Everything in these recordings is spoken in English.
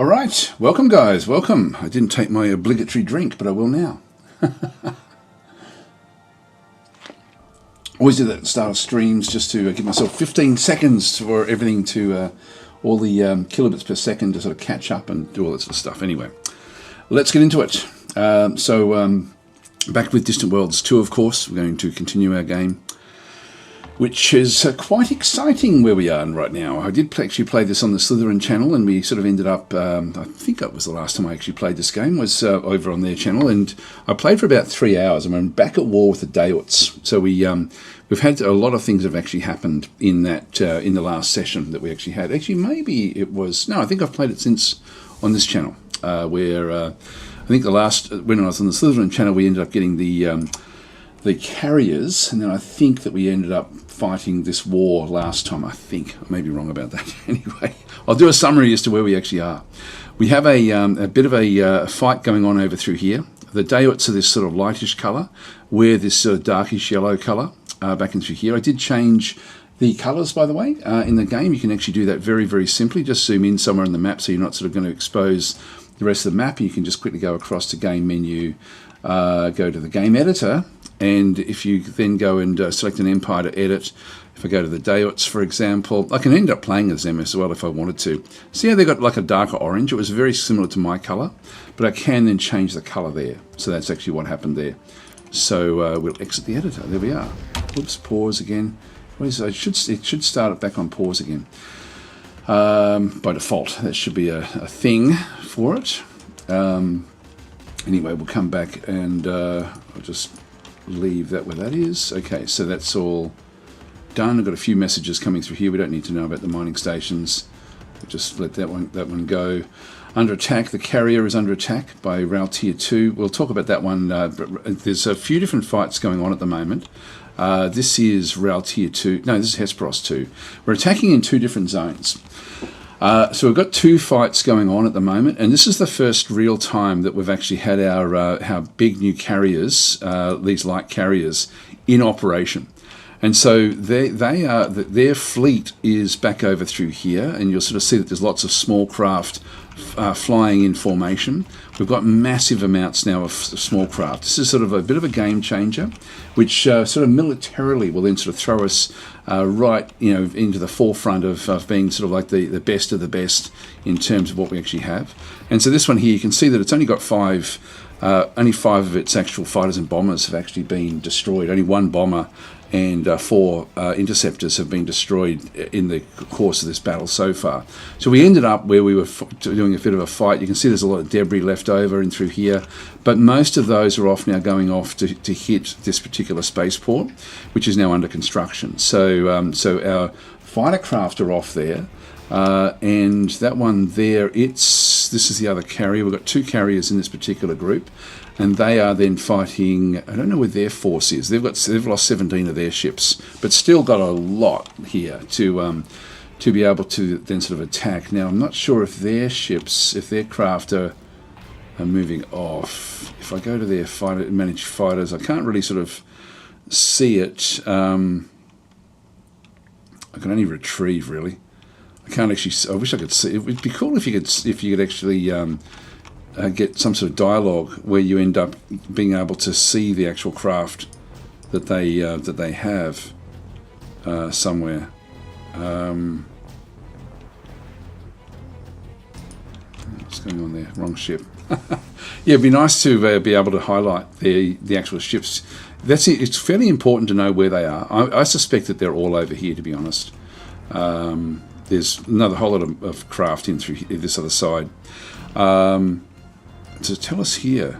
All right, welcome guys, welcome. I didn't take my obligatory drink, but I will now. Always do that at the start of streams just to give myself 15 seconds for everything to, all the kilobits per second to sort of catch up and do all that sort of stuff. Anyway, let's get into it. Back with Distant Worlds 2, of course. We're going to continue our game, which is quite exciting where we are right now. I did actually play this on the Slytherin channel, and we sort of ended up, I think that was the last time I actually played this game, was over on their channel, and I played for about 3 hours, and I'm back at war with the Dayots. So we've had a lot of things have actually happened in that, in the last session that we actually had. Actually, maybe it was, no, I think I've played it since on this channel, where I think the last, when I was on the Slytherin channel, we ended up getting the carriers, and then I think that we ended up fighting this war last time. I think I may be wrong about that. Anyway, I'll do a summary as to where we actually are. We have a bit of a fight going on over through here. The Dayots are this sort of lightish colour. We're this sort of darkish yellow colour back in through here. I did change the colours, by the way, in the game. You can actually do that very, very simply. Just zoom in somewhere on the map so you're not sort of going to expose the rest of the map. You can just quickly go across to game menu, go to the game editor, and if you then go and select an empire to edit, if I go to the Dayots, for example, I can end up playing as them as well if I wanted to. See how they got like a darker orange? It was very similar to my colour, but I can then change the colour there. So that's actually what happened there. So we'll exit the editor. There we are. Whoops, pause again. It should start it back on pause again. By default, that should be a thing for it. Anyway, we'll come back and I'll just leave that where that is. Okay, so that's all done. I've got a few messages coming through here. We don't need to know about the mining stations. We'll just let that one go. Under attack, the carrier is under attack by Rail Tier 2. We'll talk about that one. There's a few different fights going on at the moment. This is Rail Tier 2. No, this is Hesperos 2. We're attacking in two different zones. So we've got two fights going on at the moment, and this is the first real time that we've actually had our big new carriers, these light carriers, in operation. And so their fleet is back over through here, and you'll sort of see that there's lots of small craft flying in formation. We've got massive amounts now of small craft. This is sort of a bit of a game changer, which sort of militarily will then sort of throw us right, into the forefront of being sort of like the best of the best in terms of what we actually have. And so this one here, you can see that it's only got only five of its actual fighters and bombers have actually been destroyed. Only one bomber and 4 interceptors have been destroyed in the course of this battle so far. So we ended up where we were doing a bit of a fight. You can see there's a lot of debris left over and through here, but most of those are now going off to hit this particular spaceport, which is now under construction. So so our fighter craft are off there, and that one there, this is the other carrier. We've got 2 carriers in this particular group, and they are then fighting. I don't know where their force is. They've lost 17 of their ships, but still got a lot here to be able to then sort of attack. Now I'm not sure if their ships, if their craft are moving off. If I go to their managed fighters, I can't really sort of see it. I can only retrieve really. I can't actually. I wish I could see. It would be cool if you could actually get some sort of dialogue where you end up being able to see the actual craft that they have somewhere. What's going on there? Wrong ship. Yeah, it'd be nice to be able to highlight the actual ships. That's it. It's fairly important to know where they are. I suspect that they're all over here, to be honest. There's another whole lot of craft in through this other side. To tell us here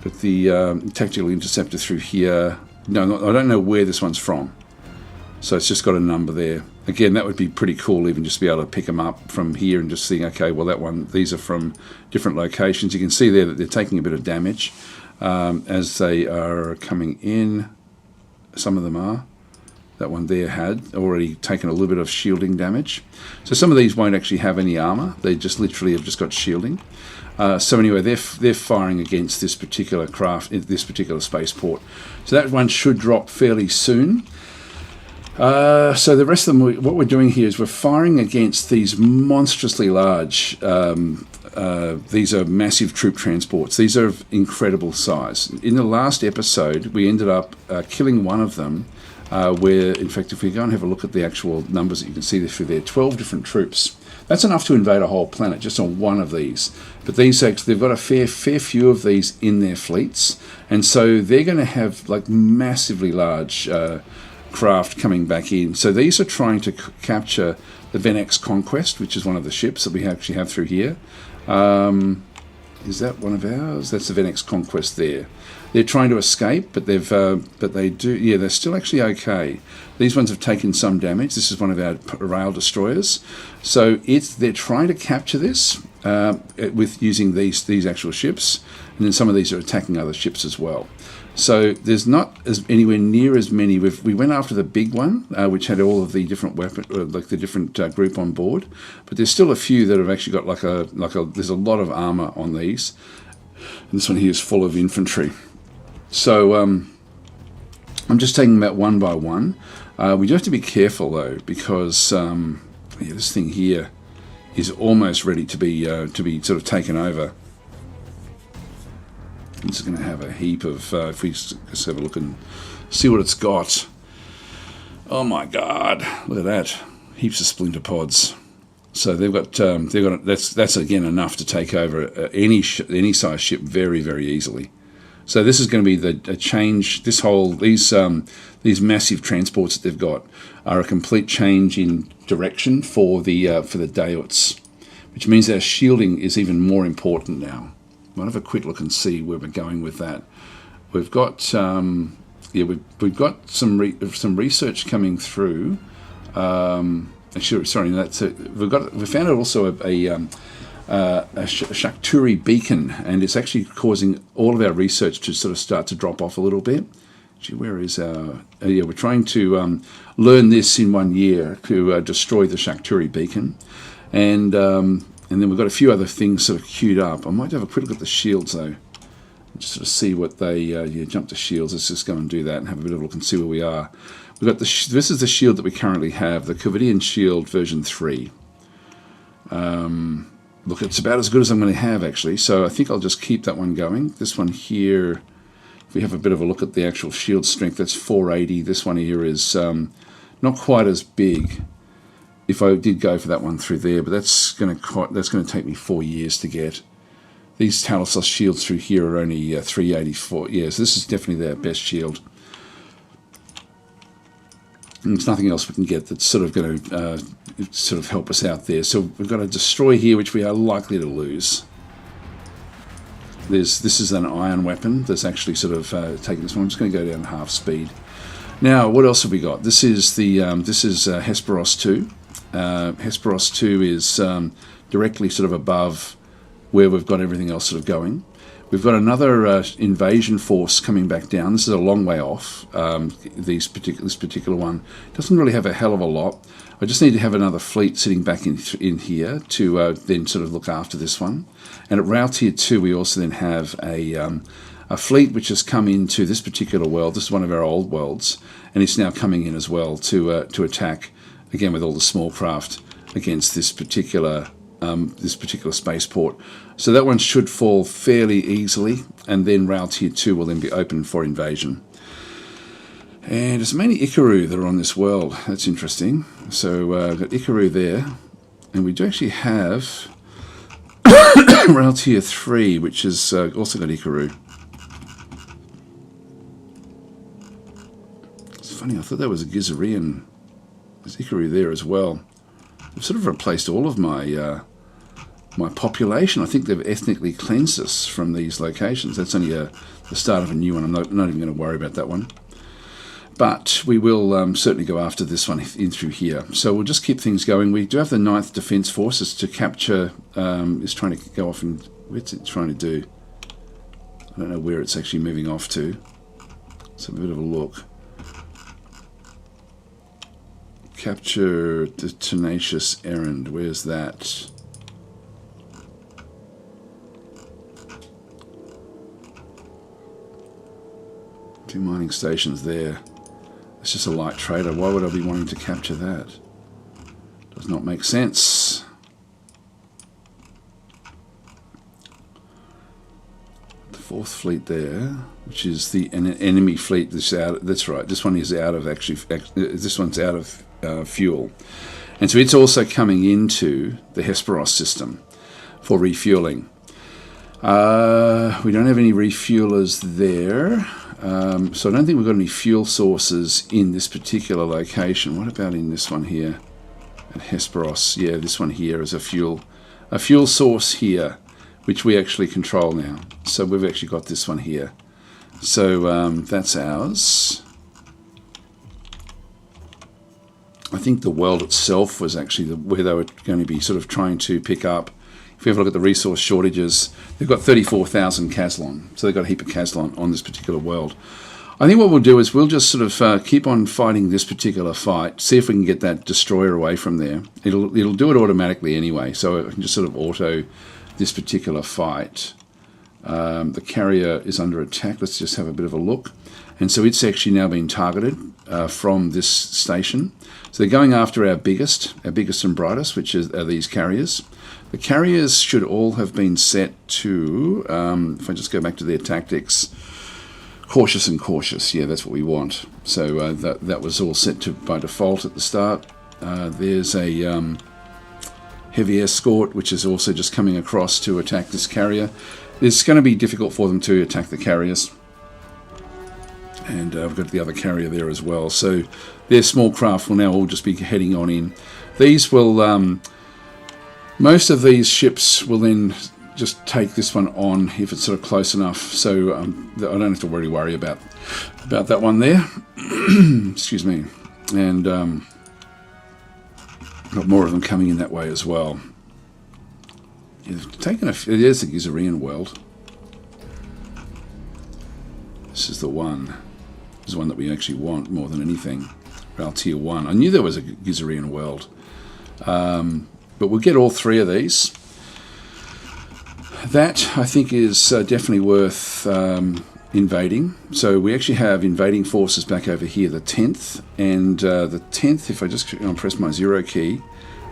that the tactical interceptor through here, no, I don't know where this one's from. So it's just got a number there. Again, that would be pretty cool, even just to be able to pick them up from here and just see, okay, well, these are from different locations. You can see there that they're taking a bit of damage as they are coming in. Some of them are. That one there had already taken a little bit of shielding damage. So some of these won't actually have any armor. They just literally have just got shielding. So anyway, they're firing against this particular craft, this particular spaceport. So that one should drop fairly soon. So the rest of them, what we're doing here is we're firing against these monstrously large. These are massive troop transports. These are of incredible size. In the last episode, we ended up killing one of them. Where, in fact, if we go and have a look at the actual numbers that you can see through there, 12 different troops. That's enough to invade a whole planet just on one of these. But these actually, they've got a fair few of these in their fleets, and so they're going to have like massively large craft coming back in. So these are trying to capture the Venex Conquest, which is one of the ships that we actually have through here. Is that one of ours? That's the Venex Conquest there. They're trying to escape, but they're still actually okay. These ones have taken some damage. This is one of our rail destroyers. So they're trying to capture this with using these actual ships, and then some of these are attacking other ships as well. So there's not anywhere near as many. We went after the big one, which had all of the different the different group on board, but there's still a few that have actually got there's a lot of armor on these. And this one here is full of infantry. So I'm just taking them out one by one. We do have to be careful though, because this thing here is almost ready to be sort of taken over. This is going to have a heap of. If we just have a look and see what it's got. Oh my God! Look at that! Heaps of splinter pods. So they've got that's again enough to take over any size ship very, very easily. So this is going to be a change. These massive transports that they've got are a complete change in direction for the Daoits, which means our shielding is even more important now. I'll have a quick look and see where we're going with that. We've got we've got some research coming through. We found out also a Shakturi beacon, and it's actually causing all of our research to sort of start to drop off a little bit. Gee, where is our... we're trying to learn this in 1 year to destroy the Shakturi beacon, and then we've got a few other things sort of queued up. I might have a quick look at the shields though, just sort of see what they... jump to shields. Let's just go and do that and have a bit of a look and see where we are. We've got this is the shield that we currently have, the Covidian Shield version 3. Look, it's about as good as I'm going to have actually, so I think I'll just keep that one going. This one here, if we have a bit of a look at the actual shield strength, that's 480. This one here is not quite as big. If I did go for that one through there, but that's going to take me 4 years to get. These Talos shields through here are only 384. Yeah, so this is definitely their best shield. And there's nothing else we can get that's sort of going to sort of help us out there. So we've got a destroy here, which we are likely to lose. This is an iron weapon that's actually sort of taking this one. I'm just going to go down to half speed. Now, what else have we got? This is Hesperos 2. Hesperos 2 is directly sort of above where we've got everything else sort of going. We've got another invasion force coming back down. This is a long way off. This particular one doesn't really have a hell of a lot. I just need to have another fleet sitting back in here to then sort of look after this one. And at Rail Tier 2, we also then have a fleet which has come into this particular world. This is one of our old worlds, and it's now coming in as well to attack, again with all the small craft, against this particular spaceport. So that one should fall fairly easily, and then Rail Tier 2 will then be open for invasion. And it's mainly Ikaru that are on this world. That's interesting. So I've got Ikaru there, and we do actually have Rail Tier 3, which has also got Ikaru. It's funny, I thought that was a Gizarian. There's Ikaru there as well. I've sort of replaced all of my my population. I think they've ethnically cleansed us from these locations. That's only the start of a new one. I'm not even going to worry about that one. But we will certainly go after this one in through here. So we'll just keep things going. We do have the 9th Defence Forces to capture. Is trying to go off and... What's it trying to do? I don't know where it's actually moving off to. Let's have a bit of a look. Capture the Tenacious Errand. Where's that? Two mining stations there. It's just a light trader. Why would I be wanting to capture that? Does not make sense. The 4th fleet there, which is an enemy fleet that's out. That's right. This one is out of this one's out of fuel, and so it's also coming into the Hesperos system for refueling. We don't have any refuelers there, so I don't think we've got any fuel sources in this particular location. What about in this one here at Hesperos? Yeah, this one here is a fuel source here, which we actually control now. So we've actually got this one here. So that's ours. I think the world itself was actually where they were going to be sort of trying to pick up. If we have a look at the resource shortages, they've got 34,000 Caslon. So they've got a heap of Caslon on this particular world. I think what we'll do is we'll just sort of keep on fighting this particular fight, see if we can get that destroyer away from there. It'll do it automatically anyway, so I can just sort of auto this particular fight. The carrier is under attack. Let's just have a bit of a look. And so it's actually now been targeted from this station. So they're going after our biggest and brightest, which are these carriers. The carriers should all have been set to, if I just go back to their tactics, cautious and cautious. Yeah, that's what we want. So that was all set to by default at the start. There's a heavy escort, which is also just coming across to attack this carrier. It's going to be difficult for them to attack the carriers. And we've got the other carrier there as well. So their small craft will now all just be heading on in. These will... most of these ships will then just take this one on if it's sort of close enough. So I don't have to really worry about that one there. Excuse me. And got more of them coming in that way as well. You've taken there's the Gizarian world. This is the one. This is one that we actually want more than anything. Our tier 1. I knew there was a Gizarian world. But we'll get all 3 of these. That, I think, is definitely worth invading. So we actually have invading forces back over here, the 10th. And the 10th, if I just press my 0 key,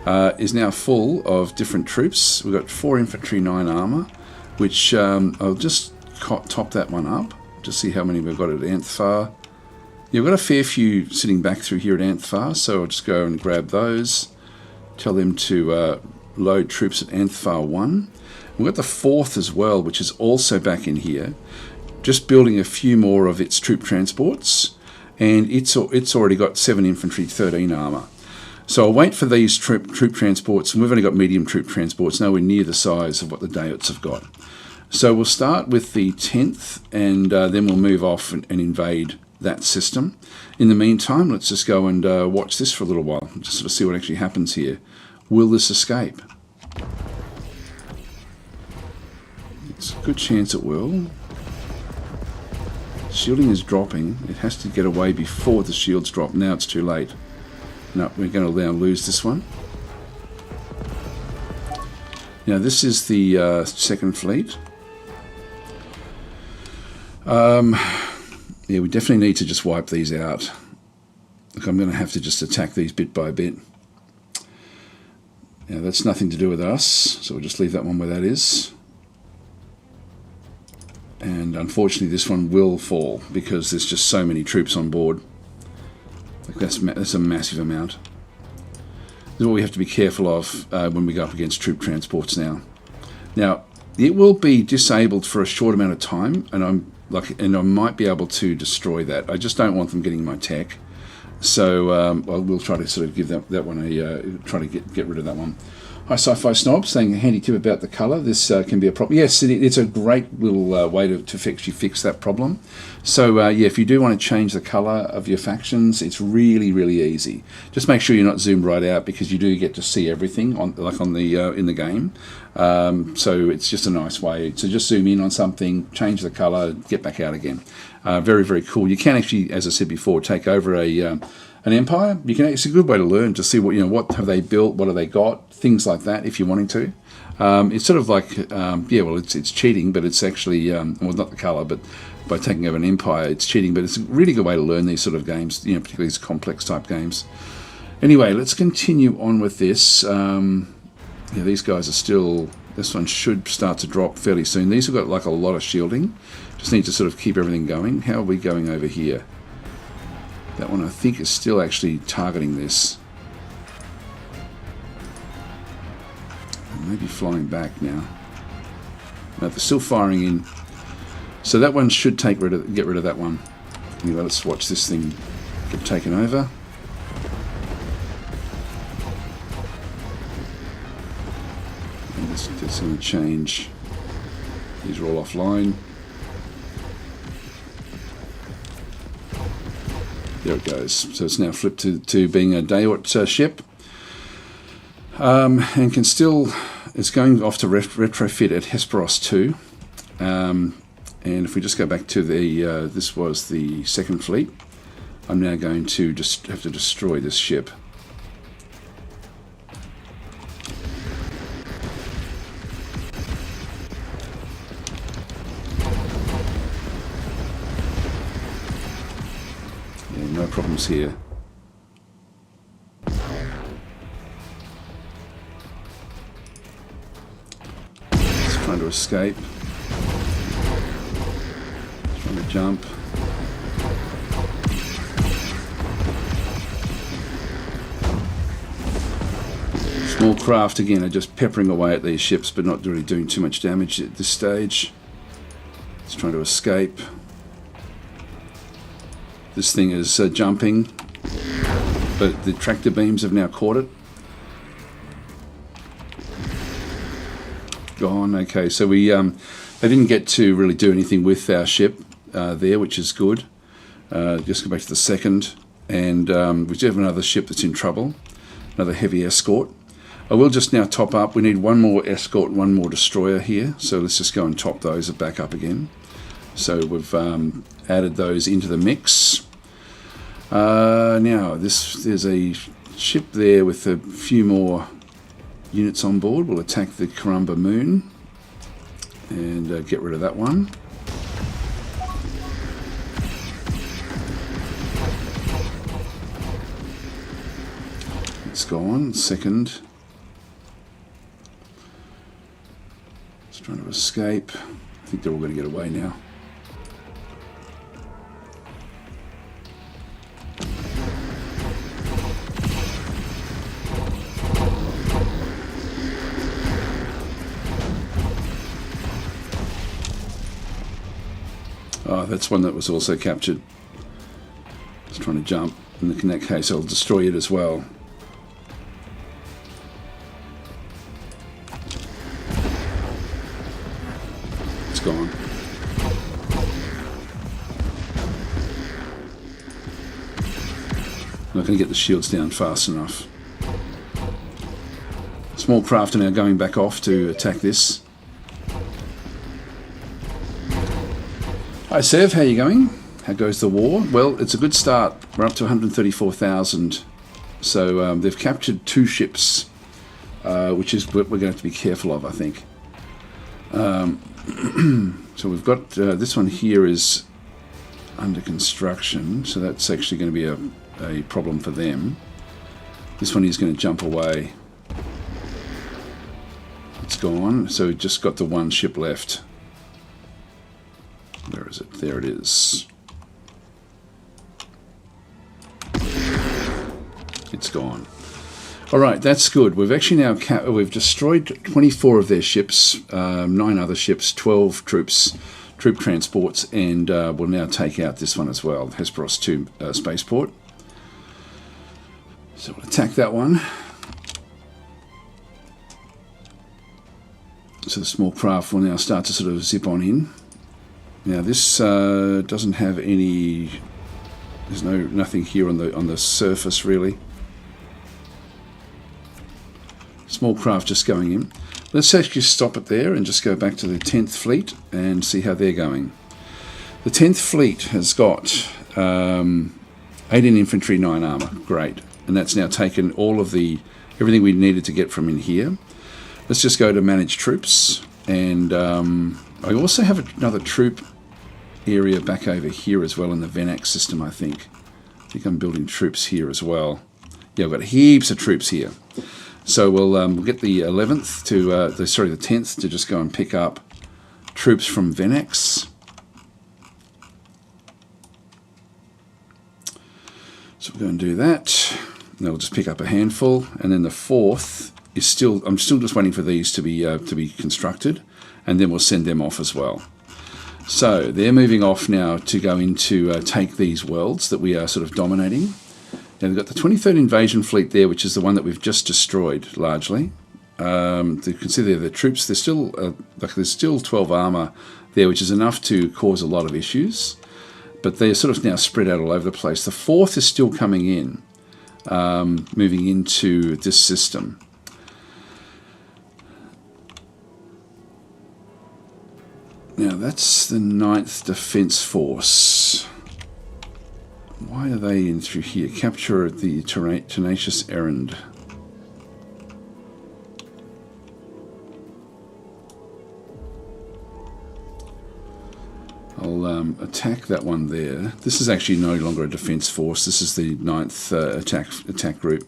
is now full of different troops. We've got 4 infantry, 9 armour, which I'll just top that one up to see how many we've got at Anthfar. Yeah, we've got a fair few sitting back through here at Anthfar, so I'll just go and grab those. Tell them to load troops at Anthfar 1. We've got the 4th as well, which is also back in here, just building a few more of its troop transports, and it's already got 7 infantry, 13 armour. So I'll wait for these troop transports, and we've only got medium troop transports, nowhere near the size of what the Dayots have got. So we'll start with the 10th, and then we'll move off and invade that system. In the meantime, let's just go and watch this for a little while, just sort of see what actually happens here. Will this escape? It's a good chance it will. Shielding is dropping. It has to get away before the shields drop. Now it's too late. No, we're going to now lose this one. Now this is the 2nd fleet. Yeah, we definitely need to just wipe these out. Look, I'm going to have to just attack these bit by bit. Now that's nothing to do with us, so we'll just leave that one where that is. And unfortunately this one will fall because there's just so many troops on board. Like that's a massive amount. This is what we have to be careful of when we go up against troop transports now. Now, it will be disabled for a short amount of time, and I might be able to destroy that. I just don't want them getting my tech. So we'll try to sort of give that one try to get rid of that one. Hi Sci-Fi Snob, saying a handy tip about the colour. This can be a problem. Yes, it's a great little way to fix that problem. So yeah, if you do want to change the colour of your factions, it's really, really easy. Just make sure you're not zoomed right out because you do get to see everything in the game. So it's just a nice way to just zoom in on something, change the colour, get back out again. Very, very cool. You can actually, as I said before, take over an empire. You can. It's a good way to learn, to see what have they built, what have they got, things like that. If you're wanting to, it's sort of like it's cheating, but it's actually not the colour, but by taking over an empire, it's cheating. But it's a really good way to learn these sort of games, particularly these complex type games. Anyway, let's continue on with this. These guys are still. This one should start to drop fairly soon. These have got like a lot of shielding. Just need to sort of keep everything going. How are we going over here? That one I think is still actually targeting this. Maybe flying back now. No, they're still firing in. So that one should get rid of that one. Anyway, let's watch this thing get taken over. It's going to change. These are all offline. There it goes. So it's now flipped to being a Dayort ship. And can still, it's going off to retrofit at Hesperos 2. And if we just go back to this was the second fleet. I'm now going to just have to destroy this ship. No problems here. It's trying to escape. It's trying to jump. Small craft again are just peppering away at these ships, but not really doing too much damage at this stage. It's trying to escape. This thing is jumping, but the tractor beams have now caught it. Gone. Okay, so they didn't get to really do anything with our ship there, which is good. Just go back to the second, and we do have another ship that's in trouble, another heavy escort. I will just now top up. We need one more escort and one more destroyer here, so let's just go and top those back up again. So we've added those into the mix. Now, there's a ship there with a few more units on board. We'll attack the Karumba Moon and get rid of that one. Let's go on. Second. It's trying to escape. I think they're all going to get away now. Oh, that's one that was also captured. It's trying to jump. In that case, I'll destroy it as well. It's gone. I'm not going to get the shields down fast enough. Small craft are now going back off to attack this. Hi Sev, how are you going? How goes the war? Well, it's a good start. We're up to 134,000. So they've captured 2 ships, which is what we're going to have to be careful of, I think. So we've got this one here is under construction, so that's actually going to be a problem for them. This one is going to jump away. It's gone, so we've just got the one ship left. Where is it? There it is. It's gone. All right, that's good. We've actually now we've destroyed 24 of their ships, 9 other ships, 12 troop transports, and we'll now take out this one as well, Hesperos 2 spaceport. So we'll attack that one. So the small craft will now start to sort of zip on in. Now this doesn't have any. There's nothing here on the surface really. Small craft just going in. Let's actually stop it there and just go back to the 10th fleet and see how they're going. The 10th Fleet has got 18 infantry, 9 armour. Great. And that's now taken all of everything we needed to get from in here. Let's just go to manage troops. And I also have another troop area back over here as well in the Venax system, I think. I think I'm building troops here as well. Yeah, I've got heaps of troops here. So we'll get the 11th to, the 10th to just go and pick up troops from Venax. So we're going to do that. And we'll just pick up a handful, and then the 4th is still. I'm still just waiting for these to be constructed, and then we'll send them off as well. So they're moving off now to go into take these worlds that we are sort of dominating. Now they've got the 23rd Invasion Fleet there, which is the one that we've just destroyed largely. You can see there the troops. There's still 12 armor there, which is enough to cause a lot of issues. But they're sort of now spread out all over the place. The 4th is still coming in, moving into this system. Now that's the 9th Defence Force. Why are they in through here? Capture the tenacious errand. I'll attack that one there. This is actually no longer a defence force. This is the 9th attack group.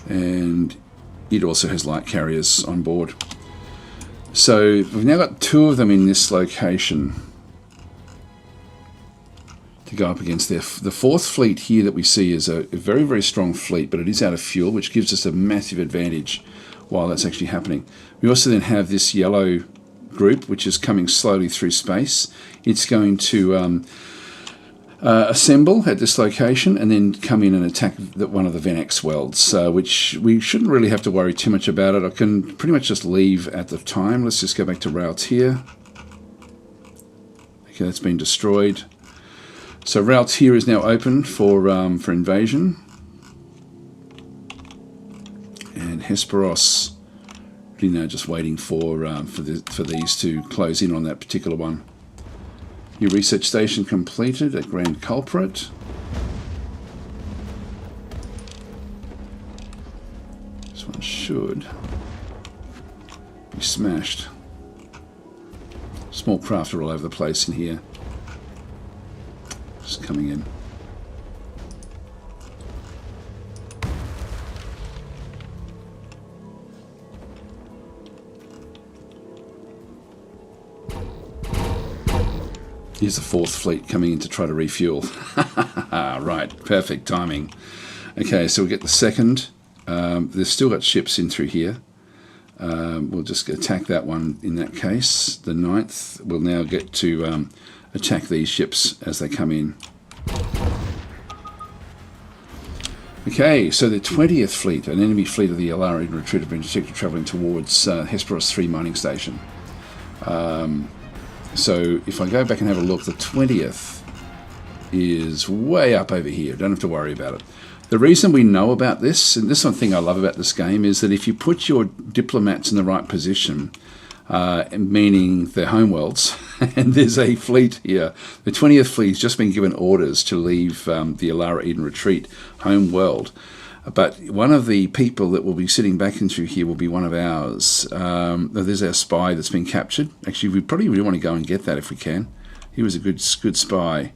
And it also has light carriers on board. So we've now got 2 of them in this location to go up against the 4th Fleet here that we see is a very, very strong fleet, but it is out of fuel, which gives us a massive advantage while that's actually happening. We also then have this yellow group, which is coming slowly through space. It's going to assemble at this location and then come in and attack one of the Venax worlds, which we shouldn't really have to worry too much about it. I can pretty much just leave at the time. Let's just go back to routes here. Okay, that's been destroyed. So routes here is now open for invasion. And Hesperos really now just waiting for these to close in on that particular one. Your research station completed at Grand Culprit. This one should be smashed. Small craft are all over the place in here. Just coming in. Here's the 4th Fleet coming in to try to refuel. Right, perfect timing. Okay, so we'll get the 2nd. They've still got ships in through here. We'll just attack that one in that case. The 9th will now get to attack these ships as they come in. Okay, so the 20th Fleet, an enemy fleet of the Alara in retreat, have been detected travelling towards Hesperos 3 mining station. So if I go back and have a look, the 20th is way up over here. Don't have to worry about it. The reason we know about this, and this is one thing I love about this game, is that if you put your diplomats in the right position, meaning their homeworlds, and there's a fleet here. The 20th Fleet has just been given orders to leave the Alara Eden Retreat homeworld. But one of the people that will be sitting back in through here will be one of ours. There's our spy that's been captured. Actually, we probably really want to go and get that if we can. He was a good spy.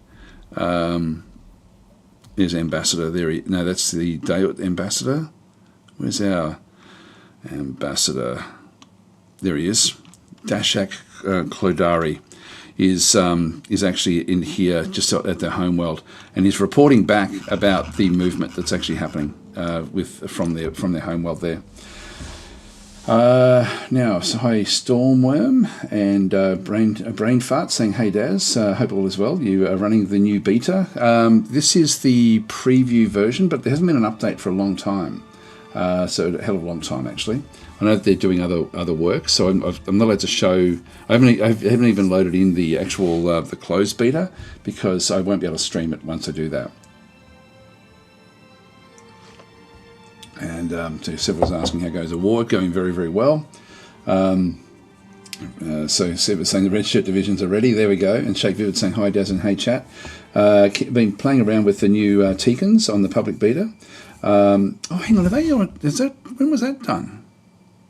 There's Ambassador. No, that's the Dayut Ambassador. Where's our Ambassador? There he is. Dashak Clodari is actually in here just at their homeworld, and he's reporting back about the movement that's actually happening from their homeworld there. Now, so hi Stormworm and Brain Fart saying, hey Daz, hope all is well. You are running the new beta. This is the preview version, but there hasn't been an update for a long time. So a hell of a long time, actually. I know that they're doing other work, so I'm not allowed to show. I haven't even loaded in the actual the closed beta, because I won't be able to stream it once I do that. And so Sever's asking how goes the war. Going very, very well. So Sever's saying the red shirt divisions are ready. There we go. And Shake Vivid saying hi, Daz, and hey chat. Been playing around with the new Teekans on the public beta. Oh, hang on, are they on? When was that done?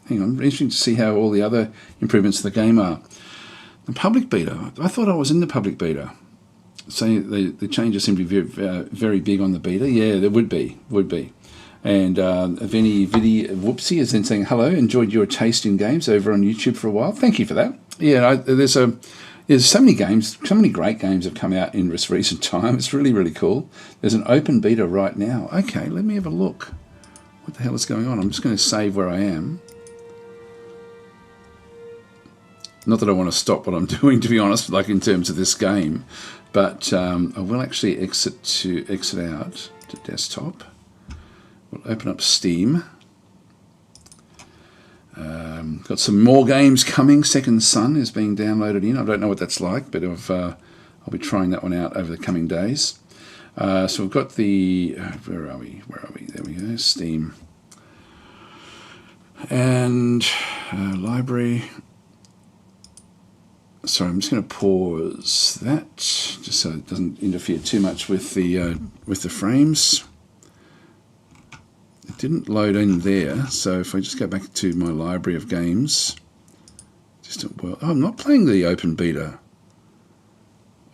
Hang on, interesting to see how all the other improvements to the game are. The public beta. I thought I was in the public beta. So the changes seem to be very, very big on the beta. Yeah, there would be. And Vinny Whoopsie is then saying, hello, enjoyed your taste in games over on YouTube for a while. Thank you for that. Yeah, there's so many games, so many great games have come out in this recent time. It's really, really cool. There's an open beta right now. Okay, let me have a look. What the hell is going on? I'm just going to save where I am. Not that I want to stop what I'm doing, to be honest, like in terms of this game. But I will actually exit out to desktop. We'll open up Steam. Got some more games coming. Second Son is being downloaded in. I don't know what that's like, but I'll be trying that one out over the coming days. So we've got the... where are we? There we go. Steam. And library. Sorry, I'm just going to pause that, just so it doesn't interfere too much with the frames. It didn't load in there, so if I just go back to my library of games, I'm not playing the open beta.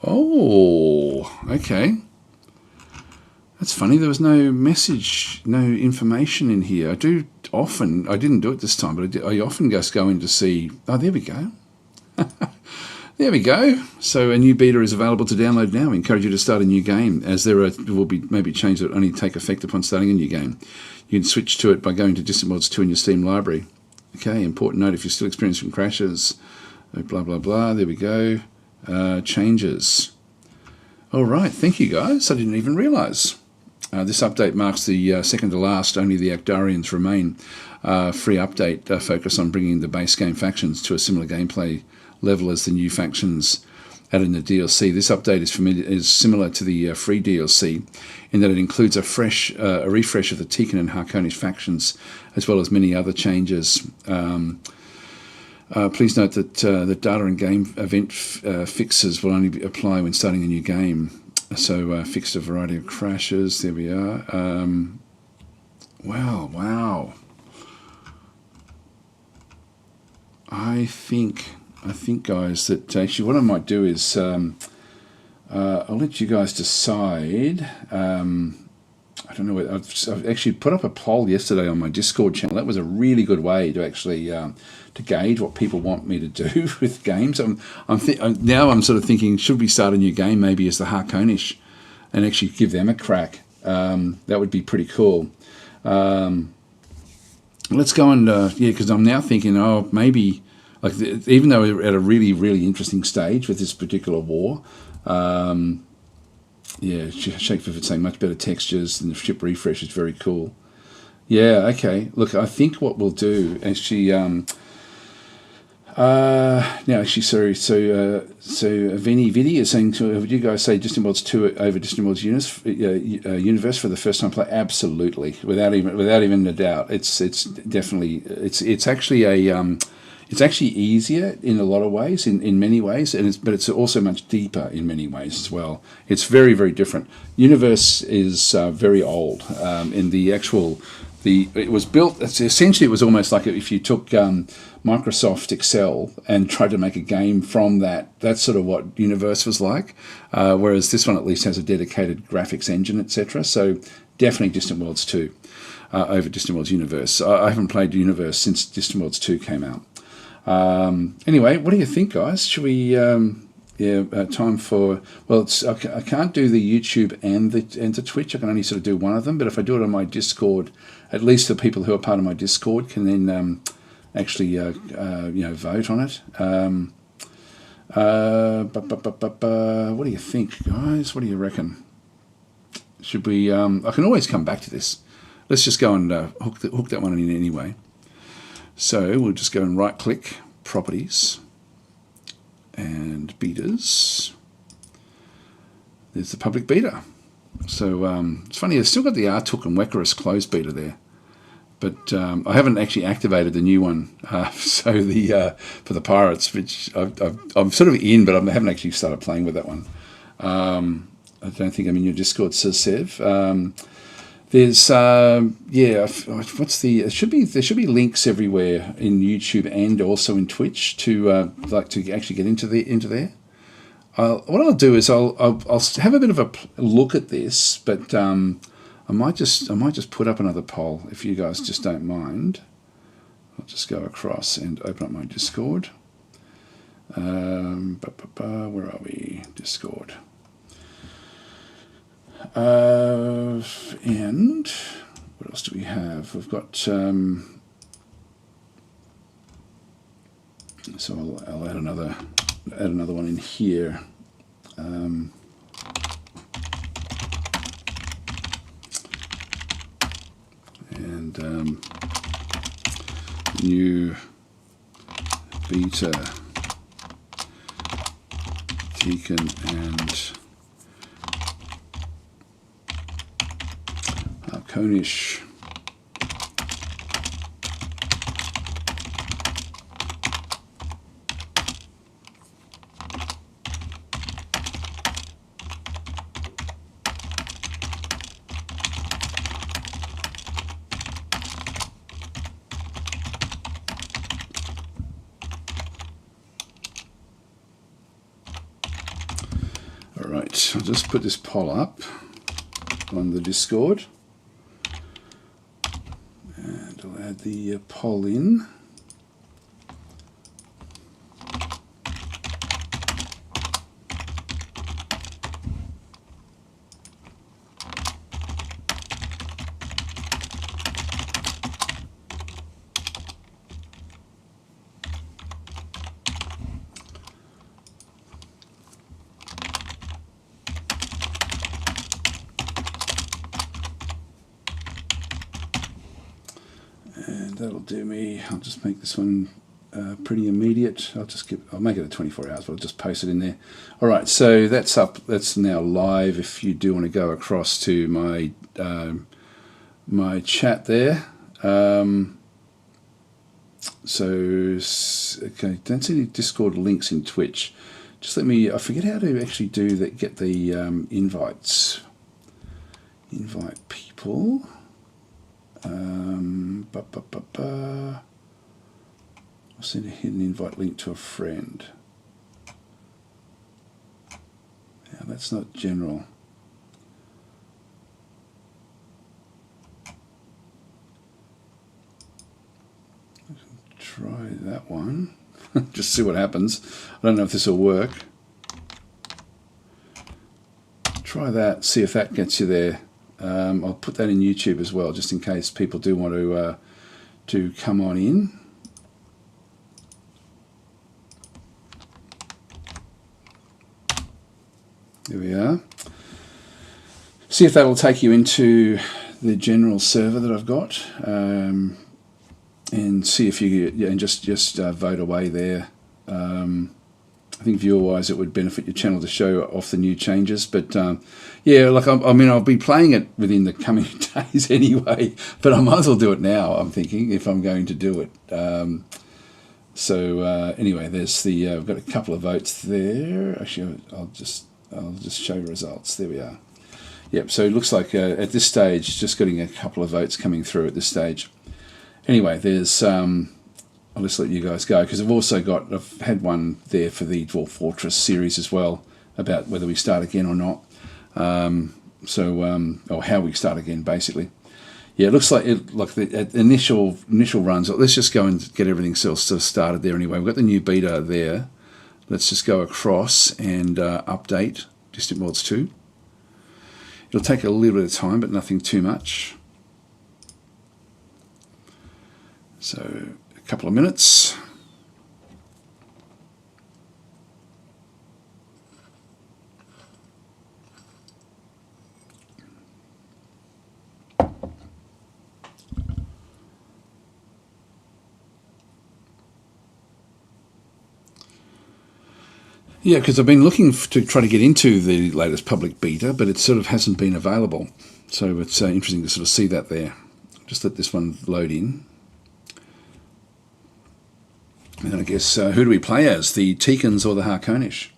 Oh, okay. That's funny. There was no message, no information in here. I didn't do it this time, but I often just go in to see. Oh, there we go. There we go. So a new beta is available to download now. We encourage you to start a new game, as there will be maybe changes that only take effect upon starting a new game. You can switch to it by going to Distant Worlds 2 in your Steam library. Okay, important note, if you're still experiencing crashes, blah, blah, blah, there we go. Changes. All right, thank you guys. I didn't even realise. This update marks the second to last, only the Akdarians remain. Free update focus on bringing the base game factions to a similar gameplay level as the new factions added in the DLC. This update is similar to the free DLC in that it includes a refresh of the Teekan and Harkonish factions, as well as many other changes. Please note that the data and game event fixes will only apply when starting a new game. So fixed a variety of crashes. There we are. Wow. I think, guys, that actually what I might do is I'll let you guys decide. I don't know. I've actually put up a poll yesterday on my Discord channel. That was a really good way to actually to gauge what people want me to do with games. Now I'm sort of thinking, should we start a new game maybe as the Harkonish and actually give them a crack? That would be pretty cool. Let's go and because I'm now thinking, maybe even though we're at a really, really interesting stage with this particular war. Shake Vivid saying much better textures and the ship refresh is very cool. Yeah, okay. Look, I think what we'll do actually. So Vinny Vidi is saying, would you guys say Distant Worlds 2 over Distant Worlds Universe for the first time play? Absolutely, without even a doubt. It's definitely it's actually easier in a lot of ways, in many ways, but it's also much deeper in many ways as well. It's very, very different. Universe is very old. It was built, essentially it was almost like if you took Microsoft Excel and tried to make a game from that. That's sort of what Universe was like, whereas this one at least has a dedicated graphics engine, etc. So definitely Distant Worlds 2 over Distant Worlds Universe. I haven't played Universe since Distant Worlds 2 came out. Anyway, what do you think, guys? Should we... time for... Well, I can't do the YouTube and the Twitch. I can only sort of do one of them. But if I do it on my Discord, at least the people who are part of my Discord can then actually vote on it. What do you think, guys? What do you reckon? Should we... I can always come back to this. let's just go and hook that one in anyway. So we'll just go and right click, properties, and betas. There's the public beta. So it's funny, I've still got the RTOOK and Wecarus closed beta there, but I haven't actually activated the new one. So the for the pirates, which I'm sort of in, but I haven't actually started playing with that one. I don't think I'm in your Discord, says Sev. There's what's the? There should be links everywhere in YouTube and also in Twitch to to actually get into there. What I'll do is I'll have a bit of a look at this, but I might just put up another poll if you guys just don't mind. I'll just go across and open up my Discord. Where are we? Discord. And what else do we have? We've got so I'll add another one in here. New beta Teekan and Harkonish. Alright, I'll just put this poll up on the Discord. And I'll add the poll in. That'll do me. I'll just make this one pretty immediate. I'll make it a 24 hours, but I'll just post it in there. All right, so that's up. That's now live. If you do want to go across to my my chat there. Okay, don't see any Discord links in Twitch. Just let me. I forget how to actually do that. Get the invites. Invite people. I'll send a hidden invite link to a friend. Yeah, that's not general. Try that one. Just see what happens. I don't know if this will work. Try that, see if that gets you there. I'll put that in YouTube as well, just in case people do want to come on in. There we are. See if that'll take you into the general server that I've got, and see if you and just vote away there. I think viewer-wise it would benefit your channel to show off the new changes, but yeah, like I mean, I'll be playing it within the coming days anyway, but I might as well do it now, I'm thinking, if I'm going to do it. Anyway, there's the I've got a couple of votes there. Actually, I'll just show results. There we are. Yep, so it looks like at this stage, just getting a couple of votes coming through at this stage. Anyway, there's I'll just let you guys go, because I've had one there for the Dwarf Fortress series as well, about whether we start again or not. Or how we start again, basically. Yeah, it looks like the initial runs. Let's just go and get everything else started there anyway. We've got the new beta there. Let's just go across and update Distant Worlds 2. It'll take a little bit of time, but nothing too much. So a couple of minutes. Yeah, because I've been looking to try to get into the latest public beta, but it sort of hasn't been available. So it's interesting to sort of see that there. Just let this one load in. And then I guess, who do we play as? The Teekans or the Harkonish?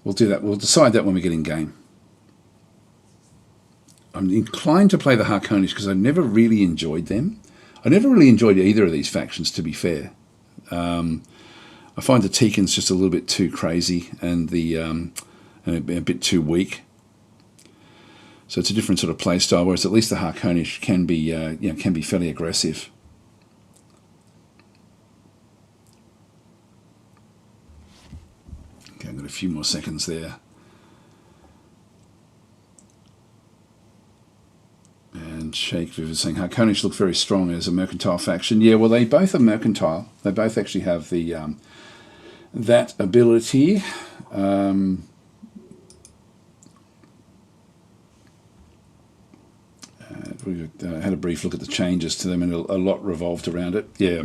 We'll do that. We'll decide that when we get in game. I'm inclined to play the Harkonish because I never really enjoyed them. I never really enjoyed either of these factions, to be fair. I find the Teekan's just a little bit too crazy and a bit too weak. So it's a different sort of play style, whereas at least the Harkonish can be fairly aggressive. Okay, I've got a few more seconds there. And Sheikh Viv is saying Harkonish look very strong as a mercantile faction. Yeah, well, they both are mercantile. They both actually have the that ability. I had a brief look at the changes to them, and a lot revolved around it. Yeah.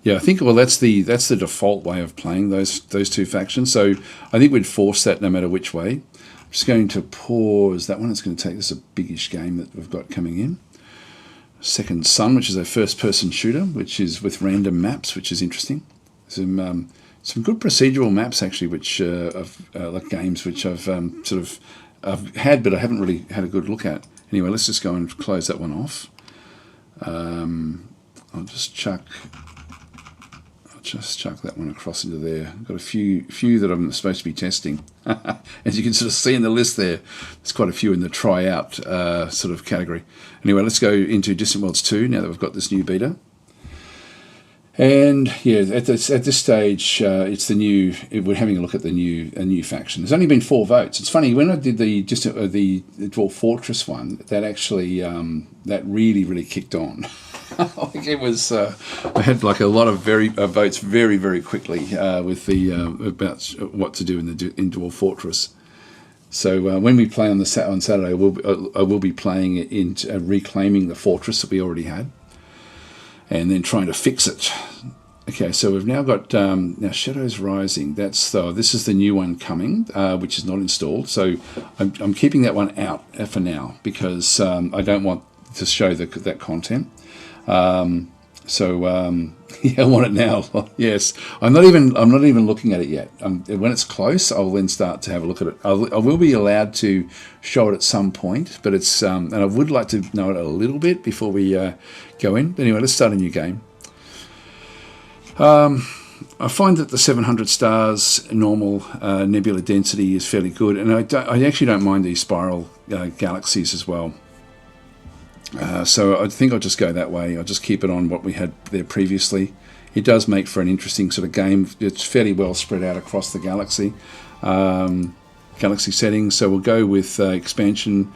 I think that's the default way of playing those two factions. So I think we'd force that no matter which way. I'm just going to pause that one. It's going to take this a biggish game that we've got coming in. Second Sun, which is a first-person shooter, which is with random maps, which is interesting. Some good procedural maps actually, which like games which I've I've had, but I haven't really had a good look at. Anyway, let's just go and close that one off. I'll just chuck that one across into there. I've got a few that I'm supposed to be testing. As you can sort of see in the list there, there's quite a few in the try-out sort of category. Anyway, let's go into Distant Worlds 2 now that we've got this new beta. And yeah, at this stage, it's the new. We're having a look at a new faction. There's only been 4 votes. It's funny, when I did the Dwarf Fortress one, that actually that really kicked on. Like it was, I had like a lot of votes very quickly with the about what to do in Dwarf Fortress. So when we play on Saturday, I will be playing in reclaiming the fortress that we already had, and then trying to fix it. Okay, so we've now got now Shadows Rising. This is the new one coming, which is not installed. So I'm keeping that one out for now because I don't want to show that content. Yeah, I want it now. Yes, I'm not even looking at it yet. When it's close, I'll then start to have a look at it. I will be allowed to show it at some point, but it's and I would like to know it a little bit before we go in. But anyway, let's start a new game. I find that the 700 stars normal nebula density is fairly good, and I actually don't mind these spiral galaxies as well. So I think I'll just go that way. I'll just keep it on what we had there previously. It does make for an interesting sort of game. It's fairly well spread out across the galaxy settings. So we'll go with expansion.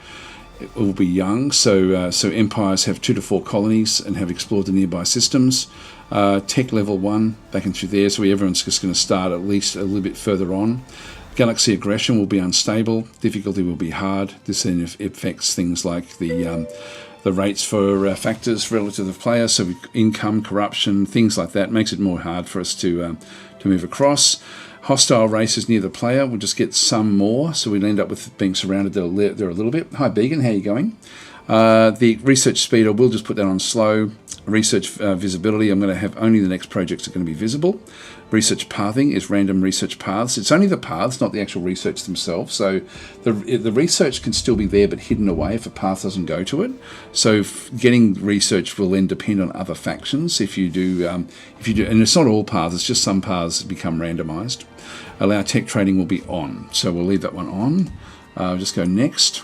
It will be young. So empires have 2 to 4 colonies and have explored the nearby systems. Tech level 1 back and through there. So everyone's just going to start at least a little bit further on. Galaxy aggression will be unstable. Difficulty will be hard. This then affects things like the rates for factors relative to the player, so income, corruption, things like that. Makes it more hard for us to move across. Hostile races near the player, we'll just get some more, so we'll end up with being surrounded there a little bit. Hi Began, how are you going? The research speed, I will just put that on slow. Research visibility, I'm going to have only the next projects are going to be visible. Research pathing is random research paths. It's only the paths, not the actual research themselves. So the research can still be there but hidden away if a path doesn't go to it. So getting research will then depend on other factions. If you do, and it's not all paths, it's just some paths become randomized. Allow tech trading will be on. So we'll leave that one on. I'll just go next.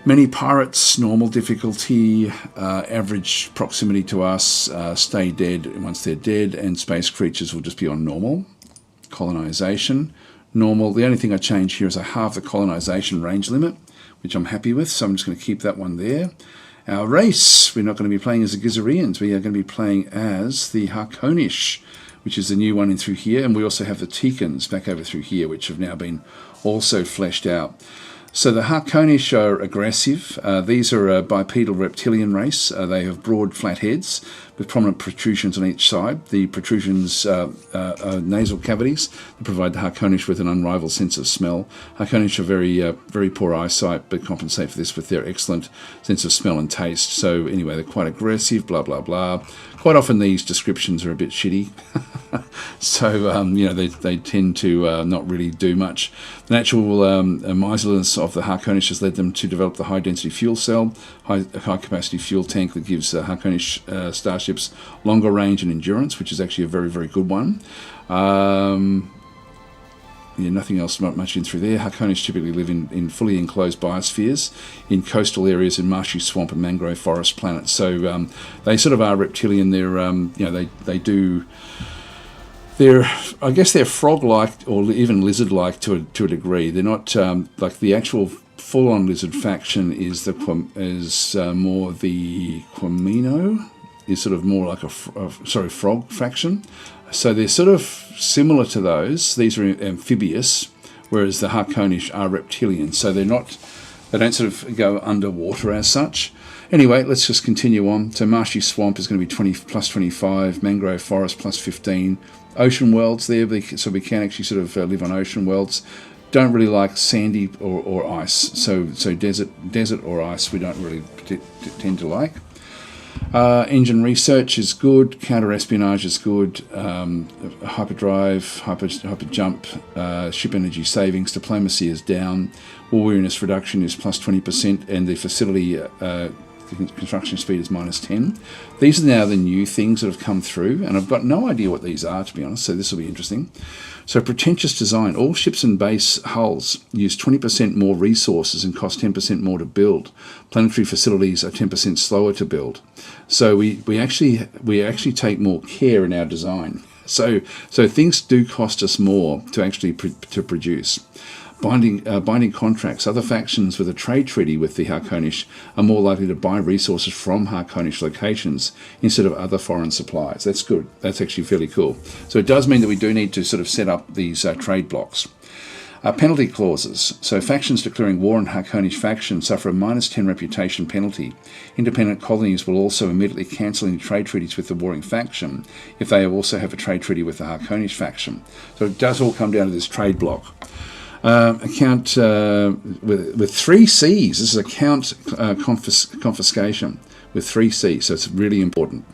Many pirates, normal difficulty, average proximity to us, stay dead once they're dead, and space creatures will just be on normal. Colonization, normal. The only thing I change here is I halve the colonization range limit, which I'm happy with, so I'm just going to keep that one there. Our race, we're not going to be playing as the Gizarians, we are going to be playing as the Harkonish, which is the new one in through here, and we also have the Teekans back over through here, which have now been also fleshed out. So the Harkonish are aggressive. These are a bipedal reptilian race. They have broad, flat heads, with prominent protrusions on each side. The protrusions are nasal cavities that provide the Harkonish with an unrivaled sense of smell. Harkonish are very poor eyesight, but compensate for this with their excellent sense of smell and taste. So anyway, they're quite aggressive, blah, blah, blah. Quite often these descriptions are a bit shitty. So, they tend to not really do much. The natural miserliness of the Harkonish has led them to develop the high-density fuel cell, high-capacity fuel tank that gives Harkonish starships longer range and endurance, which is actually a very, very good one. Nothing else much in through there. Harkonish typically live in fully enclosed biospheres in coastal areas in marshy swamp and mangrove forest planets. So they sort of are reptilian. They're frog-like or even lizard-like to a degree. They're not like the actual full-on lizard faction is more the Quamino, is sort of more like a frog faction. So they're sort of similar to those. These are amphibious, whereas the Harkonish are reptilian. So they don't sort of go underwater as such. Anyway, let's just continue on. So marshy swamp is going to be 20 plus 25, mangrove forest plus 15. Ocean worlds there, so we can actually sort of live on ocean worlds. Don't really like sandy or ice. So desert or ice we don't really tend to like. Engine research is good. Counter-espionage is good. Hyperdrive, hyper jump, ship energy savings. Diplomacy is down. War weariness reduction is plus 20%, and the facility construction speed is minus 10. These are now the new things that have come through, and I've got no idea what these are, to be honest, so this will be interesting. So pretentious design. All ships and base hulls use 20% more resources and cost 10% more to build. Planetary facilities are 10% slower to build. So we actually take more care in our design. So things do cost us more to actually to produce. Binding contracts. Other factions with a trade treaty with the Harkonish are more likely to buy resources from Harkonish locations instead of other foreign suppliers. That's good. That's actually fairly cool. So it does mean that we do need to sort of set up these trade blocks. Penalty clauses. So factions declaring war on Harkonish faction suffer a minus 10 reputation penalty. Independent colonies will also immediately cancel any trade treaties with the warring faction if they also have a trade treaty with the Harkonish faction. So it does all come down to this trade block. Account with 3 C's. This is account confiscation with 3 C's, so it's really important.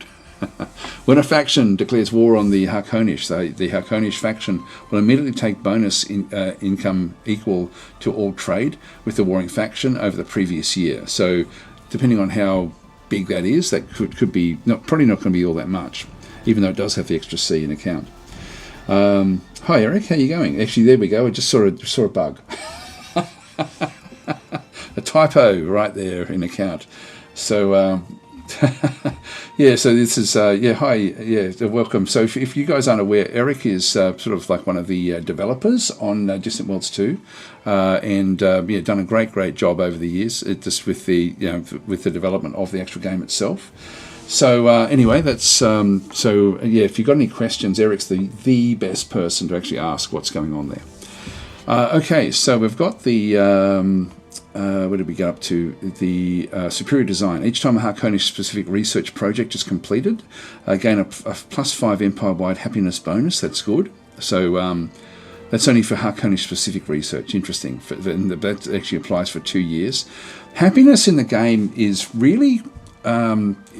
When a faction declares war on the Harkonish, the Harkonish faction will immediately take bonus income equal to all trade with the warring faction over the previous year. So depending on how big that is, that could be probably not going to be all that much, even though it does have the extra C in account. Hi Eric, how are you going? Actually, there we go. I just saw a bug. A typo right there in account. So yeah. So this is hi, welcome. So if you guys aren't aware, Eric is sort of like one of the developers on Distant Worlds 2, and done a great job over the years. Just with the with the development of the actual game itself. So anyway, that's if you've got any questions, Eric's the best person to actually ask what's going on there. Okay, so we've got the where did we get up to? The superior design. Each time a Harkonish specific research project is completed, gain a plus 5 empire-wide happiness bonus. That's good. So that's only for Harkonish specific research. Interesting. And that actually applies for 2 years. Happiness in the game is really.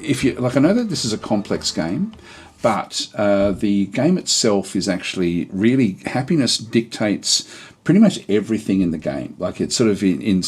If you like, I know that this is a complex game, but the game itself is actually really happiness dictates pretty much everything in the game. Like it's sort of in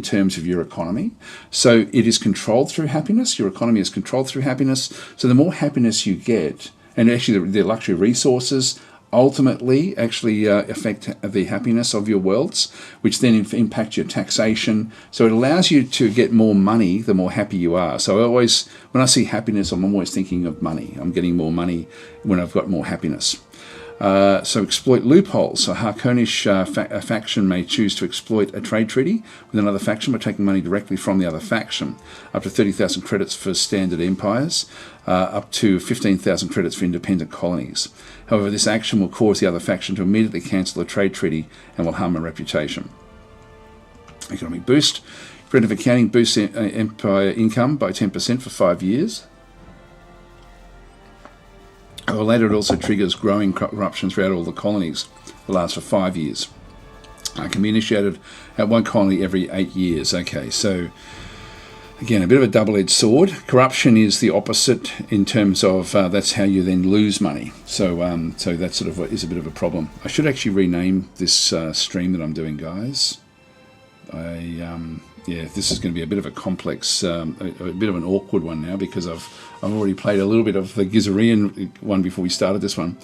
terms of your economy. So it is controlled through happiness. Your economy is controlled through happiness. So the more happiness you get, and actually the luxury resources ultimately actually affect the happiness of your worlds, which then impact your taxation. So it allows you to get more money the more happy you are. So when I see happiness, I'm always thinking of money. I'm getting more money when I've got more happiness. So exploit loopholes. So Harkonish a faction may choose to exploit a trade treaty with another faction by taking money directly from the other faction. Up to 30,000 credits for standard empires, up to 15,000 credits for independent colonies. However, this action will cause the other faction to immediately cancel a trade treaty and will harm a reputation. Economic boost. Creative accounting boosts empire income by 10% for 5 years. Or later, it also triggers growing corruption throughout all the colonies. It lasts for 5 years. Can be initiated at one colony every 8 years. Okay, so again, a bit of a double-edged sword. Corruption is the opposite in terms of that's how you then lose money. So so that sort of is a bit of a problem. I should actually rename this stream that I'm doing, guys. Yeah, this is going to be a bit of a complex, a bit of an awkward one now, because I've already played a little bit of the Gizarian one before we started this one.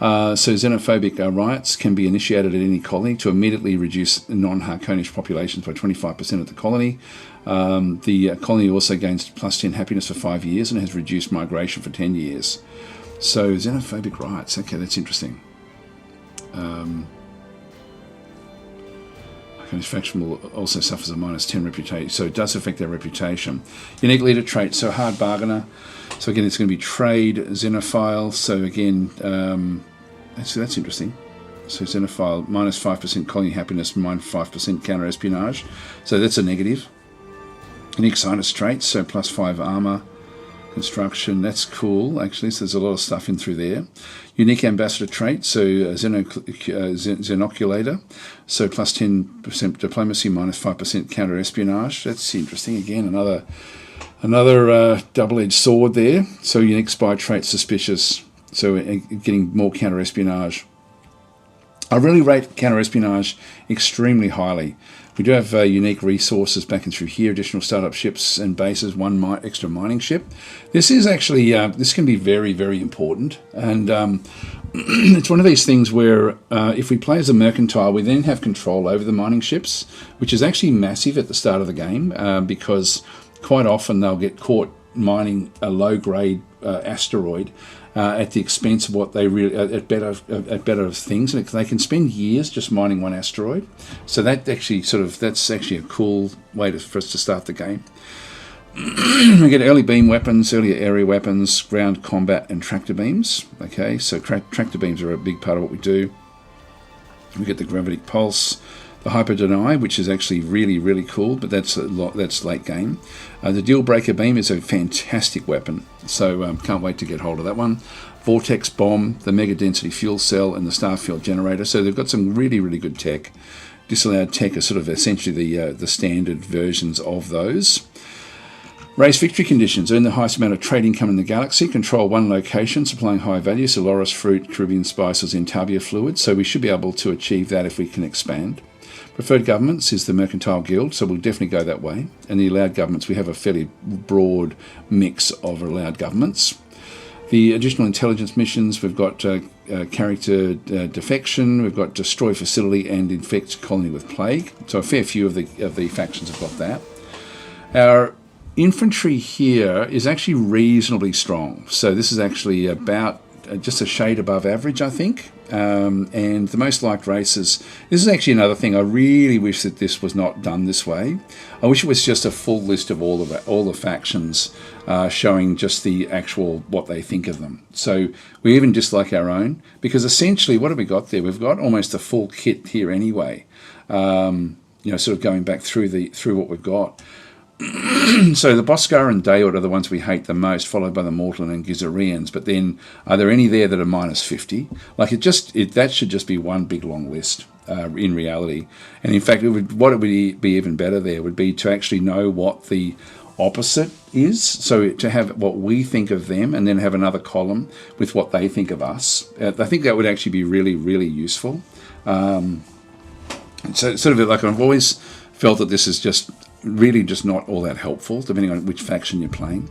So xenophobic riots can be initiated at any colony to immediately reduce non-Harkonish populations by 25% of the colony. The colony also gains +10 happiness for 5 years and has reduced migration for 10 years. So xenophobic riots, okay, that's interesting. Harkonish faction will also suffers a -10 reputation, so it does affect their reputation. Unique leader trait, so hard bargainer. So again, it's going to be trade, xenophile. So again, that's interesting. So xenophile, -5% colony happiness, -5% counter espionage. So that's a negative. Unique sinus traits, so +5 armor. Construction, that's cool actually, so there's a lot of stuff in through there. Unique ambassador trait, so xenoculator, so +10% diplomacy, -5% counter espionage. That's interesting. Again, another double-edged sword there. So unique spy trait, suspicious, so getting more counter espionage. I really rate counter espionage extremely highly. We do have unique resources back and through here, additional startup ships and bases, one extra mining ship. This is actually, this can be very, very important. And it's one of these things where if we play as a mercantile, we then have control over the mining ships, which is actually massive at the start of the game, because quite often they'll get caught mining a low-grade asteroid at the expense of what they really at better things, and they can spend years just mining one asteroid. So that actually that's actually a cool way for us to start the game. We get early beam weapons, earlier area weapons, ground combat, and tractor beams. Okay, so tractor beams are a big part of what we do. We get the gravitic pulse, the hyper deny, which is actually really, really cool, but that's late game. The deal breaker beam is a fantastic weapon, so can't wait to get hold of that one. Vortex bomb, the mega density fuel cell, and the starfield generator. So they've got some really, really good tech. Disallowed tech are sort of essentially the standard versions of those. Race victory conditions. Earn the highest amount of trade income in the galaxy. Control one location, supplying high value, so Loris fruit, Caribbean spices, Intabia fluid. So we should be able to achieve that if we can expand. Preferred governments is the Mercantile Guild, so we'll definitely go that way. And the allowed governments, we have a fairly broad mix of allowed governments. The additional intelligence missions, we've got character defection, we've got destroy facility and infect colony with plague. So a fair few of the factions have got that. Our infantry here is actually reasonably strong. So this is actually about just a shade above average, I think. And the most liked races, this is actually another thing. I really wish that this was not done this way. I wish it was just a full list of all the factions showing just the actual what they think of them. So we even dislike our own, because essentially what have we got there? We've got almost a full kit here anyway. Sort of going back through what we've got. So the Boscar and Daod are the ones we hate the most, followed by the Mortlan and Gizarians. But then, are there any there that are -50? Like that should just be one big long list in reality. And in fact, what it would be even better there would be to actually know what the opposite is. So to have what we think of them, and then have another column with what they think of us. I think that would actually be really, really useful. So sort of like I've always felt that this is just not all that helpful, depending on which faction you're playing.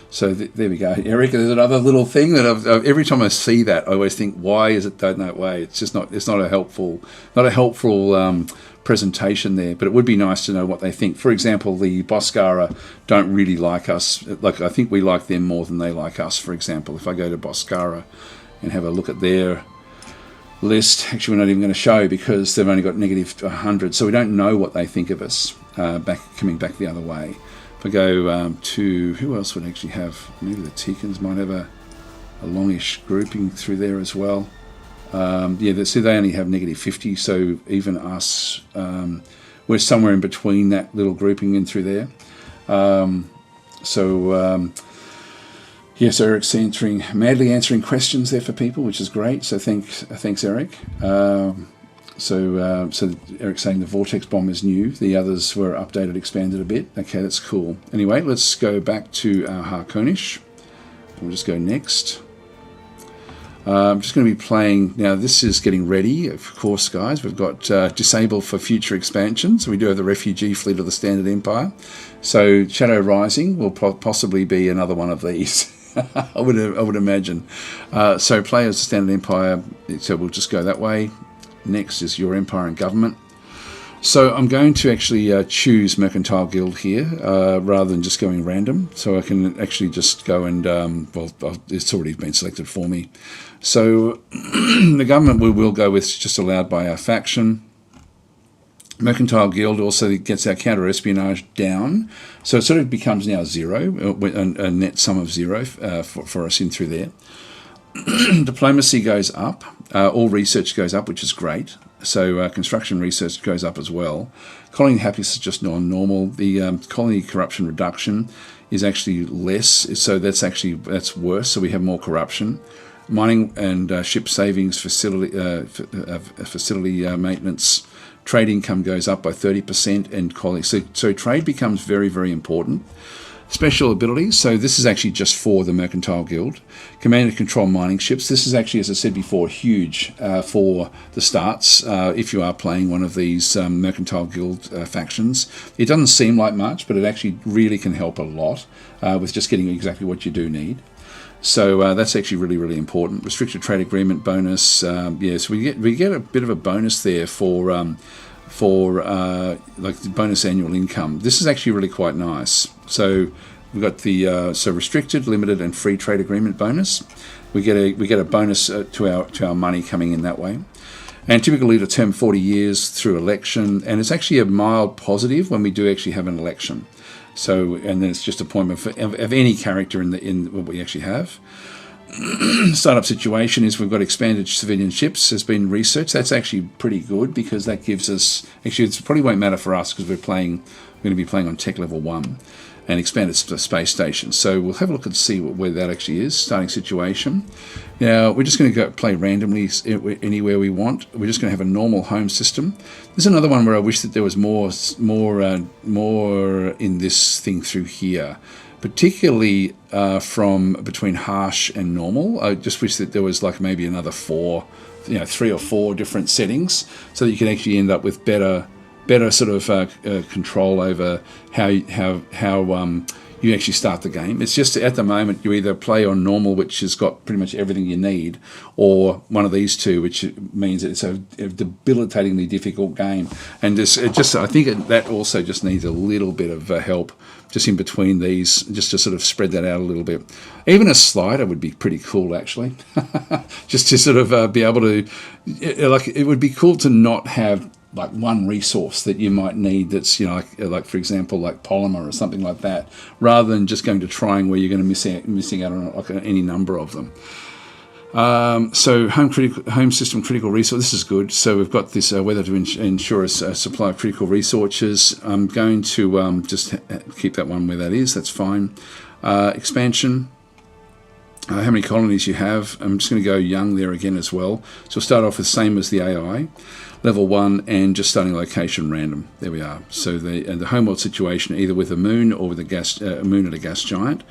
So there we go, Eric. There's another little thing that every time I see that, I always think, why is it done that way? It's just not. It's not a helpful presentation there. But it would be nice to know what they think. For example, the Boscara don't really like us. Like I think we like them more than they like us. For example, if I go to Boscara and have a look at their list, actually we're not even going to show because they've only got -100, so we don't know what they think of us. Coming back the other way. If I go to, who else would actually have, maybe the Teekans might have a longish grouping through there as well. See, they only have -50, so even us, we're somewhere in between that little grouping in through there. Yes, Eric's madly answering questions there for people, which is great. So thanks, Eric. So Eric's saying the Vortex bomb is new. The others were updated, expanded a bit. Okay, that's cool. Anyway, let's go back to our Harkonish. We'll just go next. I'm just going to be playing, now this is getting ready, of course, guys. We've got disable for future expansion. So we do have the refugee fleet of the Standard Empire. So Shadow Rising will possibly be another one of these. I would imagine. So play as the Standard Empire, so we'll just go that way. Next is your Empire and Government. So I'm going to actually choose Mercantile Guild here rather than just going random. So I can actually just go and, well, it's already been selected for me. So the government we will go with just allowed by our faction. Mercantile Guild also gets our counter-espionage down. So it sort of becomes now 0, a net sum of 0 for us in through there. Diplomacy goes up. All research goes up, which is great. So construction research goes up as well. Colony happiness is just non-normal. The colony corruption reduction is actually less. So that's worse. So we have more corruption. Mining and ship savings, facility maintenance, trade income goes up by 30%, and colony. So trade becomes very, very important. Special abilities, so this is actually just for the Mercantile Guild. Command and control mining ships. This is actually, as I said before, huge for the starts if you are playing one of these Mercantile Guild factions. It doesn't seem like much, but it actually really can help a lot with just getting exactly what you do need. So that's actually really, really important. Restricted trade agreement bonus. So we get a bit of a bonus there for like the bonus annual income. This is actually really quite nice. So we've got the restricted, limited, and free trade agreement bonus. We get a bonus to our money coming in that way. And typically the term 40 years through election, and it's actually a mild positive when we do actually have an election. So, and then it's just appointment of any character in what we actually have. Startup situation is we've got expanded civilian ships has been researched. That's actually pretty good because that gives us, actually it probably won't matter for us because we're going to be playing on tech level 1 and expanded space station. So we'll have a look and see where that actually is. Starting situation. Now we're just going to go play randomly anywhere we want. We're just going to have a normal home system. There's another one where I wish that there was more in this thing through here. Particularly from between harsh and normal. I just wish that there was like maybe another 3 or 4 different settings so that you can actually end up with better sort of control over how you actually start the game. It's just at the moment you either play on normal, which has got pretty much everything you need, or one of these two, which means it's a debilitatingly difficult game. And I think that also just needs a little bit of help just in between these, just to sort of spread that out a little bit. Even a slider would be pretty cool, actually. Just to sort of be able to, like, it would be cool to not have like one resource that you might need that's, like for example, like polymer or something like that, rather than just going to trying where you're going to missing out on like any number of them. So home system critical resource, this is good. So we've got this whether to ensure a supply of critical resources. I'm going to just keep that one where that is, that's fine. Expansion, how many colonies you have. I'm just going to go young there again as well. So we'll start off with same as the AI. Level 1 and just starting location random. There we are. So the homeworld situation either with a moon or with a moon at a gas giant.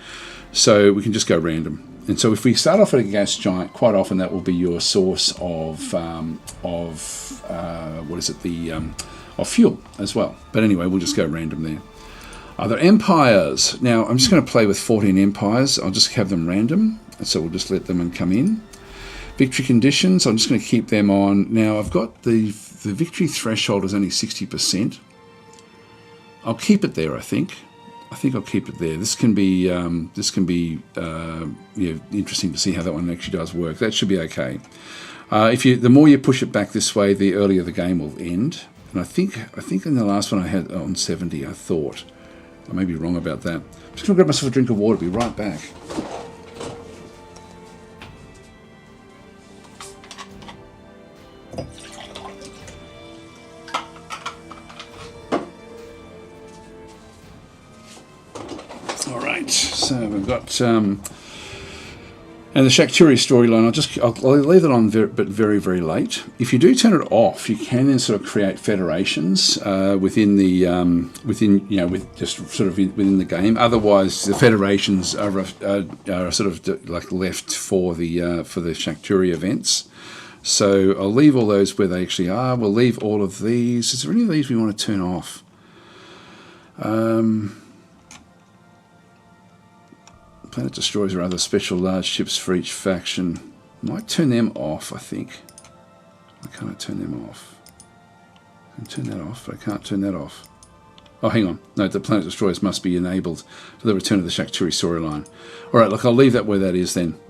So we can just go random. And so if we start off at a gas giant, quite often that will be your source of fuel as well. But anyway, we'll just go random there. Other empires. Now I'm just going to play with 14 empires. I'll just have them random. So we'll just let them come in. Victory conditions, I'm just going to keep them on. Now I've got the victory threshold is only 60%. I'll keep it there, I think. I'll keep it there. This can be interesting to see how that one actually does work. That should be okay. The more you push it back this way, the earlier the game will end. And I think in the last one I had on 70, I thought. I may be wrong about that. I'm just going to grab myself a drink of water. Be right back. So we've got And the Shakturi storyline, I'll leave it on, but very, very late. If you do turn it off, you can then sort of create federations within the game. Otherwise, the federations are sort of like left for the Shakturi events. So I'll leave all those where they actually are. We'll leave all of these. Is there any of these we want to turn off? Planet destroyers or other special large ships for each faction. Might turn them off, I think. Why can't I turn them off? I can turn that off, but I can't turn that off. Oh, hang on. No, the planet destroyers must be enabled for the return of the Shakturi storyline. Alright, look, I'll leave that where that is then.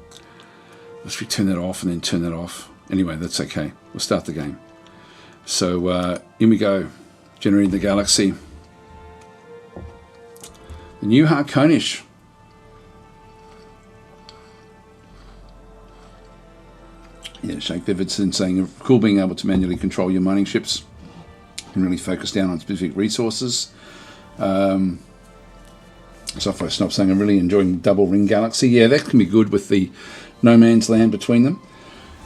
Let's turn that off and then turn that off. Anyway, that's okay. We'll start the game. So, in we go. Generating the galaxy. The new Harkonish. Yeah, Shake Vividson saying, cool being able to manually control your mining ships and really focus down on specific resources. Software Snob saying, I'm really enjoying Double Ring Galaxy. Yeah, that can be good with the no man's land between them.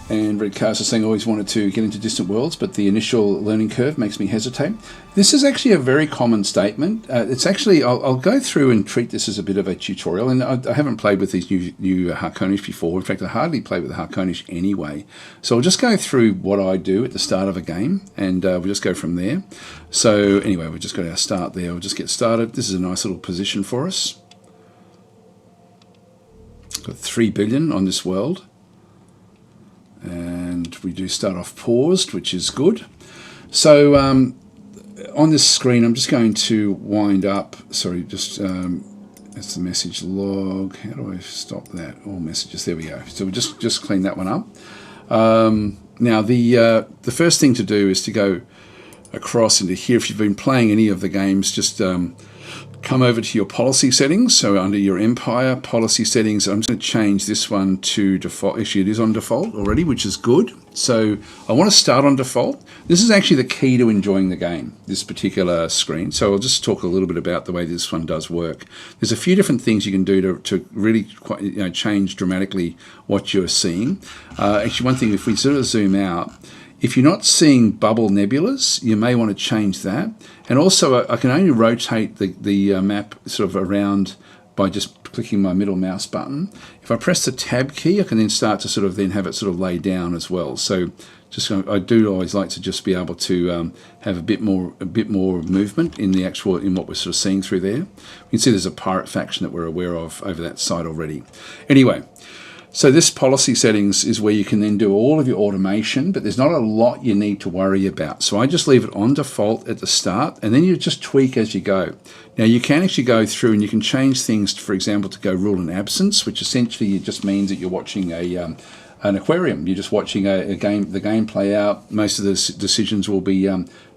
And Red Cars is saying, always wanted to get into distant worlds, but the initial learning curve makes me hesitate. This is actually a very common statement. It's actually, I'll go through and treat this as a bit of a tutorial. And I haven't played with these new Harkonish before. In fact, I hardly played with the Harkonish anyway. So I'll just go through what I do at the start of a game, and we'll just go from there. So anyway, we've just got our start there. We'll just get started. This is a nice little position for us. Got 3 billion on this world. And we do start off paused, which is good. So on this screen, I'm just going to wind up. Sorry, just that's the message log. How do I stop that? All messages. There we go. So we'll just clean that one up. Now the first thing to do is to go across into here. If you've been playing any of the games, just come over to your policy settings. So under your Empire policy settings, I'm just going to change this one to default. Actually, it is on default already, which is good. So I want to start on default. This is actually the key to enjoying the game, this particular screen. So I'll just talk a little bit about the way this one does work. There's a few different things you can do to really change dramatically what you're seeing. Actually, one thing, if we sort of zoom out, if you're not seeing bubble nebulas, you may want to change that. And also, I can only rotate the map sort of around by just clicking my middle mouse button. If I press the tab key, I can then start to sort of then have it sort of lay down as well. So I do always like to just be able to have a bit more movement in what we're sort of seeing through there. You can see there's a pirate faction that we're aware of over that side already. Anyway. So this policy settings is where you can then do all of your automation, but there's not a lot you need to worry about. So I just leave it on default at the start, and then you just tweak as you go. Now you can actually go through and you can change things, for example, to go rule in absence, which essentially just means that you're watching an aquarium. You're just watching the game play out. Most of the decisions will be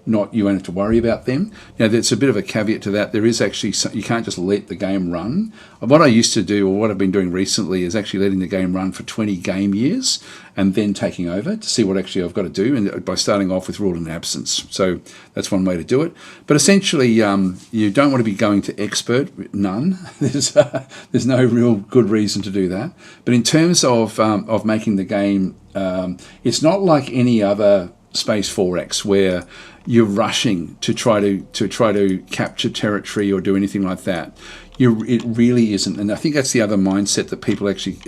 you won't have to worry about them. Now, there's a bit of a caveat to that. There is actually, you can't just let the game run. What I used to do, or what I've been doing recently, is actually letting the game run for 20 game years and then taking over to see what actually I've got to do, and by starting off with rule in absence. So that's one way to do it. But essentially, you don't want to be going to expert, none. There's no real good reason to do that. But in terms of making the game, it's not like any other Space 4X where you're rushing to try to capture territory or do anything like that. It really isn't, and I think that's the other mindset that people actually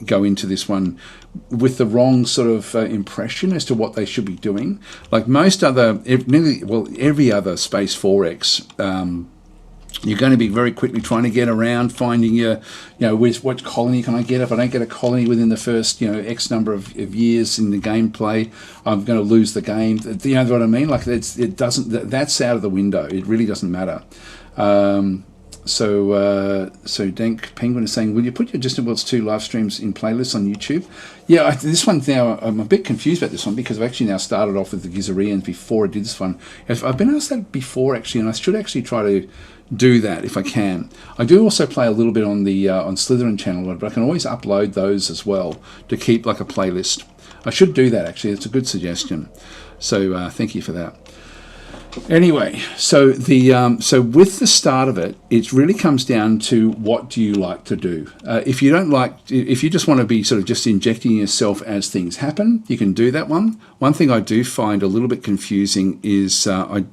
go into this one with the wrong sort of impression as to what they should be doing. Like every other Space 4X. You're going to be very quickly trying to get around, finding what colony can I get? If I don't get a colony within the first, X number of years in the gameplay, I'm going to lose the game. You know what I mean? Like that's out of the window. It really doesn't matter. So Dank Penguin is saying, will you put your Distant Worlds 2 live streams in playlists on YouTube? Yeah, this one now, I'm a bit confused about this one because I've actually now started off with the Gizarians before I did this one. I've been asked that before actually, and I should actually try to do that if I can. I do also play a little bit on the on Slytherin channel, but I can always upload those as well to keep like a playlist. I should do that actually. It's a good suggestion. So thank you for that. Anyway, so so with the start of it, it really comes down to what do you like to do. If you don't like, if you just want to be sort of just injecting yourself as things happen, you can do that one. One thing I do find a little bit confusing is like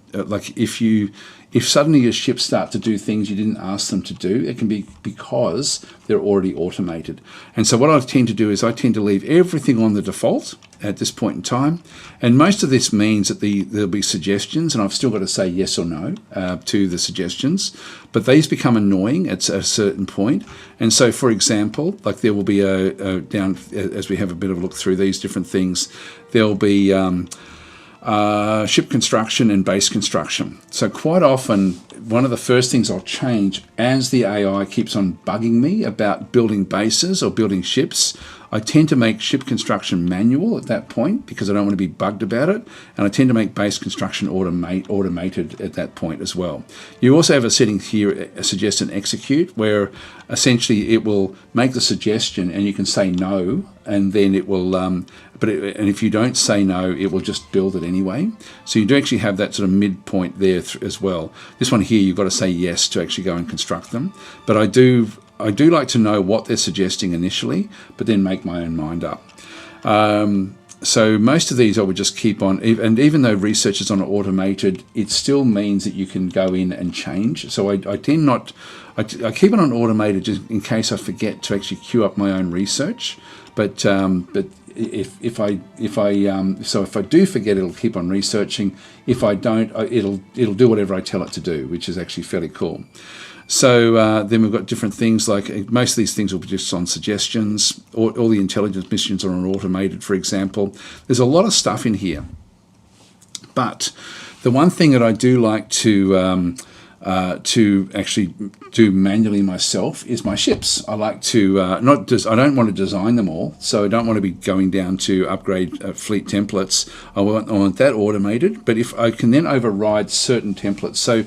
if suddenly your ships start to do things you didn't ask them to do, it can be because they're already automated. And so what I tend to do is I tend to leave everything on the default at this point in time. And most of this means that there'll be suggestions, and I've still got to say yes or no to the suggestions. But these become annoying at a certain point. And so, for example, like there will be down, as we have a bit of a look through these different things, there'll be ship construction and base construction. So quite often, one of the first things I'll change as the AI keeps on bugging me about building bases or building ships, I tend to make ship construction manual at that point because I don't want to be bugged about it. And I tend to make base construction automated at that point as well. You also have a setting here, suggest and execute, where essentially it will make the suggestion and you can say no, and then it will, and if you don't say no, it will just build it anyway. So you do actually have that sort of midpoint there as well. This one here, you've got to say yes to actually go and construct them. But I do like to know what they're suggesting initially, but then make my own mind up. So most of these I would just keep on, and even though research is on automated, it still means that you can go in and change. So I tend not, I keep it on automated just in case I forget to actually queue up my own research. But if I do forget, it'll keep on researching. If I don't, it'll do whatever I tell it to do, which is actually fairly cool. So then we've got different things like most of these things will be just on suggestions. All the intelligence missions are on automated, for example. There's a lot of stuff in here. But the one thing that I do like to actually do manually myself is my ships. I like to I don't want to design them all, so I don't want to be going down to upgrade fleet templates. I want that automated. But if I can then override certain templates, so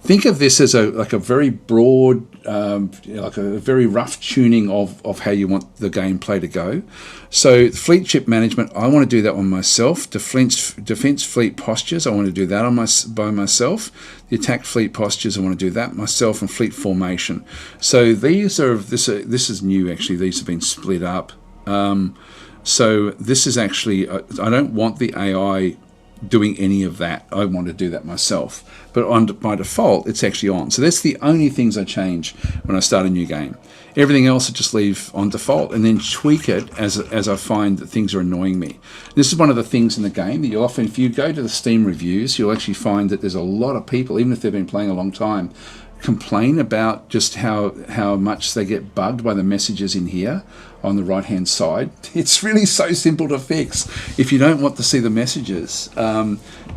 think of this as a very broad, like a very rough tuning of how you want the gameplay to go. So fleet ship management, I want to do that one myself. Defense fleet postures, I want to do that by myself. The attack fleet postures, I want to do that myself, and fleet formation. So these are this is new actually. These have been split up. So this is actually I don't want the AI doing any of that. I want to do that myself. But by default, it's actually on. So that's the only things I change when I start a new game. Everything else I just leave on default and then tweak it as I find that things are annoying me. This is one of the things in the game that you often, if you go to the Steam reviews, you'll actually find that there's a lot of people, even if they've been playing a long time, complain about just how much they get bugged by the messages in here on the right hand side. It's really so simple to fix. If you don't want to see the messages,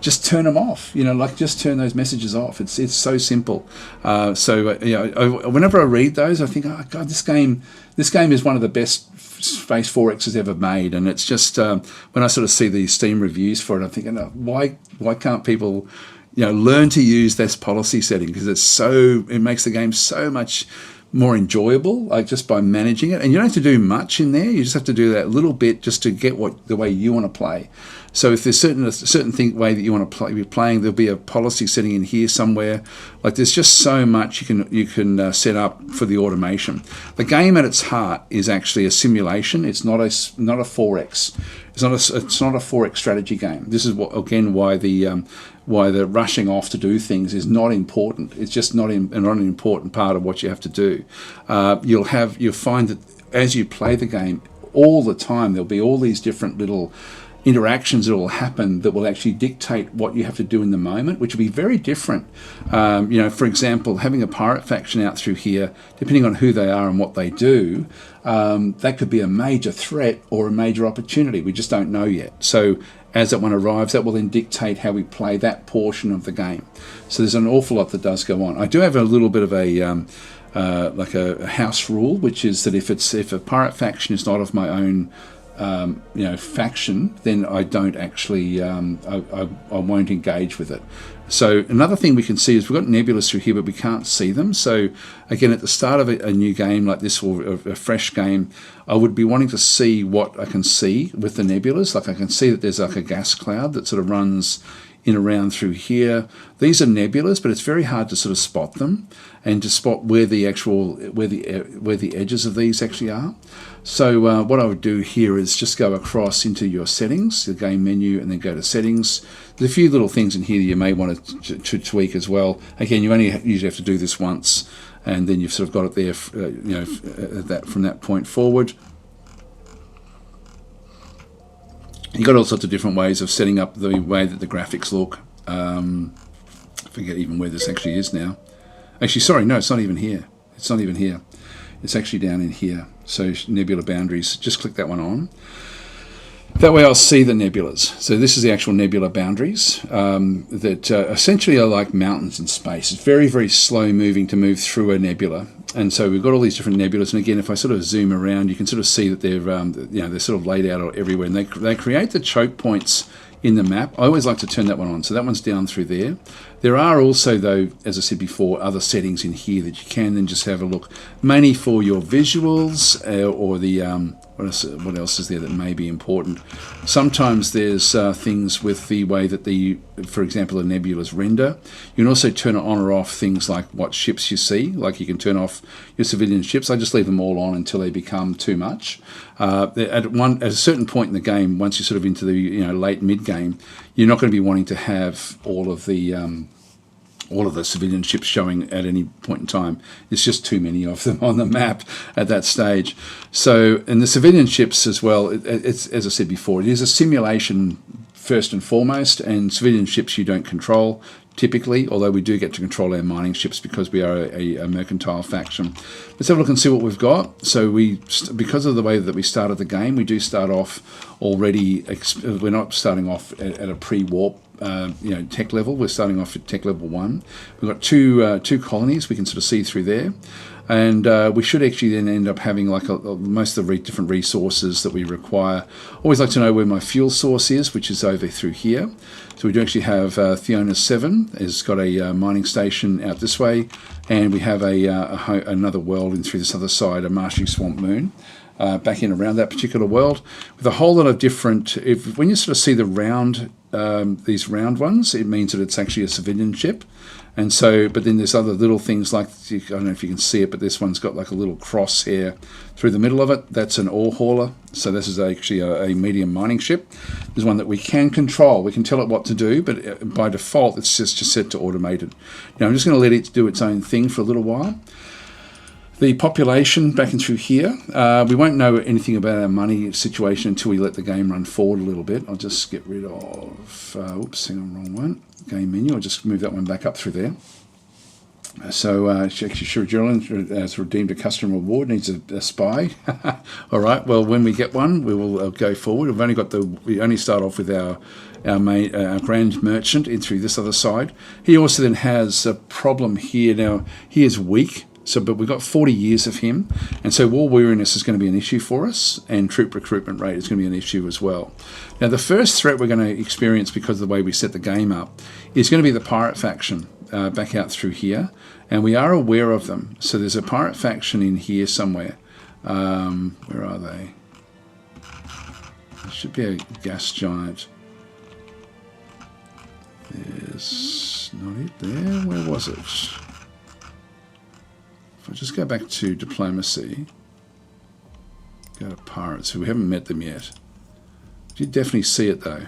just turn them off, like just turn those messages off. It's so simple. Whenever I read those, I think, oh god, this game is one of the best Space 4X has ever made. And it's just when I sort of see these Steam reviews for it, I'm thinking, oh, why can't people learn to use this policy setting, because it makes the game so much more enjoyable, like just by managing it. And you don't have to do much in there. You just have to do that little bit just to get the way you want to play. So if there's a certain way that you want to be playing, there'll be a policy setting in here somewhere. Like there's just so much you can set up for the automation. The game at its heart is actually a simulation. It's not a 4X. It's not a 4X strategy game. This is why the rushing off to do things is not important. It's just not an important part of what you have to do. You'll find that as you play the game all the time, there'll be all these different little interactions that will happen that will actually dictate what you have to do in the moment, which will be very different. For example, having a pirate faction out through here, depending on who they are and what they do, that could be a major threat or a major opportunity. We just don't know yet. So as that one arrives, that will then dictate how we play that portion of the game. So there's an awful lot that does go on. I do have a little bit of a house rule, which is that if a pirate faction is not of my own faction, then I don't actually I won't engage with it. So another thing we can see is we've got nebulas through here, but we can't see them. So again, at the start of a new game like this, or a fresh game, I would be wanting to see what I can see with the nebulas. Like I can see that there's like a gas cloud that sort of runs in around through here. These are nebulas, but it's very hard to sort of spot them and to spot where the actual where the edges of these actually are. So what I would do here is just go across into your settings, the game menu, and then go to settings. There's a few little things in here that you may want to tweak as well. Again, you only usually have to do this once, and then you've sort of got it there, from that point forward. You've got all sorts of different ways of setting up the way that the graphics look. I forget even where this actually is now. Actually, sorry, no, it's not even here. It's not even here. It's actually down in here. So nebula boundaries, just click that one on. That way I'll see the nebulas. So this is the actual nebula boundaries that essentially are like mountains in space. It's very, very slow moving to move through a nebula. And so we've got all these different nebulas. And again, if I sort of zoom around, you can sort of see that they're, they're sort of laid out everywhere. And they create the choke points in the map. I always like to turn that one on. So that one's down through there. There are also, though, as I said before, other settings in here that you can then just have a look, mainly for your visuals or the, what else is there that may be important? Sometimes there's things with the way that for example, the nebulas render. You can also turn on or off things like what ships you see. Like you can turn off your civilian ships. I just leave them all on until they become too much. At a certain point in the game, once you're sort of into the late mid game, you're not going to be wanting to have all of the civilian ships showing at any point in time. It's just too many of them on the map at that stage. So, and the civilian ships as well, it's, as I said before, it is a simulation first and foremost, and civilian ships you don't control typically, although we do get to control our mining ships because we are a mercantile faction. Let's have a look and see what we've got. So because of the way that we started the game, we do start off already, we're not starting off at a pre-warp tech level. We're starting off at tech level 1. We've got two colonies we can sort of see through there, and we should actually then end up having like most of the different resources that we require. Always like to know where my fuel source is, which is over through here. So we do actually have Theonis 7 has got a mining station out this way, and we have another world in through this other side, a marshy swamp moon. Back in around that particular world with a whole lot of different, when you sort of see the round, these round ones, it means that it's actually a civilian ship. And so, but then there's other little things like, I don't know if you can see it, but this one's got like a little cross here through the middle of it. That's an ore hauler. So this is actually a medium mining ship. There's one that we can control. We can tell it what to do, but by default, it's just set to automated. Now I'm just going to let it do its own thing for a little while. The population back in through here, we won't know anything about our money situation until we let the game run forward a little bit. I'll just get rid of, oops, hang on, wrong one. Game menu, I'll just move that one back up through there. So, actually, sure, Geraldine has redeemed a custom reward, needs a spy. All right, well, when we get one, we will go forward. We only start off with our grand merchant in through this other side. He also then has a problem here. Now, he is weak. But we've got 40 years of him, and so war weariness is going to be an issue for us, and troop recruitment rate is going to be an issue as well. Now, the first threat we're going to experience because of the way we set the game up is going to be the pirate faction back out through here, and we are aware of them. So there's a pirate faction in here somewhere. Where are they? There should be a gas giant. There's not it there. Where was it? If I just go back to diplomacy, go to pirates, who we haven't met them yet. You definitely see it though.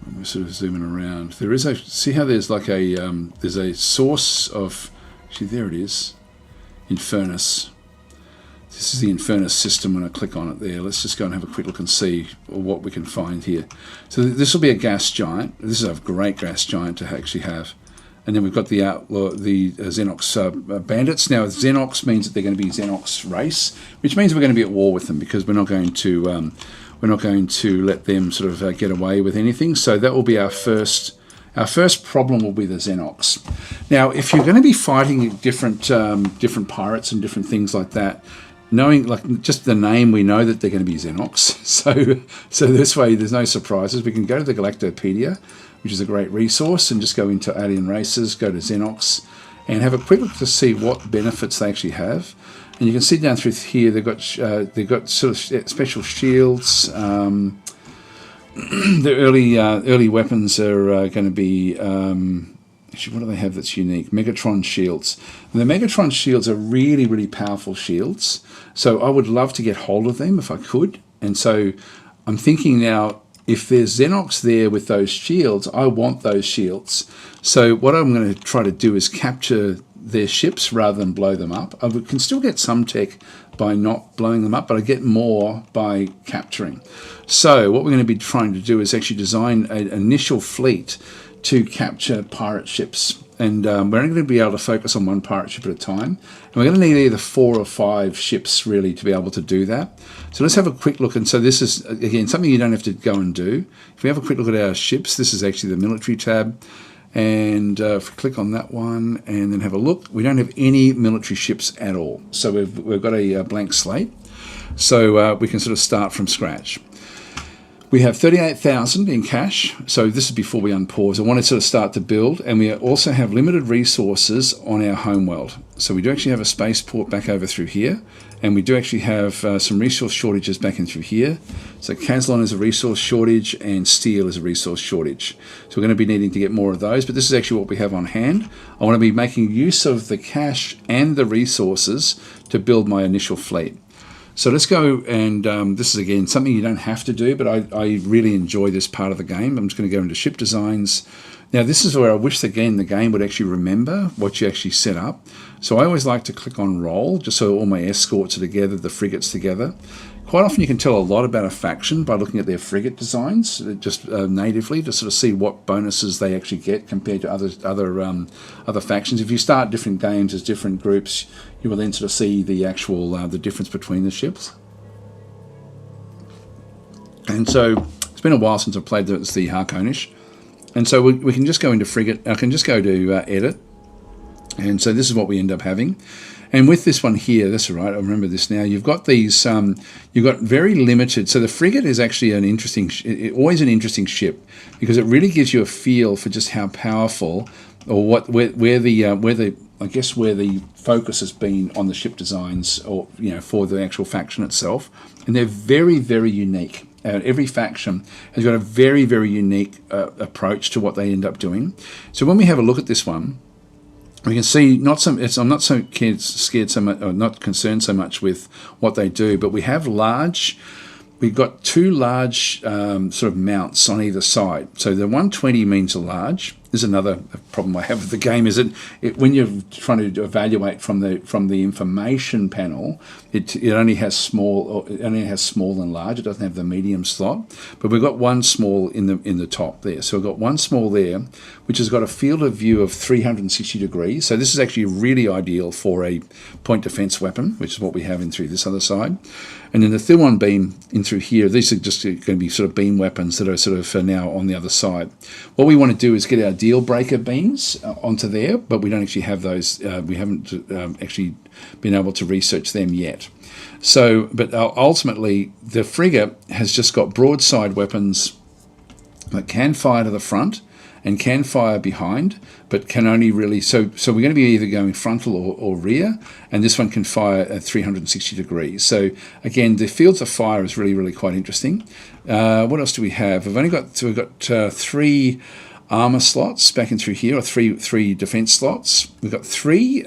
When we're sort of zooming around, there is see how there's like there's a source of, actually there it is, Infernus. This is the Infernus system when I click on it there. Let's just go and have a quick look and see what we can find here. So this will be a gas giant. This is a great gas giant to actually have. And then we've got the Xenox bandits. Now, Xenox means that they're going to be Xenox race, which means we're going to be at war with them because we're not going to let them sort of get away with anything. So that will be our first problem will be the Xenox. Now, if you're going to be fighting different pirates and different things like that, knowing like just the name, we know that they're going to be Xenox. So this way, there's no surprises. We can go to the Galactopedia, which is a great resource, and just go into alien races, go to Xenox, and have a quick look to see what benefits they actually have. And you can see down through here they've got sort of special shields. the early weapons are going to be. Actually, what do they have that's unique? Megatron shields. And the Megatron shields are really, really powerful shields. So I would love to get hold of them if I could. And so I'm thinking now, if there's Xenox there with those shields, I want those shields. So what I'm going to try to do is capture their ships rather than blow them up. I can still get some tech by not blowing them up, but I get more by capturing. So what we're going to be trying to do is actually design an initial fleet to capture pirate ships. And we're only going to be able to focus on one pirate ship at a time. And we're going to need either 4 or 5 ships really to be able to do that. So let's have a quick look. And so this is, again, something you don't have to go and do. If we have a quick look at our ships, this is actually the military tab. And if we click on that one and then have a look, we don't have any military ships at all. So we've got a blank slate. So we can sort of start from scratch. We have 38,000 in cash, so this is before we unpause. I want to sort of start to build, and we also have limited resources on our homeworld. So we do actually have a spaceport back over through here, and we do actually have some resource shortages back in through here. So Caslon is a resource shortage, and steel is a resource shortage. So we're going to be needing to get more of those, but this is actually what we have on hand. I want to be making use of the cash and the resources to build my initial fleet. So let's go, and this is again something you don't have to do, but I really enjoy this part of the game. I'm just going to go into ship designs. Now this is where I wish again the game would actually remember what you actually set up. So I always like to click on roll, just so all my escorts are together, the frigates together. Quite often you can tell a lot about a faction by looking at their frigate designs, just natively, to sort of see what bonuses they actually get compared to other factions. If you start different games as different groups, you will then sort of see the actual the difference between the ships. And so it's been a while since I've played the Harkonish, and so we can just go into frigate. I can just go to edit, and so this is what we end up having. And with this one here, that's all right, I remember this now, you've got these, you've got very limited, so the frigate is actually an interesting, always an interesting ship, because it really gives you a feel for just how powerful, or where the focus has been on the ship designs, or, you know, for the actual faction itself. And they're very, very unique. Every faction has got a very, very unique approach to what they end up doing. So when we have a look at this one, we can see I'm not so scared so much, or not concerned so much with what they do, but we've got 2 large sort of mounts on either side. So the 120 means a large. There's another problem I have with the game, is when you're trying to evaluate from the information panel, it only has small, and large. It doesn't have the medium slot. But we've got one small in the top there. So we've got one small there, which has got a field of view of 360 degrees. So this is actually really ideal for a point defense weapon, which is what we have in through this other side. And then the Thilon beam in through here, these are just going to be sort of beam weapons that are sort of now on the other side. What we want to do is get our deal breaker beams onto there, but we don't actually have those. We haven't actually been able to research them yet. So, but ultimately, the frigate has just got broadside weapons that can fire to the front and can fire behind, but can only really, so we're going to be either going frontal or rear, and this one can fire at 360 degrees. So again, the fields of fire is really, really quite interesting. What else do we have? We've got 3 armor slots back in through here, or three defense slots. We've got 3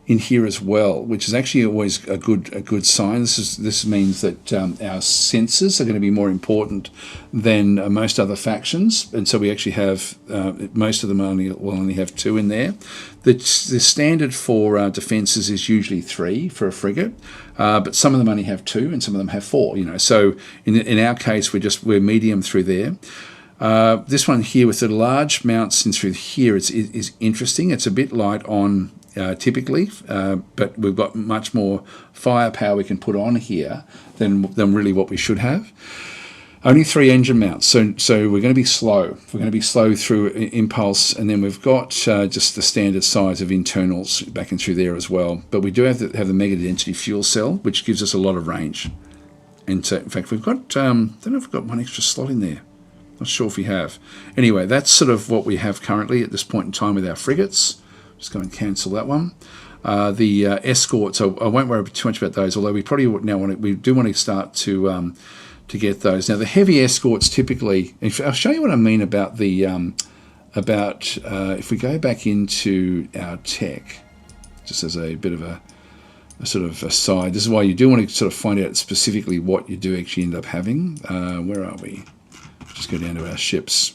in here as well, which is actually always a good sign. This means that our sensors are going to be more important than most other factions, and so we actually have most of them will only have 2 in there. The standard for defences is usually 3 for a frigate, but some of them only have 2, and some of them have 4. You know, so in our case, we're medium through there. This one here with the large mounts in through here is interesting. It's a bit light on typically, but we've got much more firepower we can put on here than really what we should have. Only 3 engine mounts, so we're going to be slow. We're going to be slow through impulse, and then we've got just the standard size of internals back in through there as well. But we do have the mega density fuel cell, which gives us a lot of range. And so, in fact, we've got I don't know if we've got one extra slot in there. Not sure if we have. Anyway, that's sort of what we have currently at this point in time with our frigates. Just go and cancel that one. The escorts, I won't worry too much about those, although we probably now we do want to start to to get those. Now the heavy escorts typically, I'll show you what I mean about the if we go back into our tech, just as a bit of a sort of aside, this is why you do want to sort of find out specifically what you do actually end up having. Where are we? Just go down to our ships.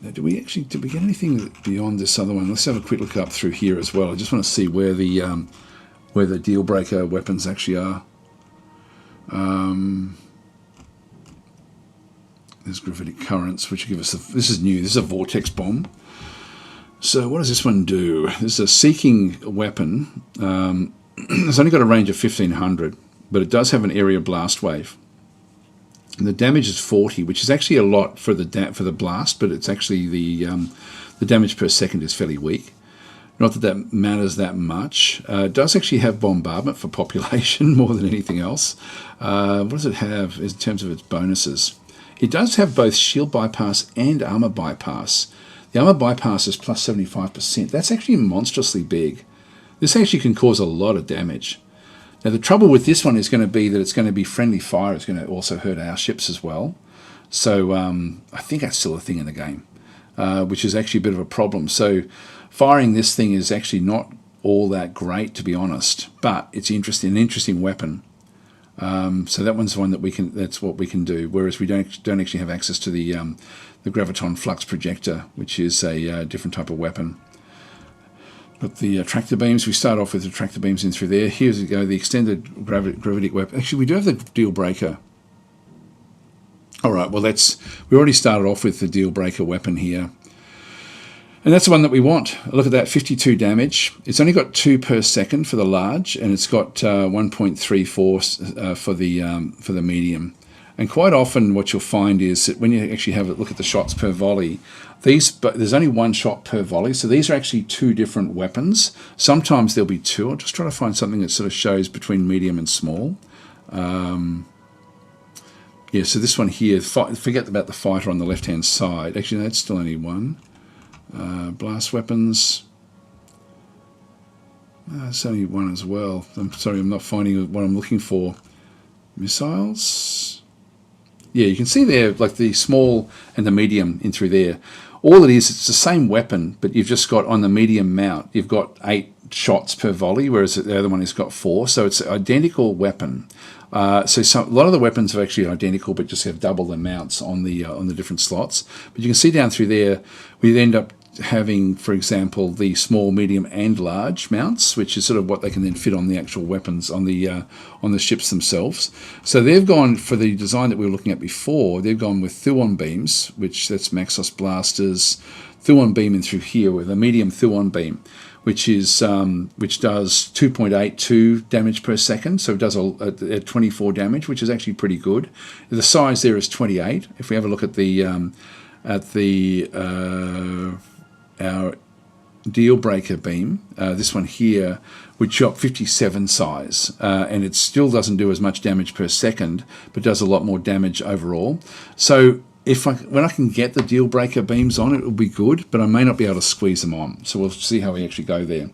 Now, did we get anything beyond this other one? Let's have a quick look up through here as well. I just want to see where the deal breaker weapons actually are. There's gravitic currents, which give us this is new. This is a vortex bomb. So what does this one do? This is a seeking weapon. It's only got a range of 1500, but it does have an area blast wave. And the damage is 40, which is actually a lot for the blast, but it's actually the damage per second is fairly weak. Not that that matters that much. It does actually have bombardment for population more than anything else. What does it have in terms of its bonuses? It does have both shield bypass and armor bypass. The armor bypass is plus 75%. That's actually monstrously big. This actually can cause a lot of damage. Now the trouble with this one is going to be that it's going to be friendly fire. It's going to also hurt our ships as well. So I think that's still a thing in the game, which is actually a bit of a problem. So firing this thing is actually not all that great, to be honest, but it's interesting, an interesting weapon. So that one's one that we can. That's what we can do. Whereas we don't actually have access to the graviton flux projector, which is a different type of weapon. But the tractor beams, we start off with the tractor beams in through there. Here we go, the extended gravitic weapon. Actually, we do have the deal breaker. All right, well, we already started off with the deal breaker weapon here. And that's the one that we want. Look at that, 52 damage. It's only got 2 per second for the large, and it's got 1.34 for the medium. And quite often what you'll find is that when you actually have a look at the shots per volley, there's only 1 shot per volley, so these are actually 2 different weapons. Sometimes there'll be 2. I'll just try to find something that sort of shows between medium and small. Yeah, so this one here, forget about the fighter on the left-hand side. Actually, no, that's still only 1. Blast weapons. It's only 1 as well. I'm sorry, I'm not finding what I'm looking for. Missiles. Yeah, you can see there, like the small and the medium in through there. All it is, it's the same weapon, but you've just got on the medium mount, you've got 8 shots per volley, whereas the other one has got 4. So it's an identical weapon. A lot of the weapons are actually identical, but just have double the mounts on the different slots. But you can see down through there, we end up having, for example, the small, medium, and large mounts, which is sort of what they can then fit on the actual weapons on the ships themselves. So they've gone for the design that we were looking at before. They've gone with Thuon beams, that's Maxos blasters. Thuon beam in through here with a medium Thuon beam, which does 2.82 damage per second. So it does a 24 damage, which is actually pretty good. The size there is 28. If we have a look at our deal breaker beam, this one here, would chop 57 size, and it still doesn't do as much damage per second, but does a lot more damage overall. So when I can get the deal breaker beams on, it will be good, but I may not be able to squeeze them on. So we'll see how we actually go there.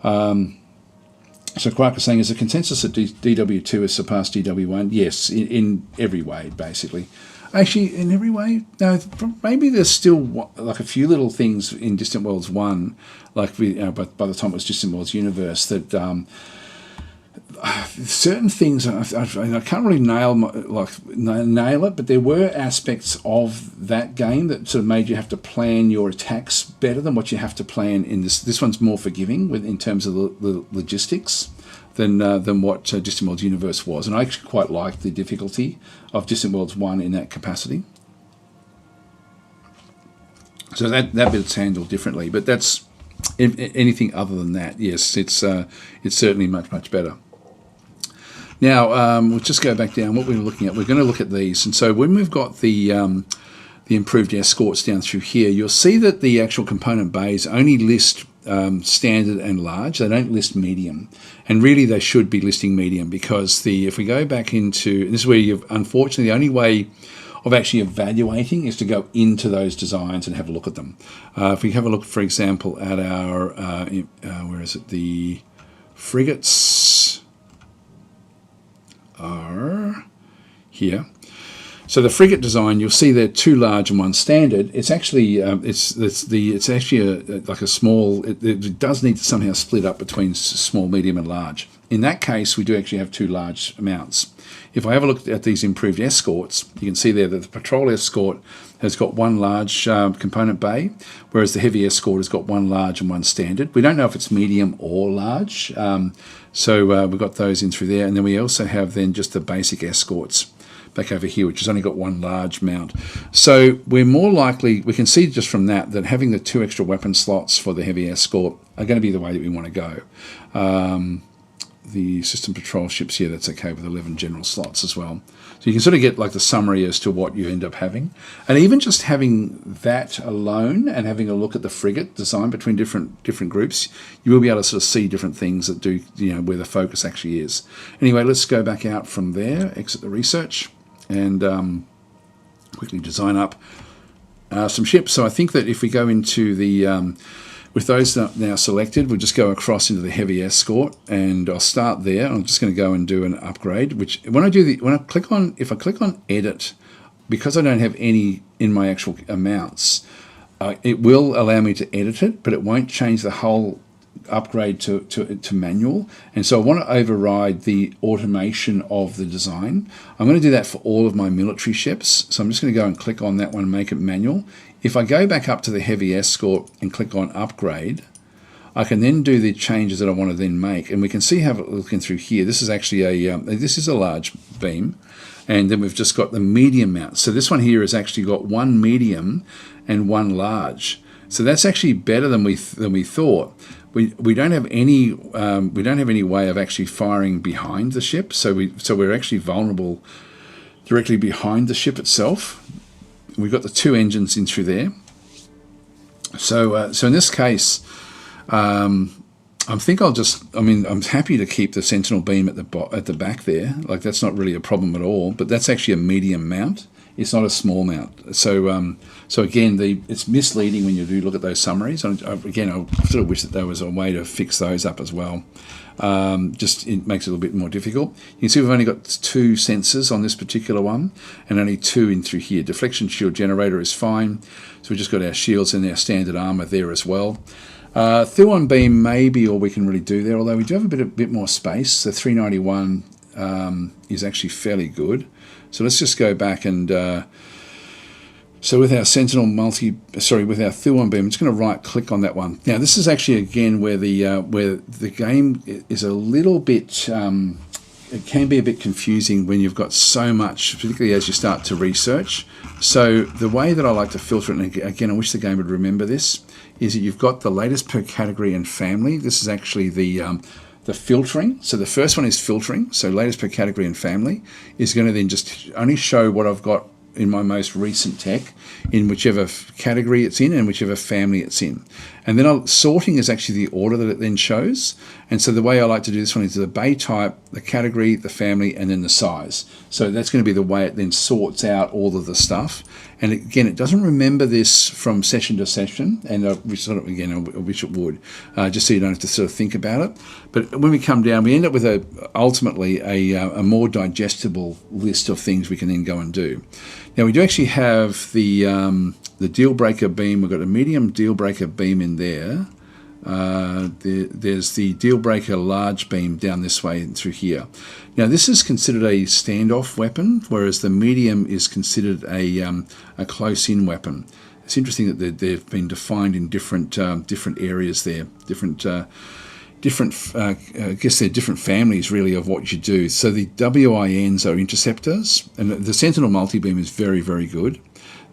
So Quark is saying, is the consensus that DW2 has surpassed DW1? Yes, in every way, basically. Actually, in every way, no. Maybe there's still like a few little things in Distant Worlds 1, like by the time it was Distant Worlds Universe, that certain things I can't really nail it, but there were aspects of that game that sort of made you have to plan your attacks better than what you have to plan in this. This one's more forgiving in terms of the logistics than what Distant Worlds Universe was, and I actually quite liked the difficulty of Distant Worlds 1 in that capacity. So that bit's handled differently, but that's anything other than that. Yes, it's certainly much better. Now we'll just go back down. What we were looking at, we're going to look at these, and so when we've got the improved escorts down through here, you'll see that the actual component bays only list standard and large. They don't list medium, and really they should be listing medium, because if we go back into this is where unfortunately the only way of actually evaluating is to go into those designs and have a look at them. If we have a look, for example, at our where is it, the frigates. are here. So the frigate design, you'll see they're two large and one standard. It's actually it's actually like a small. It does need to somehow split up between small, medium, and large. In that case, we do actually have two large amounts. If I have a look at these improved escorts, you can see there that the patrol escort has got one large component bay, whereas the heavy escort has got one large and one standard. We don't know if it's medium or large, so we've got those in through there. And then we also have then just the basic escorts back over here, which has only got one large mount. So we're more likely, we can see just from that having the two extra weapon slots for the heavy escort are going to be the way that we want to go. The system patrol ships here, that's okay with 11 general slots as well. So you can sort of get like the summary as to what you end up having. And even just having that alone and having a look at the frigate design between different groups, you will be able to sort of see different things that do, where the focus actually is. Anyway, let's go back out from there, exit the research, and quickly design up some ships. So I think that if we go into the... with those now selected, we'll just go across into the heavy escort, and I'll start there. I'm just going to go and do an upgrade. Which if I click on edit, because I don't have any in my actual amounts, it will allow me to edit it, but it won't change the whole upgrade to manual. And so I want to override the automation of the design. I'm going to do that for all of my military ships. So I'm just going to go and click on that one and make it manual. If I go back up to the heavy escort and click on upgrade, I can then do the changes that I want to then make. And we can see how it's looking through here. This is actually this is a large beam. And then we've just got the medium mount. So this one here has actually got one medium and one large. So that's actually better than we thought. We don't have any way of actually firing behind the ship. So we're actually vulnerable directly behind the ship itself. We've got the two engines in through there. So in this case, I'm happy to keep the sentinel beam at the back there. Like, that's not really a problem at all. But that's actually a medium mount. It's not a small mount. So again, it's misleading when you do look at those summaries. I sort of wish that there was a way to fix those up as well. Just it makes it a little bit more difficult. You can see we've only got two sensors on this particular one, and only two in through here. Deflection shield generator is fine. So we've just got our shields and our standard armor there as well. Thuon beam may be all we can really do there, although we do have a bit more space. The 391 is actually fairly good. So let's just go back and so with our Sentinel with our Thuon beam, I'm just going to right click on that one. Now this is actually again where the game is a little bit. It can be a bit confusing when you've got so much, particularly as you start to research. So the way that I like to filter it, and again I wish the game would remember this, is that you've got the latest per category and family. This is actually the filtering. So the first one is filtering. So latest per category and family is going to then just only show what I've got in my most recent tech in whichever category it's in and whichever family it's in. And then sorting is actually the order that it then shows. And so the way I like to do this one is the bay type, the category, the family, and then the size. So that's going to be the way it then sorts out all of the stuff. And again, it doesn't remember this from session to session, and I wish it would, just so you don't have to sort of think about it. But when we come down, we end up with ultimately a more digestible list of things we can then go and do. Now we do actually have the deal breaker beam. We've got a medium deal breaker beam in there. There's the deal breaker large beam down this way and through here. Now this is considered a standoff weapon, whereas the medium is considered a close-in weapon. It's interesting that they've been defined in different areas there, I guess they're different families really of what you do. So the WINs are interceptors, and the Sentinel multi-beam is very, very good.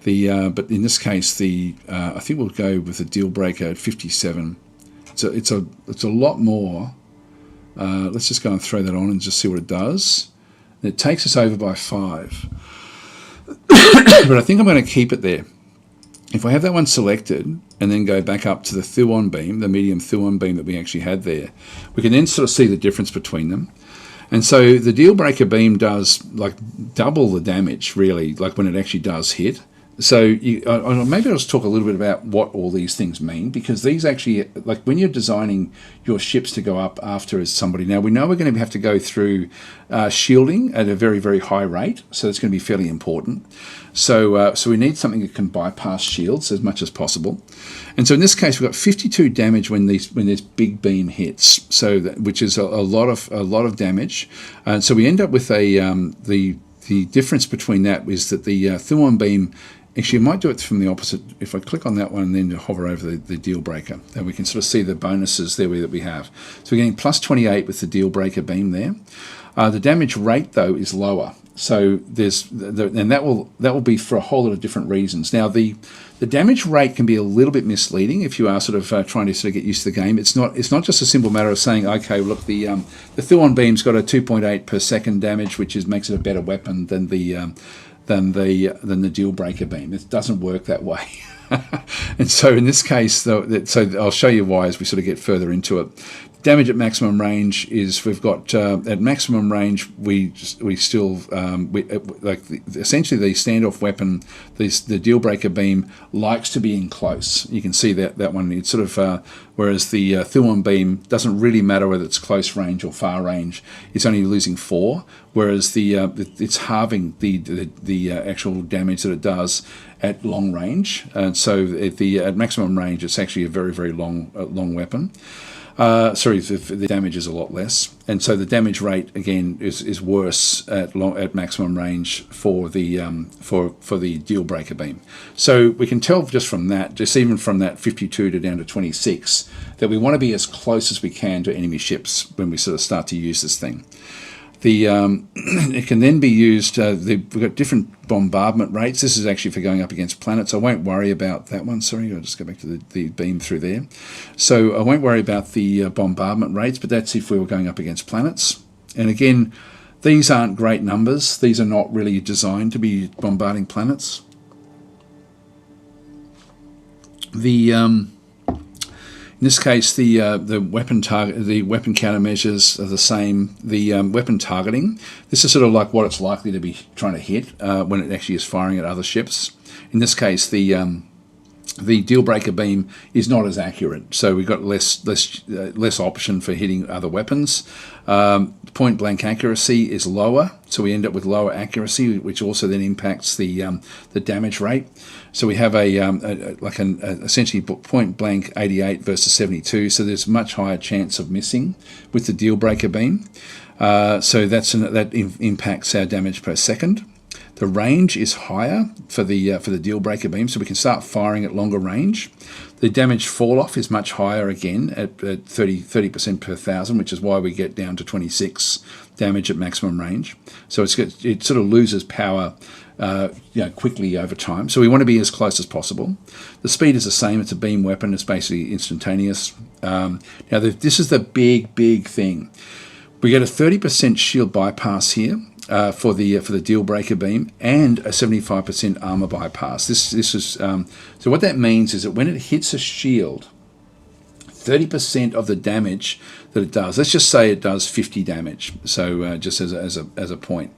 But in this case, I think we'll go with the deal breaker at 57. So it's a lot more. Let's just go and throw that on and just see what it does. And it takes us over by 5. But I think I'm going to keep it there. If I have that one selected and then go back up to the Thuon beam, the medium Thuon beam that we actually had there, we can then sort of see the difference between them. And so the deal breaker beam does like double the damage really, like when it actually does hit. So maybe I'll just talk a little bit about what all these things mean, because these actually, like when you're designing your ships to go up after as somebody, now we know we're going to have to go through shielding at a very, very high rate, so it's going to be fairly important. So we need something that can bypass shields as much as possible. And so in this case, we've got 52 damage when this big beam hits, so which is a lot of damage. And so we end up with the difference between that is that the Thuon beam. Actually, I might do it from the opposite. If I click on that one and then hover over the deal breaker, then we can sort of see the bonuses there that we have. So we're getting plus 28 with the deal breaker beam there. The damage rate though is lower. So and that will be for a whole lot of different reasons. Now the damage rate can be a little bit misleading if you are sort of trying to sort of get used to the game. It's not just a simple matter of saying, okay, look, the Thuon beam's got a 2.8 per second damage, which makes it a better weapon than the deal breaker beam. It doesn't work that way. And so in this case, though, so I'll show you why as we sort of get further into it. Damage at maximum range is we've got at maximum range essentially the standoff weapon, the deal breaker beam likes to be in close. You can see that one. It's sort of whereas the Thuon beam doesn't really matter whether it's close range or far range. It's only losing 4, whereas it's halving the actual damage that it does at long range. And so at maximum range, it's actually a very, very long weapon. The damage is a lot less, and so the damage rate again is worse at maximum range for the deal breaker beam. So we can tell just even from that 52 to down to 26, that we want to be as close as we can to enemy ships when we sort of start to use this thing. It can then be used. We've got different bombardment rates. This is actually for going up against planets. I won't worry about that one. Sorry, I'll just go back to the beam through there. So I won't worry about the bombardment rates, but that's if we were going up against planets. And again, these aren't great numbers. These are not really designed to be bombarding planets. In this case, the weapon countermeasures are the same. The weapon targeting, this is sort of like what it's likely to be trying to hit when it actually is firing at other ships. In this case, the deal breaker beam is not as accurate, so we've got less option for hitting other weapons. Point blank accuracy is lower, so we end up with lower accuracy, which also then impacts the damage rate. So we have essentially point blank 88 versus 72, so there's much higher chance of missing with the deal breaker beam. So that impacts our damage per second. The range is higher for the deal breaker beam, so we can start firing at longer range. The damage fall off is much higher again at 30% per 1,000, which is why we get down to 26 damage at maximum range. So it sort of loses power quickly over time. So we want to be as close as possible. The speed is the same. It's a beam weapon. It's basically instantaneous. Now this is the big thing. We get a 30% shield bypass here. For the deal breaker beam, and a 75% armor bypass. This is so what that means is that when it hits a shield, 30% of the damage that it does. Let's just say it does 50 damage. So just as a point,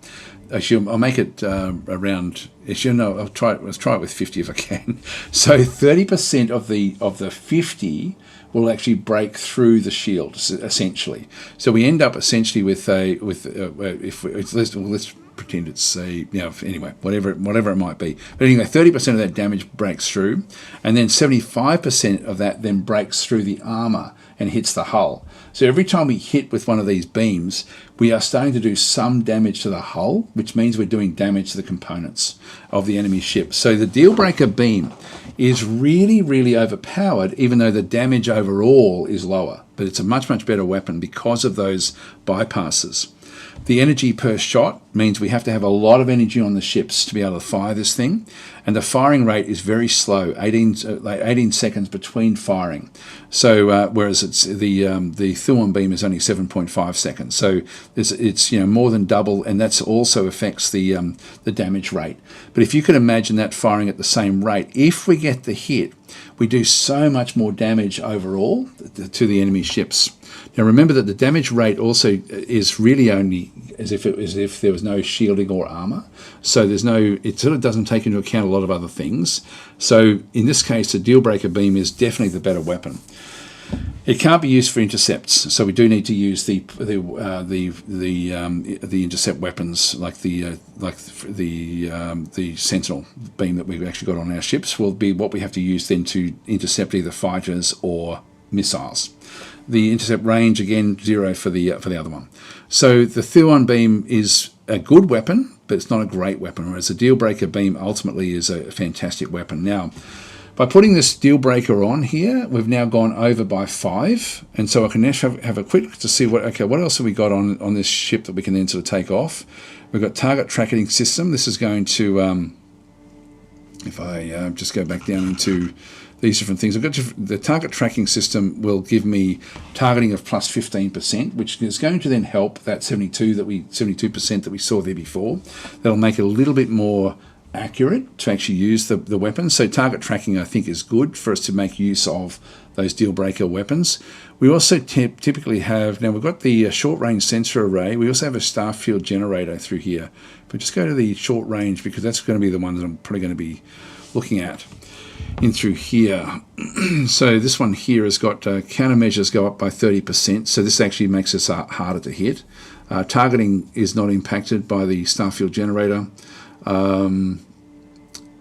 actually, I'll make it around. I'll try it with 50 if I can. So 30% of the 50 will actually break through the shield essentially. So we end up essentially let's pretend it's anyway, whatever it might be. But anyway, 30% of that damage breaks through, and then 75% of that then breaks through the armor and hits the hull. So every time we hit with one of these beams, we are starting to do some damage to the hull, which means we're doing damage to the components of the enemy ship. So the deal breaker beam is really overpowered, even though the damage overall is lower. But it's a much better weapon because of those bypasses. The energy per shot means we have to have a lot of energy on the ships to be able to fire this thing, and the firing rate is very slow, 18 seconds between firing. So whereas it's the Thuon beam is only 7.5 seconds, so it's more than double, and that also affects the damage rate. But if you could imagine that firing at the same rate, if we get the hit, we do so much more damage overall to the enemy ships. Now remember that the damage rate also is really only as if there was no shielding or armor. So there's no, it sort of doesn't take into account a lot of other things. So in this case, the deal breaker beam is definitely the better weapon. It can't be used for intercepts, so we do need to use the intercept weapons like the Sentinel beam that we've actually got on our ships will be what we have to use then to intercept either fighters or missiles. The intercept range again 0 for the other one. So the Thuon beam is a good weapon, but it's not a great weapon. Whereas the deal breaker beam ultimately is a fantastic weapon. Now, by putting this deal breaker on here, we've now gone over by 5, and so I can now have a quick to see what else have we got on this ship that we can then sort of take off. We've got target tracking system. This is going to, if I just go back down into these different things, I've got the target tracking system will give me targeting of plus 15%, which is going to then help that 72% that we saw there before. That'll make it a little bit more accurate to actually use the weapon. So target tracking I think is good for us to make use of those deal breaker weapons. We also typically have, now we've got the short range sensor array, we also have a star field generator through here. But just go to the short range because that's going to be the one that I'm probably going to be looking at in through here. So this one here has got countermeasures go up by 30%, so this actually makes us harder to hit. Targeting is not impacted by the star field generator.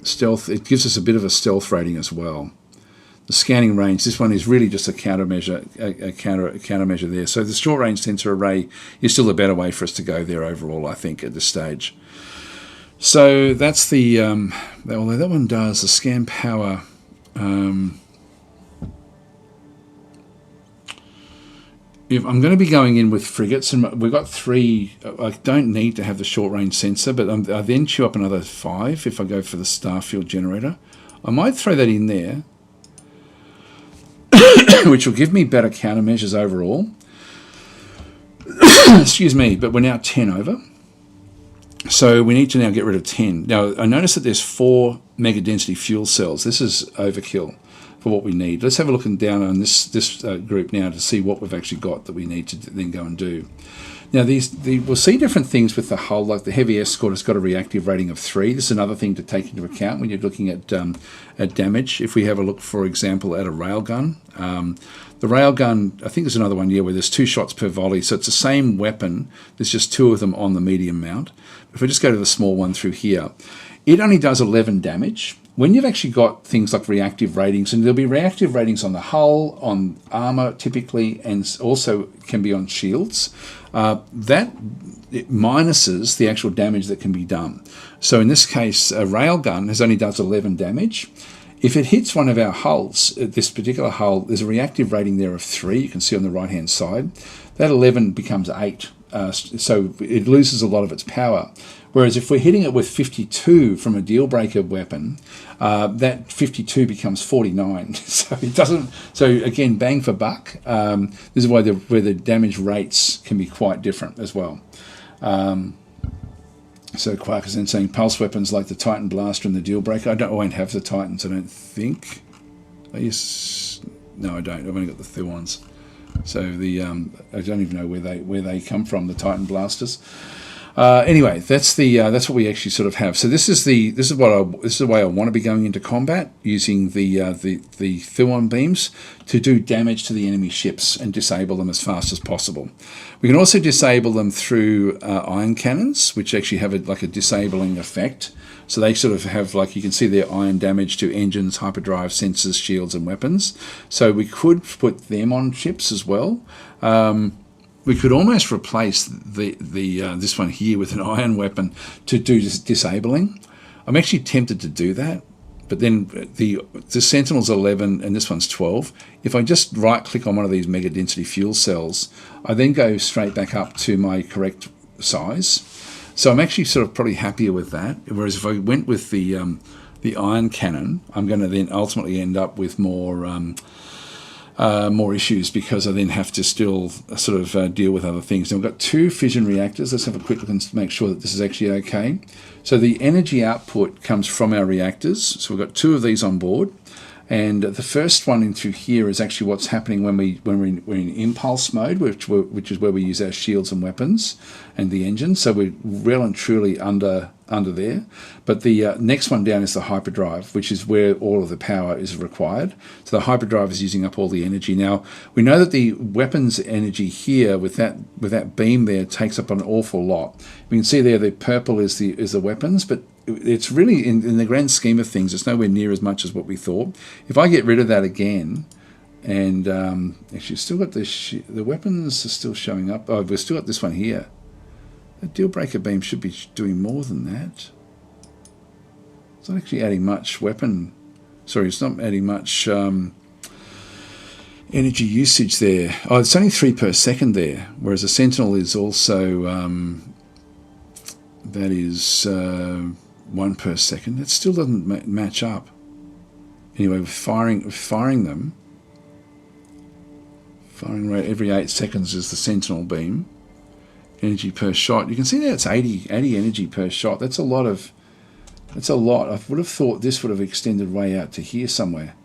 Stealth, it gives us a bit of a stealth rating as well. The scanning range, this one is really just a countermeasure, a countermeasure there. So the short range sensor array is still a better way for us to go there overall, I think, at this stage. So that's the, although that one does the scan power. If I'm going to be going in with frigates, and we've got 3, I don't need to have the short range sensor, but I then chew up another 5 if I go for the star field generator. I might throw that in there, which will give me better countermeasures overall. Excuse me, but we're now 10 over. So we need to now get rid of 10. Now, I notice that there's 4 mega density fuel cells. This is overkill for what we need. Let's have a look down on this group now to see what we've actually got that we need to then go and do. Now, we'll see different things with the hull, like the heavy escort has got a reactive rating of 3. This is another thing to take into account when you're looking at damage. If we have a look, for example, at a railgun, the railgun, I think there's another one here where there's 2 shots per volley, so it's the same weapon. There's just 2 of them on the medium mount. If we just go to the small one through here, it only does 11 damage. When you've actually got things like reactive ratings, and there'll be reactive ratings on the hull, on armor typically, and also can be on shields, that it minuses the actual damage that can be done. So in this case, a railgun only does 11 damage. If it hits one of our hulls, this particular hull, there's a reactive rating there of 3, you can see on the right-hand side. That 11 becomes 8, so it loses a lot of its power. Whereas if we're hitting it with 52 from a deal breaker weapon, that 52 becomes 49. So it doesn't. So again, bang for buck. This is where the damage rates can be quite different as well. So Quark is then saying pulse weapons like the Titan Blaster and the deal breaker. I won't have the Titans. I don't think. Yes. No, I don't. I've only got the Thuons. So I don't even know where they come from. The Titan Blasters. Anyway, that's what we actually sort of have. So this is the way I want to be going into combat, using the Thuon beams to do damage to the enemy ships and disable them as fast as possible. We can also disable them through ion cannons, which actually have a disabling effect. So they sort of have, like you can see their ion damage to engines, hyperdrive, sensors, shields, and weapons. So we could put them on ships as well. We could almost replace this one here with an ion weapon to do disabling. I'm actually tempted to do that, but then the Sentinel's 11 and this one's 12. If I just right-click on one of these mega density fuel cells, I then go straight back up to my correct size. So I'm actually sort of probably happier with that. Whereas if I went with the ion cannon, I'm going to then ultimately end up with more issues, because I then have to still sort of deal with other things. Now we've got 2 fission reactors. Let's have a quick look and make sure that this is actually okay. So the energy output comes from our reactors. So we've got 2 of these on board. And the first one in through here is actually what's happening when we're in impulse mode, which is where we use our shields and weapons and the engine. So we're well and truly under there. But the next one down is the hyperdrive, which is where all of the power is required. So the hyperdrive is using up all the energy. Now we know that the weapons energy here with that beam there takes up an awful lot. We can see there the purple is the weapons, but it's really, in the grand scheme of things, it's nowhere near as much as what we thought. If I get rid of that again, and actually still got the weapons are still showing up. Oh, we've still got this one here. The deal breaker beam should be doing more than that. It's not actually adding much weapon. Sorry, it's not adding much energy usage there. Oh, it's only 3 per second there, whereas a sentinel is also that is 1 per second. It still doesn't match up. Anyway, with firing them, firing rate every 8 seconds is the sentinel beam. Energy per shot. You can see that it's 80 energy per shot. That's a lot. I would have thought this would have extended way out to here somewhere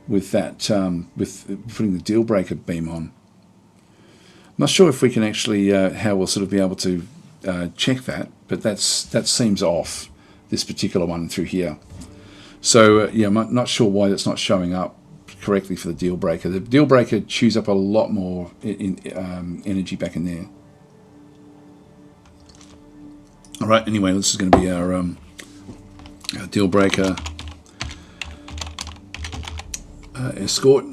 with that, with putting the deal breaker beam on. I'm not sure if we can actually, how we'll sort of be able to check that, but that seems off, this particular one through here. So yeah, I'm not sure why that's not showing up correctly for the deal breaker. The deal breaker chews up a lot more energy back in there. All right, anyway, this is going to be our deal breaker escort.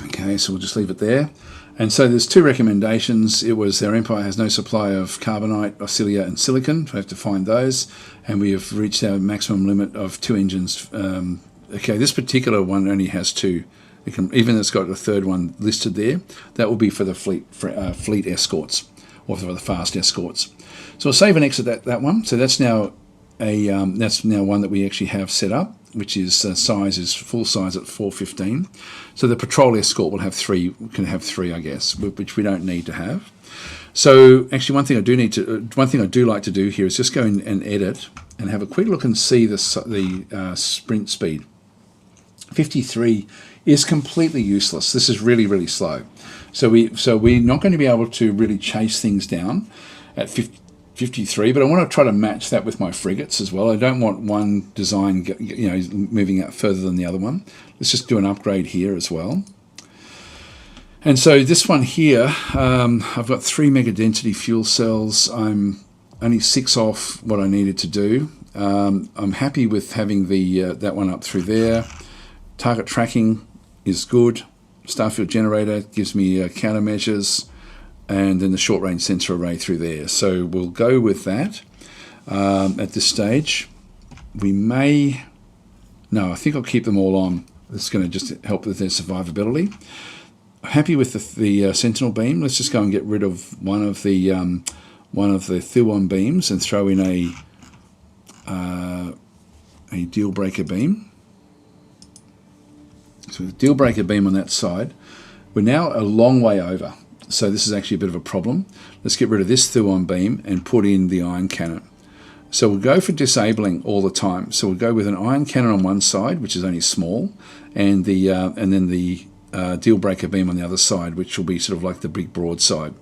Okay, so we'll just leave it there. And so there's 2 recommendations. It was our Empire has no supply of carbonite, oscillia, and silicon. We have to find those. And we have reached our maximum limit of 2 engines. Okay, this particular one only has 2. Even though it's got a 3rd one listed there, that will be for the fleet escorts, or for the fast escorts. So we'll save and exit that one. So that's now one that we actually have set up, which is full size at 415. So the patrol escort will have 3. Can have 3, I guess, which we don't need to have. So actually, one thing I do like to do here is just go in and edit and have a quick look and see the sprint speed. 53 is completely useless. This is really, really slow. So we're not going to be able to really chase things down at 53, but I want to try to match that with my frigates as well. I don't want one design, moving out further than the other one. Let's just do an upgrade here as well. And so this one here, I've got 3 mega density fuel cells. I'm only 6 off what I needed to do. I'm happy with having that one up through there. Target tracking is good. Starfield generator gives me countermeasures, and then the short-range sensor array through there. So we'll go with that at this stage. I think I'll keep them all on. It's going to just help with their survivability. Happy with the Sentinel beam. Let's just go and get rid of one of the Thuon beams and throw in a deal breaker beam. So the deal breaker beam on that side. We're now a long way over, so this is actually a bit of a problem. Let's get rid of this Thuon beam and put in the iron cannon. So we'll go for disabling all the time. So we'll go with an iron cannon on one side, which is only small, and then the deal breaker beam on the other side, which will be sort of like the big broadside.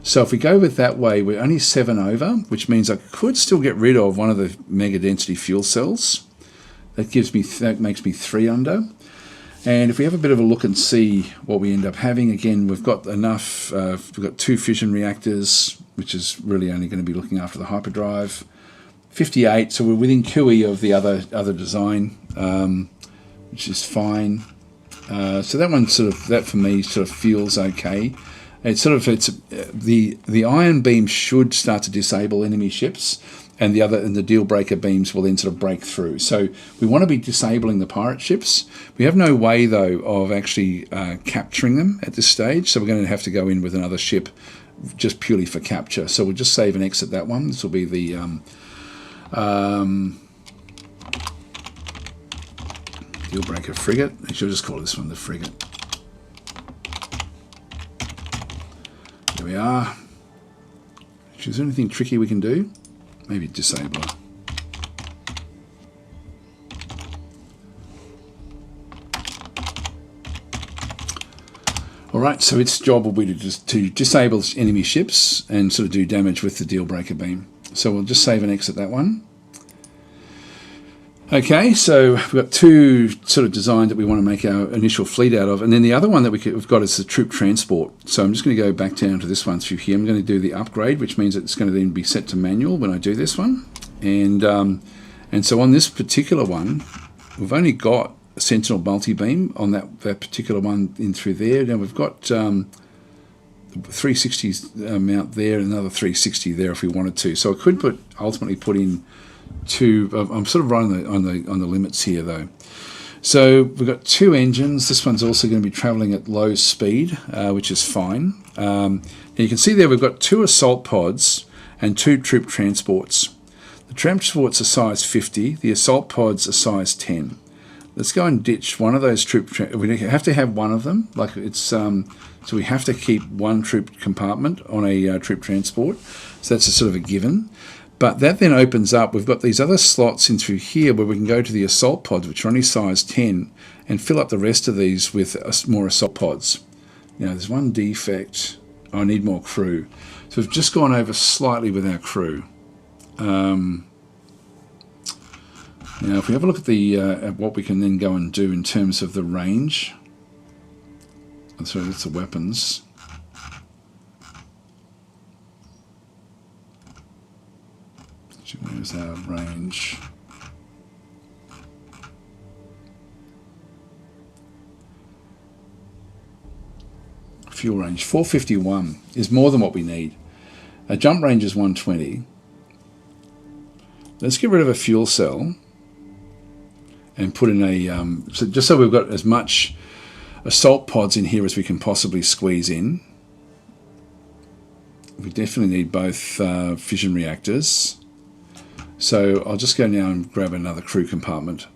So if we go with that way, we're only 7 over, which means I could still get rid of one of the mega density fuel cells. That makes me 3 under. And if we have a bit of a look and see what we end up having, again, we've got enough. We've got 2 fission reactors, which is really only going to be looking after the hyperdrive. 58, so we're within QE of the other design, which is fine. So that one that for me sort of feels okay. It's the iron beam should start to disable enemy ships, and the deal breaker beams will then sort of break through. So we want to be disabling the pirate ships. We have no way though of actually capturing them at this stage, so we're going to have to go in with another ship just purely for capture. So we'll just save and exit that one. This will be the deal breaker frigate. I should just call this one the frigate. There we are. Is there anything tricky we can do? Maybe disable her. Alright, so its job will be to disable enemy ships and sort of do damage with the deal breaker beam. So we'll just save and exit that one. Okay, so we've got two sort of designs that we want to make our initial fleet out of, and then the other one that we've got is the troop transport. So I'm just going to go back down to this one through here. I'm going to do the upgrade, which means it's going to then be set to manual when I do this one. And so on this particular one, we've only got a Sentinel multi-beam on that particular one in through there. Now we've got 360 mount there, and another 360 there if we wanted to. So I could ultimately put in two. I'm sort of right on the limits here though. So we've got two engines. This one's also going to be traveling at low speed, which is fine. And you can see there we've got two assault pods and two troop transports. The transports are size 50. The assault pods are size 10. Let's go and ditch one of those we have to have one of them. Like it's so we have to keep one troop compartment on a troop transport. So that's a sort of a given. But that then opens up. We've got these other slots in through here where we can go to the assault pods, which are only size 10, and fill up the rest of these with more assault pods. Now there's one defect. I need more crew. So we've just gone over slightly with our crew. Now, if we have a look at at what we can then go and do in terms of the range, so that's the weapons. Where's our range? Fuel range 451 is more than what we need. Our jump range is 120. Let's get rid of a fuel cell and put in a just so we've got as much assault pods in here as we can possibly squeeze in. We definitely need both fission reactors. So I'll just go now and grab another crew compartment,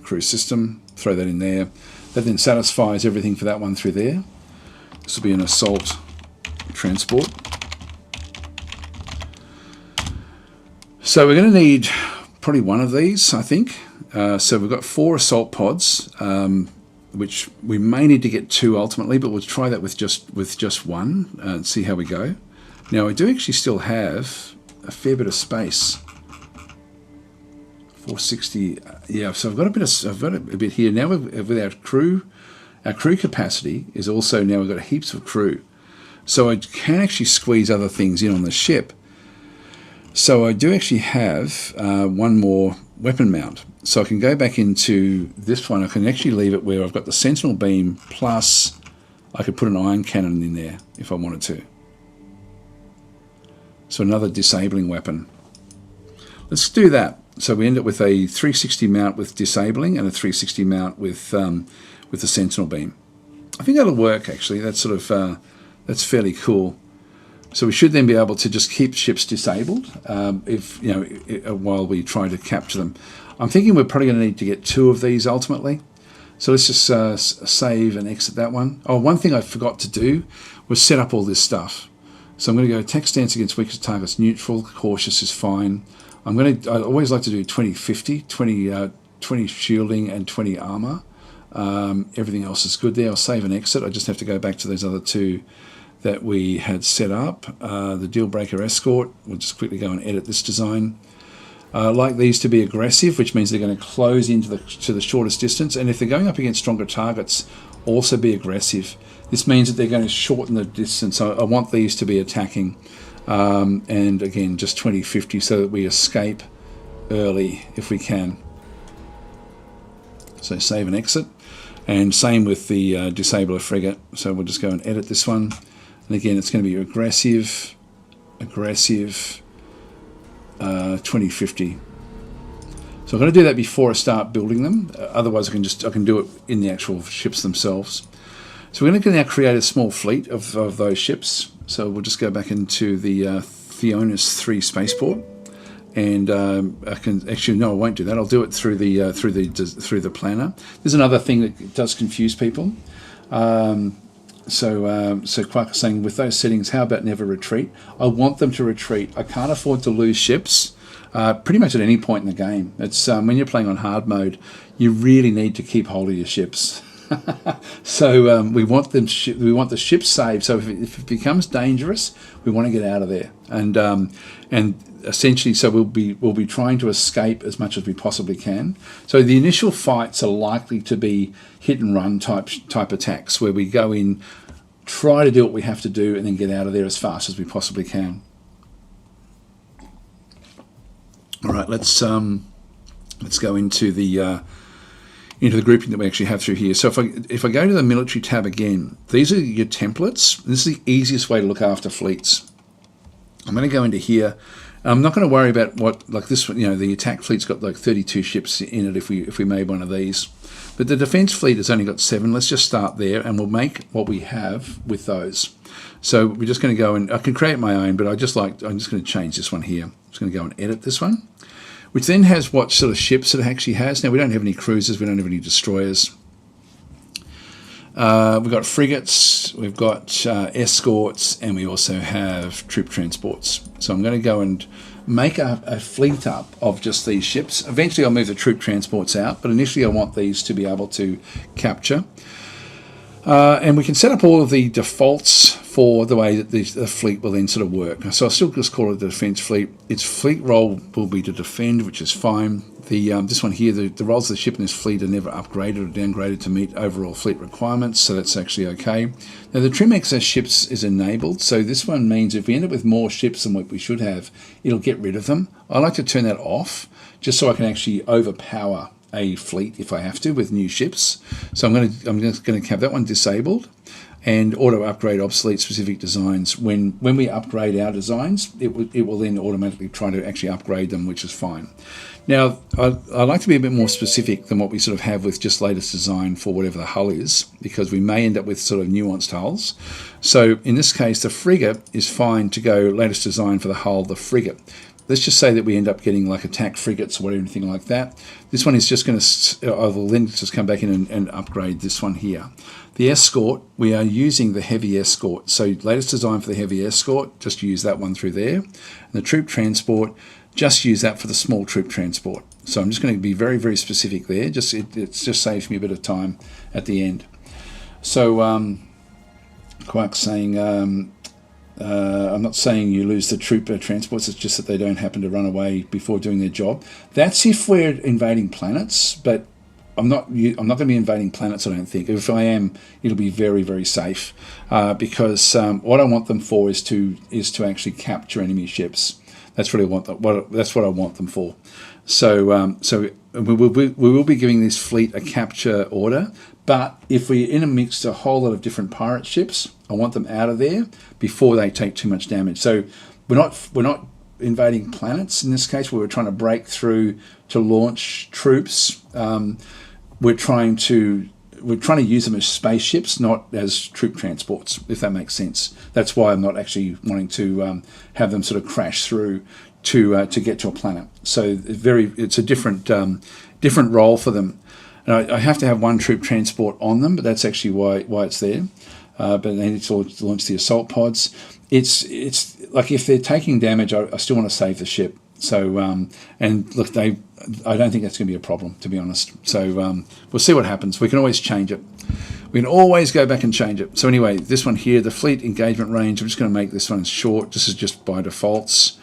crew system, throw that in there. That then satisfies everything for that one through there. This will be an assault transport. So we're going to need probably one of these, I think. So we've got 4 assault pods, which we may need to get 2 ultimately, but we'll try that with just one and see how we go. Now I do actually still have a fair bit of space. 460, yeah. So I've got a bit here now with our crew. Our crew capacity is also now we've got heaps of crew, so I can actually squeeze other things in on the ship. So I do actually have one more weapon mount. So I can go back into this one. I can actually leave it where I've got the Sentinel beam plus I could put an iron cannon in there if I wanted to. So another disabling weapon. Let's do that. So we end up with a 360 mount with disabling and a 360 mount with the Sentinel beam. I think that'll work actually. That's sort of that's fairly cool. So we should then be able to just keep ships disabled if while we try to capture them. I'm thinking we're probably going to need to get 2 of these ultimately. So let's just save and exit that one. Oh, one thing I forgot to do was set up all this stuff. So I'm going to go attack stance against weakest targets neutral. Cautious is fine. I always like to do 20-50, 20 shielding and 20 armor. Everything else is good there. I'll save and exit. I just have to go back to those other 2 that we had set up. The deal breaker escort. We'll just quickly go and edit this design. I like these to be aggressive, which means they're going to close into the shortest distance. And if they're going up against stronger targets, also be aggressive. This means that they're going to shorten the distance. I want these to be attacking. And again, just 20-50 so that we escape early if we can. So save and exit. And same with the disabler frigate. So we'll just go and edit this one. And again, it's going to be aggressive, 20-50. So I'm going to do that before I start building them. Otherwise, I can do it in the actual ships themselves. So we're going to now create a small fleet of those ships. So we'll just go back into the Theonis 3 spaceport, and I won't do that. I'll do it through the planner. There's another thing that does confuse people. So Quark is saying, with those settings, how about never retreat? I want them to retreat. I can't afford to lose ships pretty much at any point in the game. It's when you're playing on hard mode, you really need to keep hold of your ships. So we want them. We want the ship saved. So if it becomes dangerous, we want to get out of there. And essentially, so we'll be trying to escape as much as we possibly can. So the initial fights are likely to be hit and run type attacks, where we go in, try to do what we have to do, and then get out of there as fast as we possibly can. All right, let's go into the grouping that we actually have through here. So if I go to the military tab again, these are your templates. This is the easiest way to look after fleets. I'm going to go into here. I'm not going to worry about what, like this one, the attack fleet's got like 32 ships in it if we made one of these. But the defense fleet has only got 7. Let's just start there, and we'll make what we have with those. So we're just going to go and I can create my own, but I'm just going to change this one here. I'm just going to go and edit this one, which then has what sort of ships it actually has. Now, we don't have any cruisers, we don't have any destroyers. We've got frigates, we've got escorts, and we also have troop transports. So I'm going to go and make a fleet up of just these ships. Eventually I'll move the troop transports out, but initially I want these to be able to capture. And we can set up all of the defaults for the way that the fleet will then sort of work. So I'll still just call it the defense fleet. Its fleet role will be to defend, which is fine. This one here, the roles of the ship in this fleet are never upgraded or downgraded to meet overall fleet requirements, so that's actually okay. Now the trim excess ships is enabled, so this one means if we end up with more ships than what we should have, it'll get rid of them. I like to turn that off, just so I can actually overpower a fleet if I have to with new ships. So I'm just going to have that one disabled, and auto upgrade obsolete specific designs. When we upgrade our designs, it will then automatically try to actually upgrade them, which is fine. Now I like to be a bit more specific than what we sort of have with just latest design for whatever the hull is, because we may end up with sort of nuanced hulls. So in this case, the frigate is fine to go latest design for the hull, the frigate. Let's just say that we end up getting like attack frigates or anything like that. This one is just going to, I will then just come back in and upgrade this one here. The escort, we are using the heavy escort. So latest design for the heavy escort, just use that one through there. And the troop transport, just use that for the small troop transport. So I'm just going to be very, very specific there. It just saves me a bit of time at the end. So Quark's saying, I'm not saying you lose the troop transports, it's just that they don't happen to run away before doing their job. That's if we're invading planets, but I'm not going to be invading planets, I don't think. If I am, it'll be very, very safe, because what I want them for is to actually capture enemy ships. That's really that's what I want them for. So we will be giving this fleet a capture order. But if we intermix a whole lot of different pirate ships, I want them out of there before they take too much damage. So we're not invading planets in this case, where we're trying to break through to launch troops. We're trying to use them as spaceships, not as troop transports, if that makes sense. That's why I'm not actually wanting to have them sort of crash through to get to a planet. So it's a different role for them. And I have to have one troop transport on them, but that's actually why it's there. But they need to launch the assault pods. It's like if they're taking damage, I still want to save the ship. So and look, I don't think that's going to be a problem, to be honest. So we'll see what happens. We can always change it. We can always go back and change it. So anyway, this one here, the fleet engagement range, I'm just going to make this one short. This is just by defaults.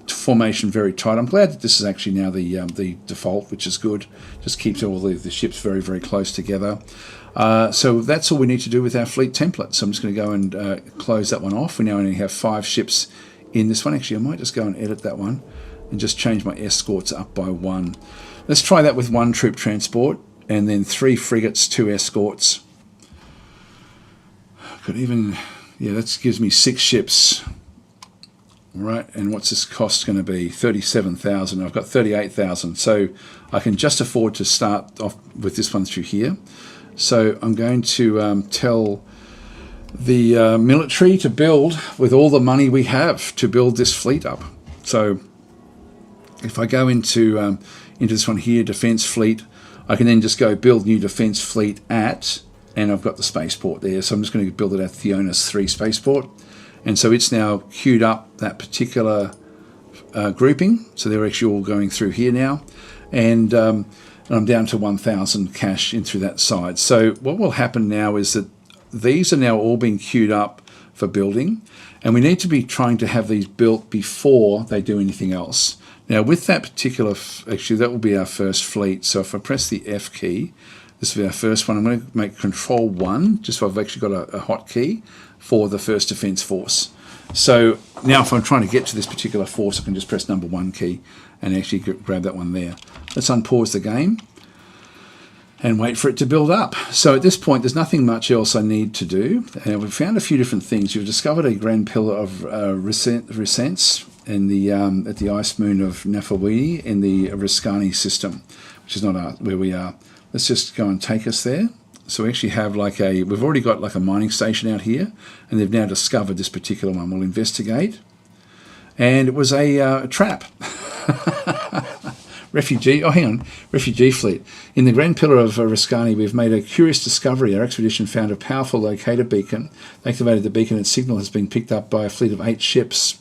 Formation very tight. I'm glad that this is actually now the default, which is good. Just keeps all the ships very, very close together. So that's all we need to do with our fleet template. So I'm just going to go and close that one off. We now only have 5 ships in this one. Actually, I might just go and edit that one and just change my escorts up by 1. Let's try that with 1 troop transport and then 3 frigates, 2 escorts. That gives me 6 ships. All right, and what's this cost going to be? 37,000. I've got 38,000, so I can just afford to start off with this one through here. So I'm going to tell the military to build with all the money we have to build this fleet up. So if I go into this one here, defense fleet, I can then just go build new defense fleet at, and I've got the spaceport there. So I'm just going to build it at Theonis 3 spaceport. And so it's now queued up that particular grouping. So they're actually all going through here now. And and I'm down to 1,000 cash in through that side. So what will happen now is that these are now all being queued up for building, and we need to be trying to have these built before they do anything else. Now with that particular, actually that will be our first fleet. So if I press the F key, this will be our first one. I'm going to make Control 1, just so I've actually got a hotkey for the first defence force. So now if I'm trying to get to this particular force, I can just press number 1 key and actually grab that one there. Let's unpause the game and wait for it to build up. So at this point, there's nothing much else I need to do. And we've found a few different things. We've discovered a grand pillar of Resence in the at the ice moon of Nafawini in the Riscani system, which is not where we are. Let's just go and take us there. So we actually have we've already got like a mining station out here, and they've now discovered this particular one. We'll investigate. And it was a trap. Refugee fleet. In the Grand Pillar of Riscani, we've made a curious discovery. Our expedition found a powerful locator beacon. Activated the beacon, and signal has been picked up by a fleet of 8 ships.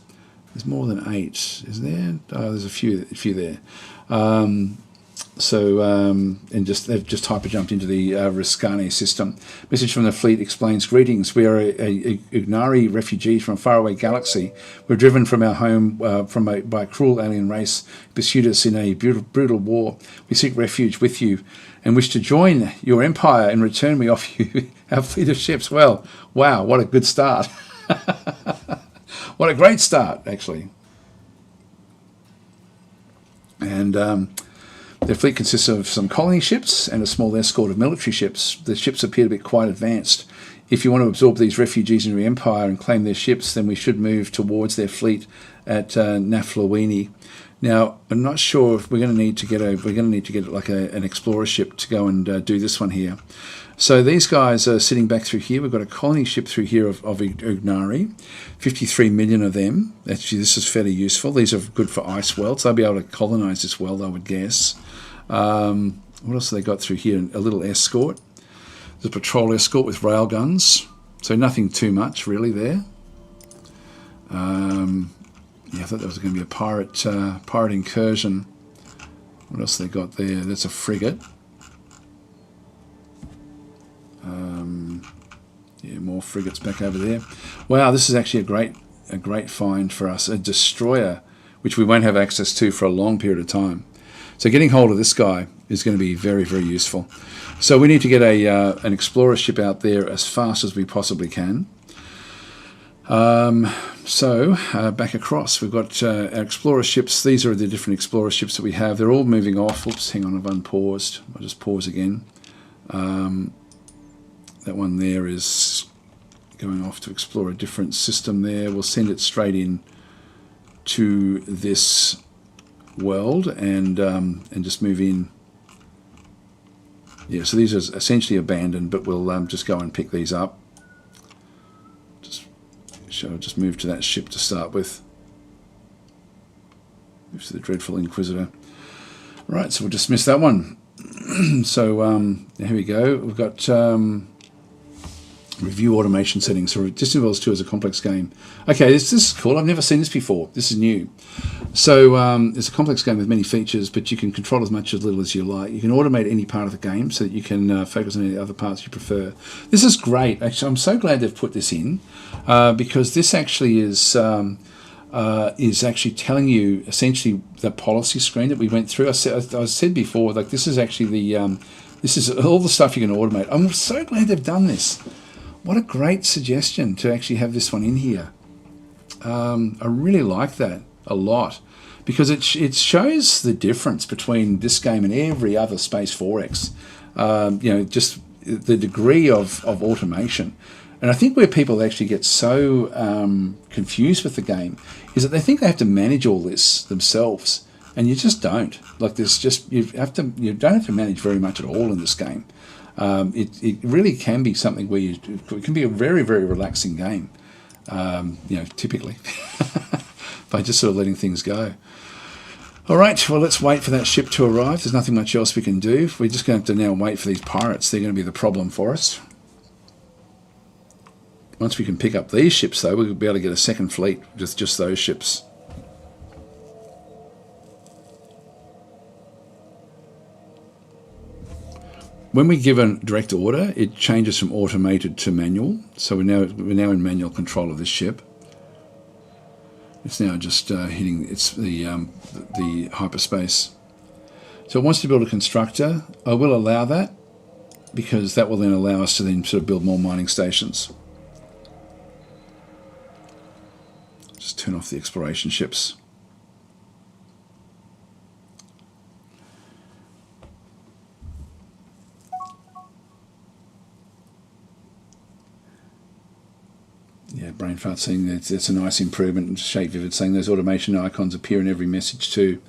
There's more than 8, is there? Oh, there's a few there. They've just hyperjumped into the Riscani system. Message from the fleet explains, greetings. We are a Ugnari refugees from a faraway galaxy. We're driven from our home by a cruel alien race who pursued us in a brutal war. We seek refuge with you and wish to join your empire. In return, we offer you our fleet of ships. Well, wow, what a good start. What a great start, actually. And their fleet consists of some colony ships and a small escort of military ships. The ships appear to be quite advanced. If you want to absorb these refugees into your empire and claim their ships, then we should move towards their fleet at Naflawini. Now, I'm not sure if we're going to need to get like an explorer ship to go and do this one here. So these guys are sitting back through here. We've got a colony ship through here of Ugnari, 53 million of them. Actually, this is fairly useful. These are good for ice worlds. They'll be able to colonize this world, I would guess. What else have they got through here? A little escort. There's a patrol escort with rail guns. So nothing too much really there. Yeah, I thought that was going to be a pirate incursion. What else have they got there? That's a frigate. Yeah, more frigates back over there. Wow, this is actually a great find for us. A destroyer, which we won't have access to for a long period of time. So getting hold of this guy is going to be very, very useful. So we need to get an explorer ship out there as fast as we possibly can. Back across, we've got our explorer ships. These are the different explorer ships that we have. They're all moving off. Oops, hang on, I've unpaused. I'll just pause again. That one there is going off to explore a different system there. We'll send it straight in to this world and just move in. Yeah, so these are essentially abandoned, but we'll just go and pick these up. I'll just move to that ship to start with. Move to the Dreadful Inquisitor. Right, so we'll dismiss that one. So here we go. We've got review automation settings. So Distant Worlds 2 is a complex game. Okay, this is cool. I've never seen this before. This is new. So it's a complex game with many features, but you can control as much as little as you like. You can automate any part of the game so that you can focus on any other parts you prefer. This is great. Actually, I'm so glad they've put this in because this actually is actually telling you essentially the policy screen that we went through. I said before, like this is actually this is all the stuff you can automate. I'm so glad they've done this. What a great suggestion to actually have this one in here. I really like that a lot because it shows the difference between this game and every other Space 4X. Just the degree of automation. And I think where people actually get so confused with the game is that they think they have to manage all this themselves, and you just don't. Like you don't have to manage very much at all in this game. It really can be something where it can be a very, very relaxing game. Typically by just sort of letting things go. All right, well, let's wait for that ship to arrive. There's nothing much else we can do. We're just going to have to now wait for these pirates. They're going to be the problem for us. Once we can pick up these ships, though, we'll be able to get a second fleet with just those ships. when we give a direct order, it changes from automated to manual. So we're now in manual control of this ship. It's now just hitting the hyperspace. So it wants to build a constructor. I will allow that, because that will then allow us to then sort of build more mining stations. Just turn off the exploration ships. Yeah, Brainfart saying that's a nice improvement. Shape Vivid saying those automation icons appear in every message too.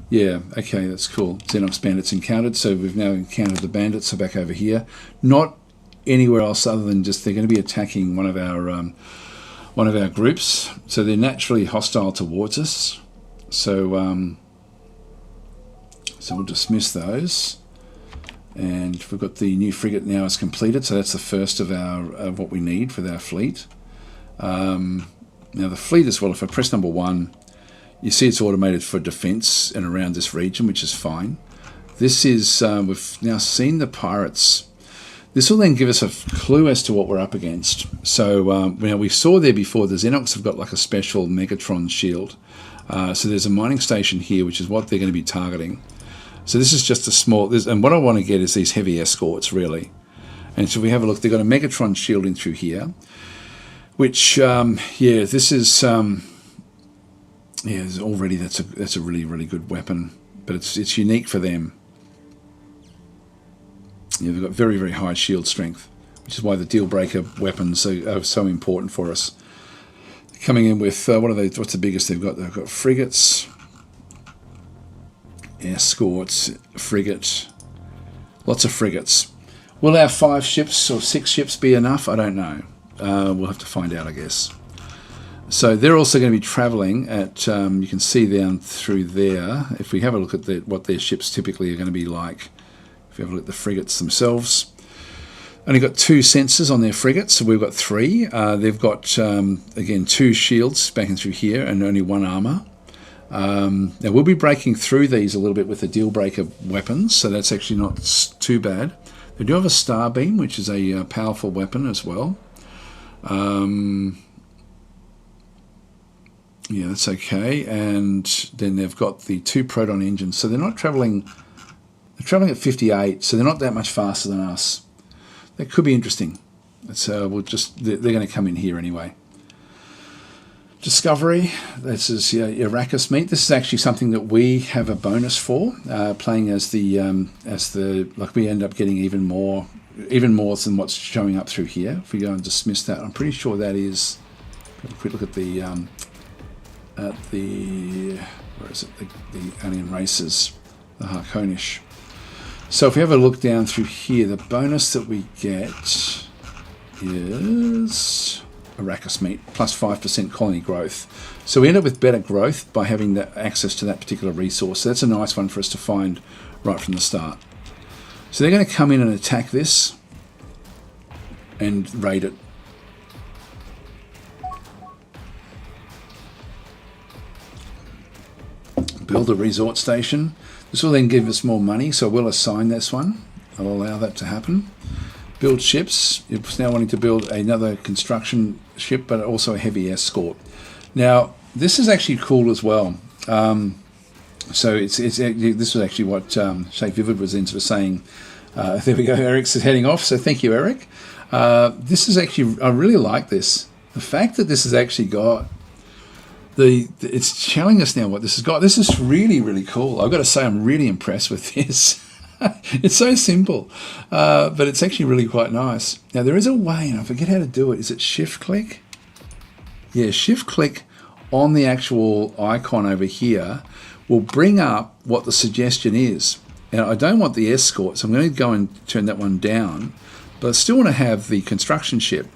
Yeah, okay, that's cool. Xenox bandits encountered, so we've now encountered the bandits. So back over here, not anywhere else other than just they're going to be attacking one of our groups. So they're naturally hostile towards us. So so we'll dismiss those. And we've got the new frigate now is completed, so that's the first of our what we need for our fleet. Now the fleet as well, if I press number 1, you see it's automated for defense and around this region, which is fine. This is, we've now seen the pirates. This will then give us a clue as to what we're up against. So now we saw there before, the Xenox have got like a special Megatron shield. So there's a mining station here, which is what they're going to be targeting. So this is just a small, and what I want to get is these heavy escorts, really. And so we have a look, they've got a Megatron shielding through here, which, yeah, this is, yeah, already that's a really, really good weapon, but it's unique for them. Yeah, they've got very, very high shield strength, which is why the deal breaker weapons are so important for us. Coming in with, what are they, what's the biggest they've got? They've got frigates, escorts, frigate, lots of frigates. Will our 5 ships or 6 ships be enough? I don't know. We'll have to find out, I guess. So they're also going to be travelling at, you can see down through there, if we have a look at what their ships typically are going to be like. If you have a look at the frigates themselves. Only got 2 sensors on their frigates, so we've got 3. They've got, again, 2 shields backing through here and only 1 armour. Now we'll be breaking through these a little bit with the deal breaker weapons, so that's actually not too bad. They do have a star beam, which is a powerful weapon as well. Yeah, that's okay. And then they've got the 2 proton engines, so they're not travelling. They're travelling at 58, so they're not that much faster than us. That could be interesting. That's they're going to come in here anyway. Discovery. This is Arrakis meat. This is actually something that we have a bonus for, playing as the like we end up getting even more than what's showing up through here. If we go and dismiss that, I'm pretty sure that is. Have a quick look at the where is it? The alien races, the Harkonish. So if we have a look down through here, the bonus that we get is Arrakis meat plus 5% colony growth. So we end up with better growth by having that access to that particular resource. So that's a nice one for us to find right from the start. So they're going to come in and attack this and raid it. Build a resort station. This will then give us more money, so we'll assign this one. I'll allow that to happen. Build ships. It's now wanting to build another construction ship, but also a heavy escort. Now, this is actually cool as well. So this was actually what Shape Vivid was into saying. There we go, Eric's heading off, so thank you, Eric. This is actually, I really like this. The fact that this has actually got it's telling us now what this has got. This is really, really cool. I've got to say I'm really impressed with this. It's so simple, but it's actually really quite nice. Now there is a way, and I forget how to do it. Is it shift click? Yeah, shift click on the actual icon over here will bring up what the suggestion is. Now I don't want the escort, so I'm going to go and turn that one down, but I still want to have the construction ship.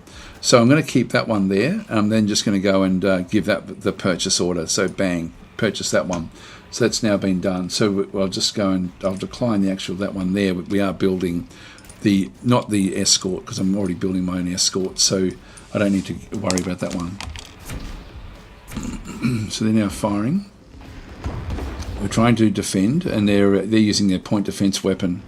So I'm going to keep that one there, and I'm then just going to go and give that the purchase order. So bang, purchase that one. So that's now been done. So I'll just go and I'll decline that one there. We are building not the escort, because I'm already building my own escort, so I don't need to worry about that one. So they're now firing. We're trying to defend, and they're using their point defense weapon.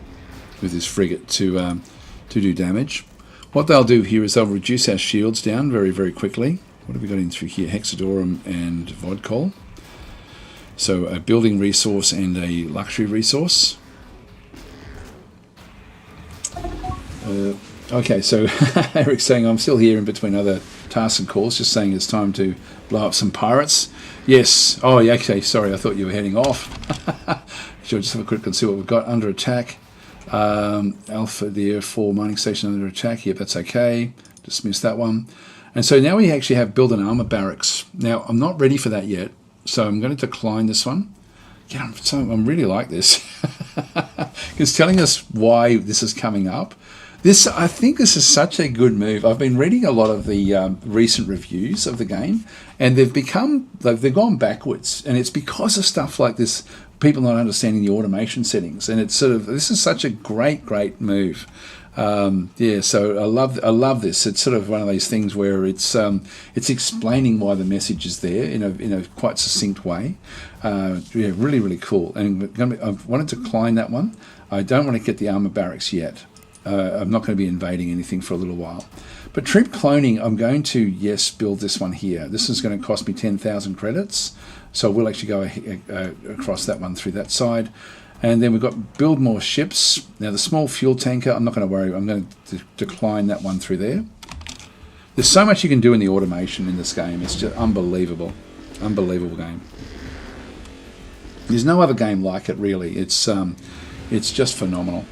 with this frigate to do damage. What they'll do here is they'll reduce our shields down very, very quickly. What have we got in through here? Hexadorum and Vodkol. So a building resource and a luxury resource. Okay, so Eric's saying I'm still here in between other tasks and calls, just saying it's time to blow up some pirates. Yes. Oh, yeah, okay, sorry, I thought you were heading off. Sure, just have a quick look and see what we've got. Under attack. Alpha there, 4 mining station under attack. Yep, that's okay. Dismiss that one. And so now we actually have build an armor barracks. Now, I'm not ready for that yet, so I'm going to decline this one. Yeah, I'm really like this. It's telling us why this is coming up. I think this is such a good move. I've been reading a lot of the recent reviews of the game, and they've gone backwards, and it's because of stuff like this, people not understanding the automation settings, and this is such a great move. Yeah, so I love this. It's sort of one of those things where it's explaining why the message is there in a quite succinct way. Yeah, really cool. And I wanted to decline that one. I don't want to get the armor barracks yet. I'm not going to be invading anything for a little while. But troop cloning, I'm going to, yes, build this one here. This is going to cost me 10,000 credits. So we'll actually go across that one through that side. And then we've got build more ships. Now the small fuel tanker, I'm not going to worry. I'm going to decline that one through there. There's so much you can do in the automation in this game. It's just unbelievable. Unbelievable game. There's no other game like it, really. It's just phenomenal.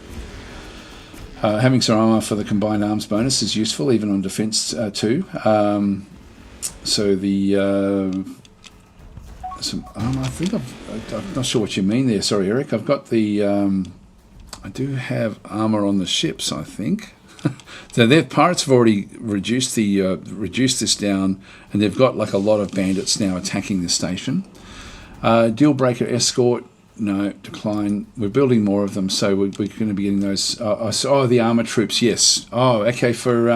Having some armor for the combined arms bonus is useful, even on defense too. So the some armor. I think I'm not sure what you mean there. Sorry, Eric. I've got the. I do have armor on the ships, I think. So their pirates have already reduced this down, and they've got like a lot of bandits now attacking this station. Deal breaker escort. No, decline. We're building more of them, so we're going to be getting those. The armor troops, yes. Oh, okay. For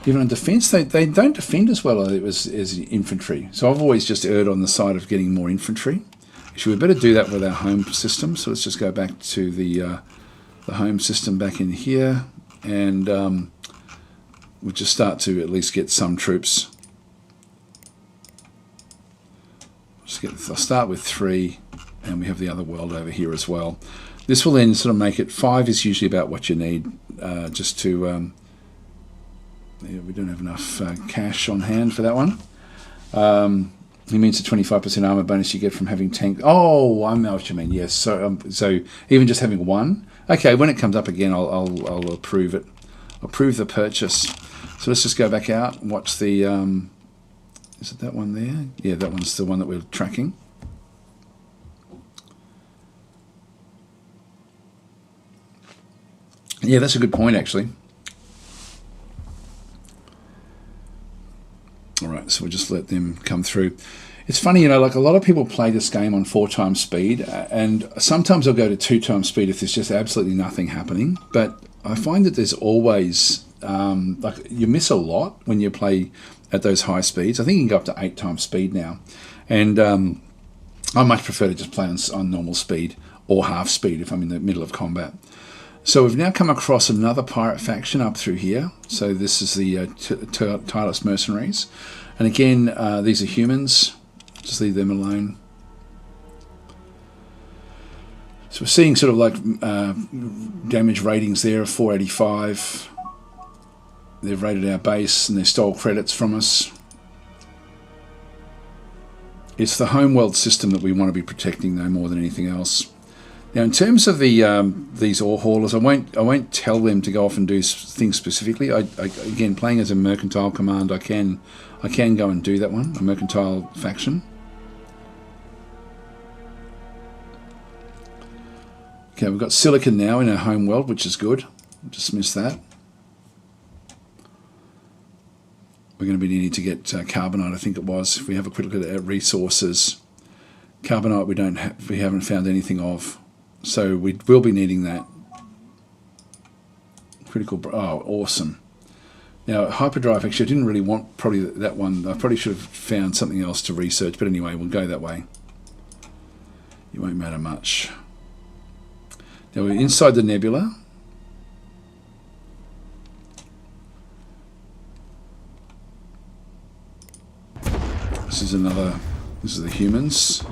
even on defense, they don't defend as well as infantry. So I've always just erred on the side of getting more infantry. Actually, we better do that with our home system. So let's just go back to the home system back in here, and we'll just start to at least get some troops. I'll start with 3. And we have the other world over here as well. This will then sort of make it 5 is usually about what you need, just to. Yeah, we don't have enough cash on hand for that one. It means the 25% armor bonus you get from having tank. Oh, I know what you mean. Yes. So even just having 1. Okay, when it comes up again, I'll approve it. Approve the purchase. So let's just go back out and watch the. Is it that one there? Yeah, that one's the one that we're tracking. Yeah, that's a good point, actually. All right, so we'll just let them come through. It's funny, like a lot of people play this game on 4 times speed, and sometimes I'll go to 2 times speed if there's just absolutely nothing happening. But I find that there's always, like you miss a lot when you play at those high speeds. I think you can go up to 8 times speed now. And I much prefer to just play on normal speed or half speed if I'm in the middle of combat. So we've now come across another pirate faction up through here. So this is the Tireless Mercenaries. And again, these are humans. Just leave them alone. So we're seeing sort of like damage ratings there of 485. They've raided our base and they stole credits from us. It's the homeworld system that we want to be protecting, though, more than anything else. Now, in terms of the these ore haulers, I won't tell them to go off and do things specifically. Again, playing as a mercantile command, I can go and do that one, a mercantile faction. Okay, we've got silicon now in our home world, which is good. Dismiss that. We're going to be needing to get carbonite, I think it was. If we have a quick look at our resources, carbonite we haven't found anything of. So we will be needing that. Critical, oh, awesome. Now, hyperdrive, actually, I didn't really want probably that one. I probably should have found something else to research, but anyway, we'll go that way. It won't matter much. Now we're inside the nebula. This is the humans.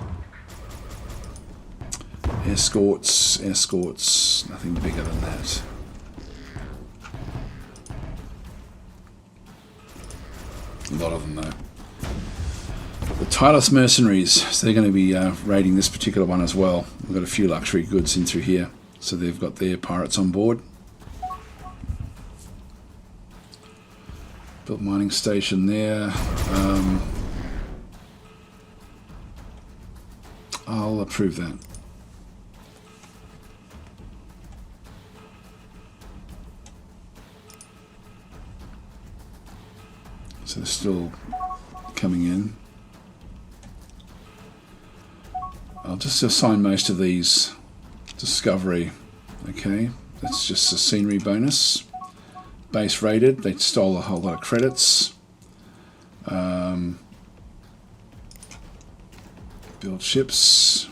Escorts, nothing bigger than that. A lot of them though. The Tylus mercenaries, so they're going to be raiding this particular one as well. We've got a few luxury goods in through here, so they've got their pirates on board. Built mining station there. I'll approve that. So they're still coming in. I'll just assign most of these discovery. Okay, that's just a scenery bonus. Base rated, they stole a whole lot of credits. Build ships.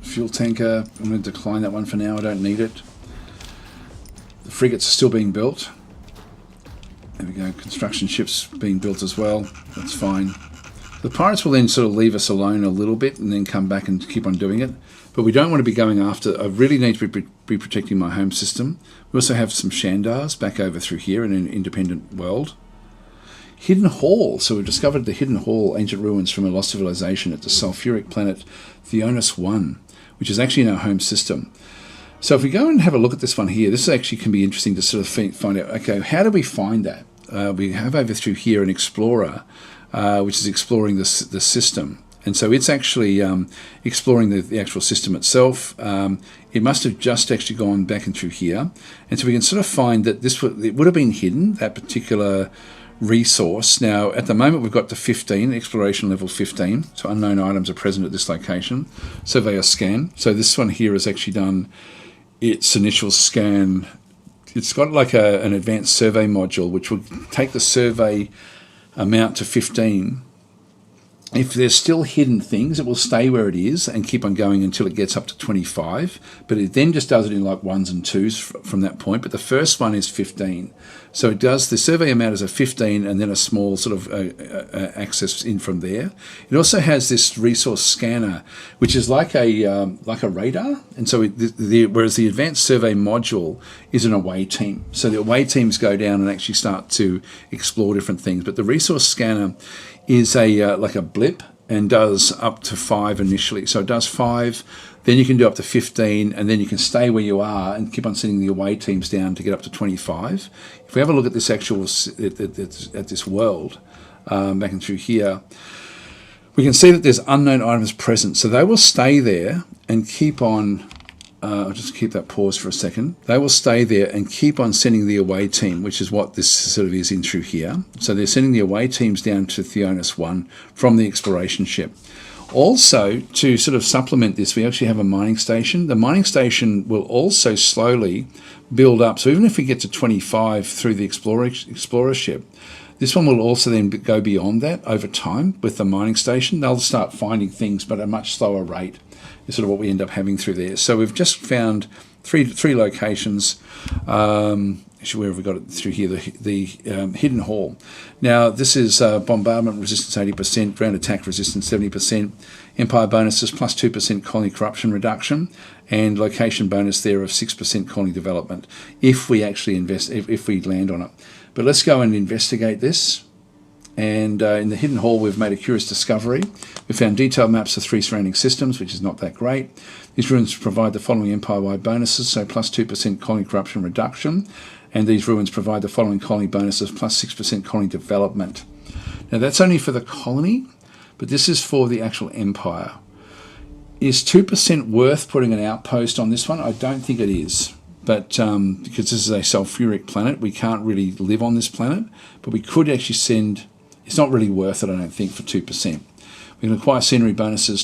Fuel tanker, I'm going to decline that one for now, I don't need it. The frigates are still being built. There we go, construction ships being built as well, that's fine. The pirates will then sort of leave us alone a little bit and then come back and keep on doing it. But we don't want to be going after, I really need to be protecting my home system. We also have some Shandars back over through here in an independent world. Hidden Hall, so we've discovered the Hidden Hall, ancient ruins from a lost civilization at the sulfuric planet Theonis 1, which is actually in our home system. So if we go and have a look at this one here, this actually can be interesting to sort of find out, okay, how do we find that? We have over through here an explorer, which is exploring the system. And so it's actually exploring the actual system itself. It must have just actually gone back and through here. And so we can sort of find that it would have been hidden, that particular resource. Now, at the moment, we've got to 15, exploration level 15. So unknown items are present at this location. Surveyor scan. So this one here has actually done its initial scan. It's got like an advanced survey module, which will take the survey amount to 15. If there's still hidden things, it will stay where it is and keep on going until it gets up to 25. But it then just does it in like ones and twos from that point. But the first one is 15. So it does, the survey amount is a 15 and then a small sort of access in from there. It also has this resource scanner, which is like a radar. And so whereas the advanced survey module is an away team. So the away teams go down and actually start to explore different things. But the resource scanner is like a blip and does up to 5 initially. So it does 5, then you can do up to 15, and then you can stay where you are and keep on sending the away teams down to get up to 25. If we have a look at this actual at this world back and through here, we can see that there's unknown items present. So they will stay there and keep on. I'll just keep that pause for a second. They will stay there and keep on sending the away team, which is what this sort of is in through here. So they're sending the away teams down to Theonis 1 from the exploration ship. Also, to sort of supplement this, we actually have a mining station. The mining station will also slowly build up. So even if we get to 25 through the explorer ship, this one will also then go beyond that over time with the mining station. They'll start finding things, but at a much slower rate. Is sort of what we end up having through there. So we've just found three locations. Actually, where have we got it through here? The Hidden Hall. Now, this is bombardment resistance 80%, ground attack resistance 70%, empire bonuses plus 2% colony corruption reduction, and location bonus there of 6% colony development if we actually invest, if we land on it. But let's go and investigate this. And in the Hidden Hall, we've made a curious discovery. We found detailed maps of 3 surrounding systems, which is not that great. These ruins provide the following empire-wide bonuses, so plus 2% colony corruption reduction. And these ruins provide the following colony bonuses, plus 6% colony development. Now, that's only for the colony, but this is for the actual empire. Is 2% worth putting an outpost on this one? I don't think it is. But because this is a sulfuric planet, we can't really live on this planet. But we could actually send... It's not really worth it, I don't think, for 2%. We can acquire scenery bonuses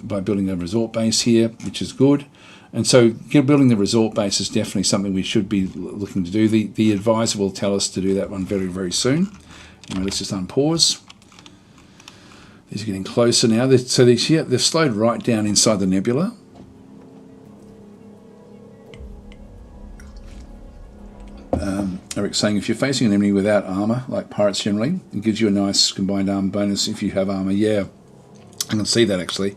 by building a resort base here, which is good. And so building the resort base is definitely something we should be looking to do. The advisor will tell us to do that one very, very soon. Anyway, let's just unpause. These are getting closer now. So they've slowed right down inside the nebula. Quack's saying if you're facing an enemy without armor, like pirates generally, it gives you a nice combined armor bonus if you have armor. Yeah, I can see that actually.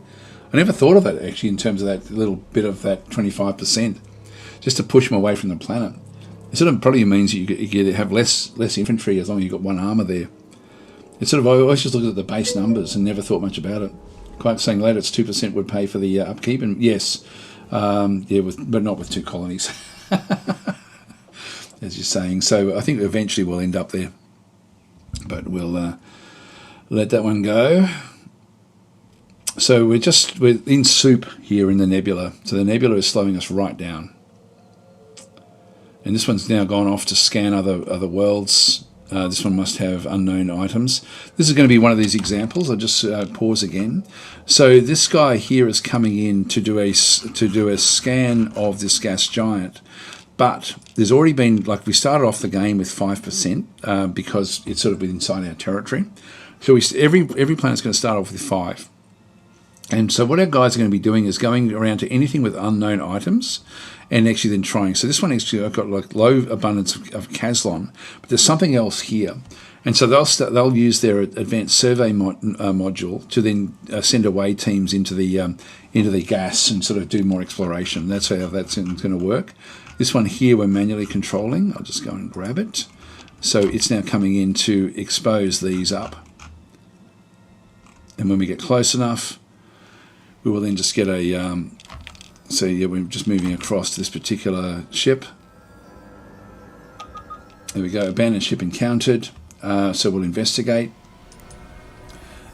I never thought of that actually in terms of that little bit of that 25%, just to push them away from the planet. It sort of probably means you have less infantry as long as you've got one armor there. It's sort of, I always just looked at the base numbers and never thought much about it. Quack's saying later it's 2% would pay for the upkeep, and yes, yeah, but not with 2 colonies. As you're saying. So I think eventually we'll end up there. But we'll let that one go. So we're in soup here in the nebula. So the nebula is slowing us right down. And this one's now gone off to scan other worlds. This one must have unknown items. This is going to be one of these examples. I'll just pause again. So this guy here is coming in to do a scan of this gas giant. But there's already been, like, we started off the game with 5% because it's sort of inside our territory. So every planet's going to start off with 5. And so what our guys are going to be doing is going around to anything with unknown items and actually then trying. So this one actually, I've got like low abundance of Caslon, but there's something else here. And so they'll use their advanced survey module to then send away teams into the gas and sort of do more exploration. That's how that's going to work. This one here we're manually controlling. I'll just go and grab it. So it's now coming in to expose these up. And when we get close enough, we will then just get a... so yeah, we're just moving across to this particular ship. There we go, abandoned ship encountered. So we'll investigate.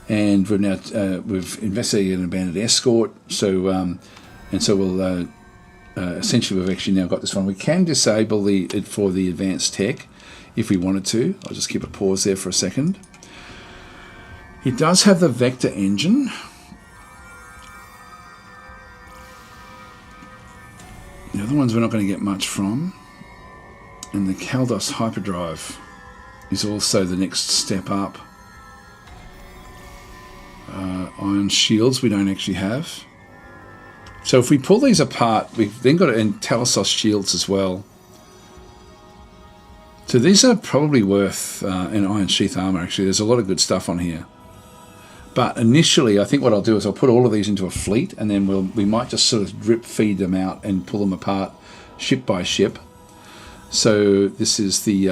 And we've now we've investigated an abandoned escort. So and so we'll... essentially we've actually now got this one. We can disable it for the advanced tech if we wanted to. I'll just keep a pause there for a second. It does have the vector engine. The other ones we're not going to get much from. And the Kaldos hyperdrive is also the next step up. Ion shields we don't actually have. So if we pull these apart, we've then got Talisos shields as well. So these are probably worth an iron sheath armor, actually. There's a lot of good stuff on here. But initially, I think what I'll do is I'll put all of these into a fleet, and then we might just sort of drip feed them out and pull them apart ship by ship. So this is the,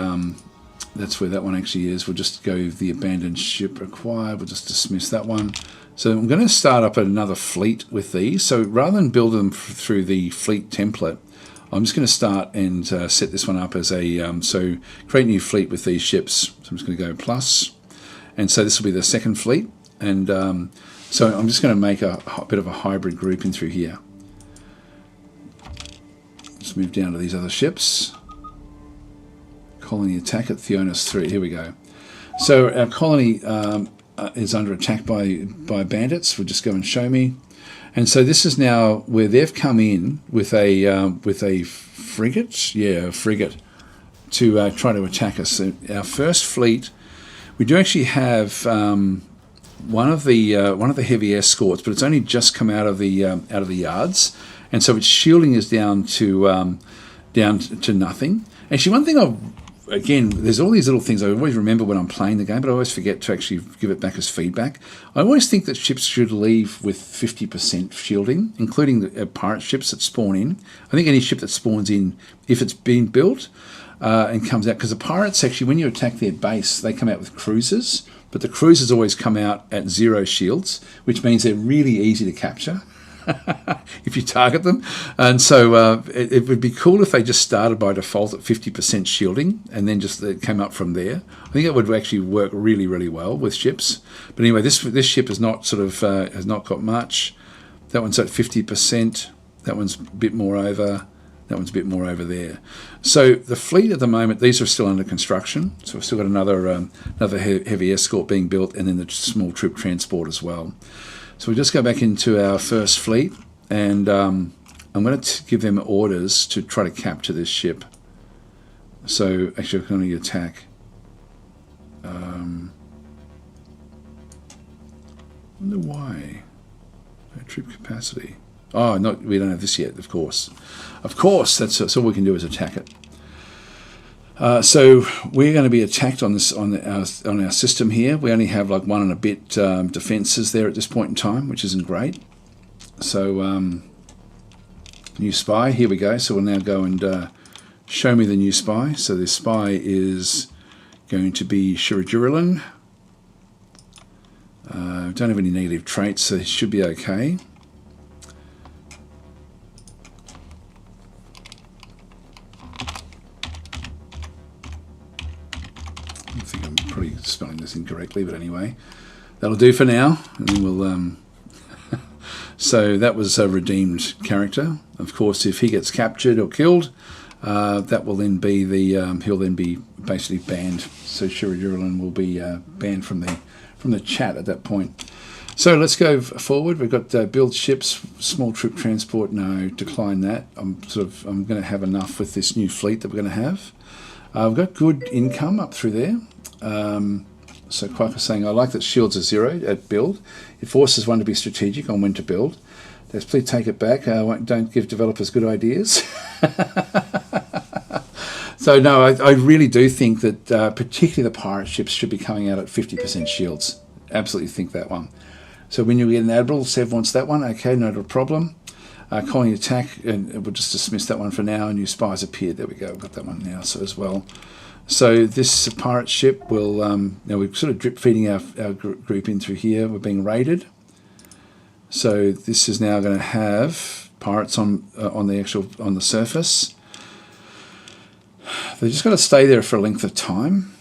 that's where that one actually is. We'll just go the abandoned ship required. We'll just dismiss that one. So I'm going to start up another fleet with these. So rather than build them through the fleet template, I'm just going to start and set this one up as a, so create a new fleet with these ships. So I'm just going to go plus. And so this will be the second fleet. And so I'm just going to make a bit of a hybrid grouping through here. Let's move down to these other ships. Colony attack at Theonis 3. Here we go. So our colony is under attack by bandits. We'll just go and show me. And so this is now where they've come in with a frigate, a frigate, to try to attack us. So our first fleet, we do actually have one of the heavy escorts, but it's only just come out of the yards, and so its shielding is down to nothing. Actually, one thing again, there's all these little things I always remember when I'm playing the game, but I always forget to actually give it back as feedback. I always think that ships should leave with 50% shielding, including the pirate ships that spawn in. I think any ship that spawns in, if it's been built and comes out, because the pirates actually, when you attack their base, they come out with cruisers, but the cruisers always come out at 0 shields, which means they're really easy to capture if you target them. And so it would be cool if they just started by default at 50% shielding and then just came up from there. I think it would actually work really, really well with ships. But anyway, this ship is not has not got much. That one's at 50%. That one's a bit more over. That one's a bit more over there. So the fleet at the moment, these are still under construction. So we've still got another heavy escort being built, and then the small troop transport as well. So we just go back into our first fleet, and I'm going to give them orders to try to capture this ship. So actually, I'm going to attack. I wonder why. No troop capacity. Oh, we don't have this yet, of course. Of course, that's all we can do is attack it. So we're going to be attacked on this on our system here. We only have like 1 and a bit defenses there at this point in time, which isn't great. So new spy, here we go. So we'll now go and show me the new spy. So this spy is going to be Shirajurilin. Don't have any negative traits, so it should be okay. I think I'm probably spelling this incorrectly, but anyway, that'll do for now. And then we'll. So that was a redeemed character. Of course, if he gets captured or killed, that will then be the he'll then be basically banned. So Shirajurilin will be banned from the chat at that point. So let's go forward. We've got build ships, small troop transport. No, decline that. I'm going to have enough with this new fleet that we're going to have. We've got good income up through there. So Quack is saying, I like that shields are 0 at build. It forces one to be strategic on when to build. Please take it back. Don't give developers good ideas. So no, I really do think that particularly the pirate ships should be coming out at 50% shields. Absolutely think that one. So when you get an admiral, Sev wants that one. Okay, not a problem. Colony attack, and we'll just dismiss that one for now. New spies appeared. There we go. We've got that one now. So as well. So this pirate ship will. Now we're sort of drip feeding our group in through here. We're being raided. So this is now going to have pirates on the surface. They've just got to stay there for a length of time.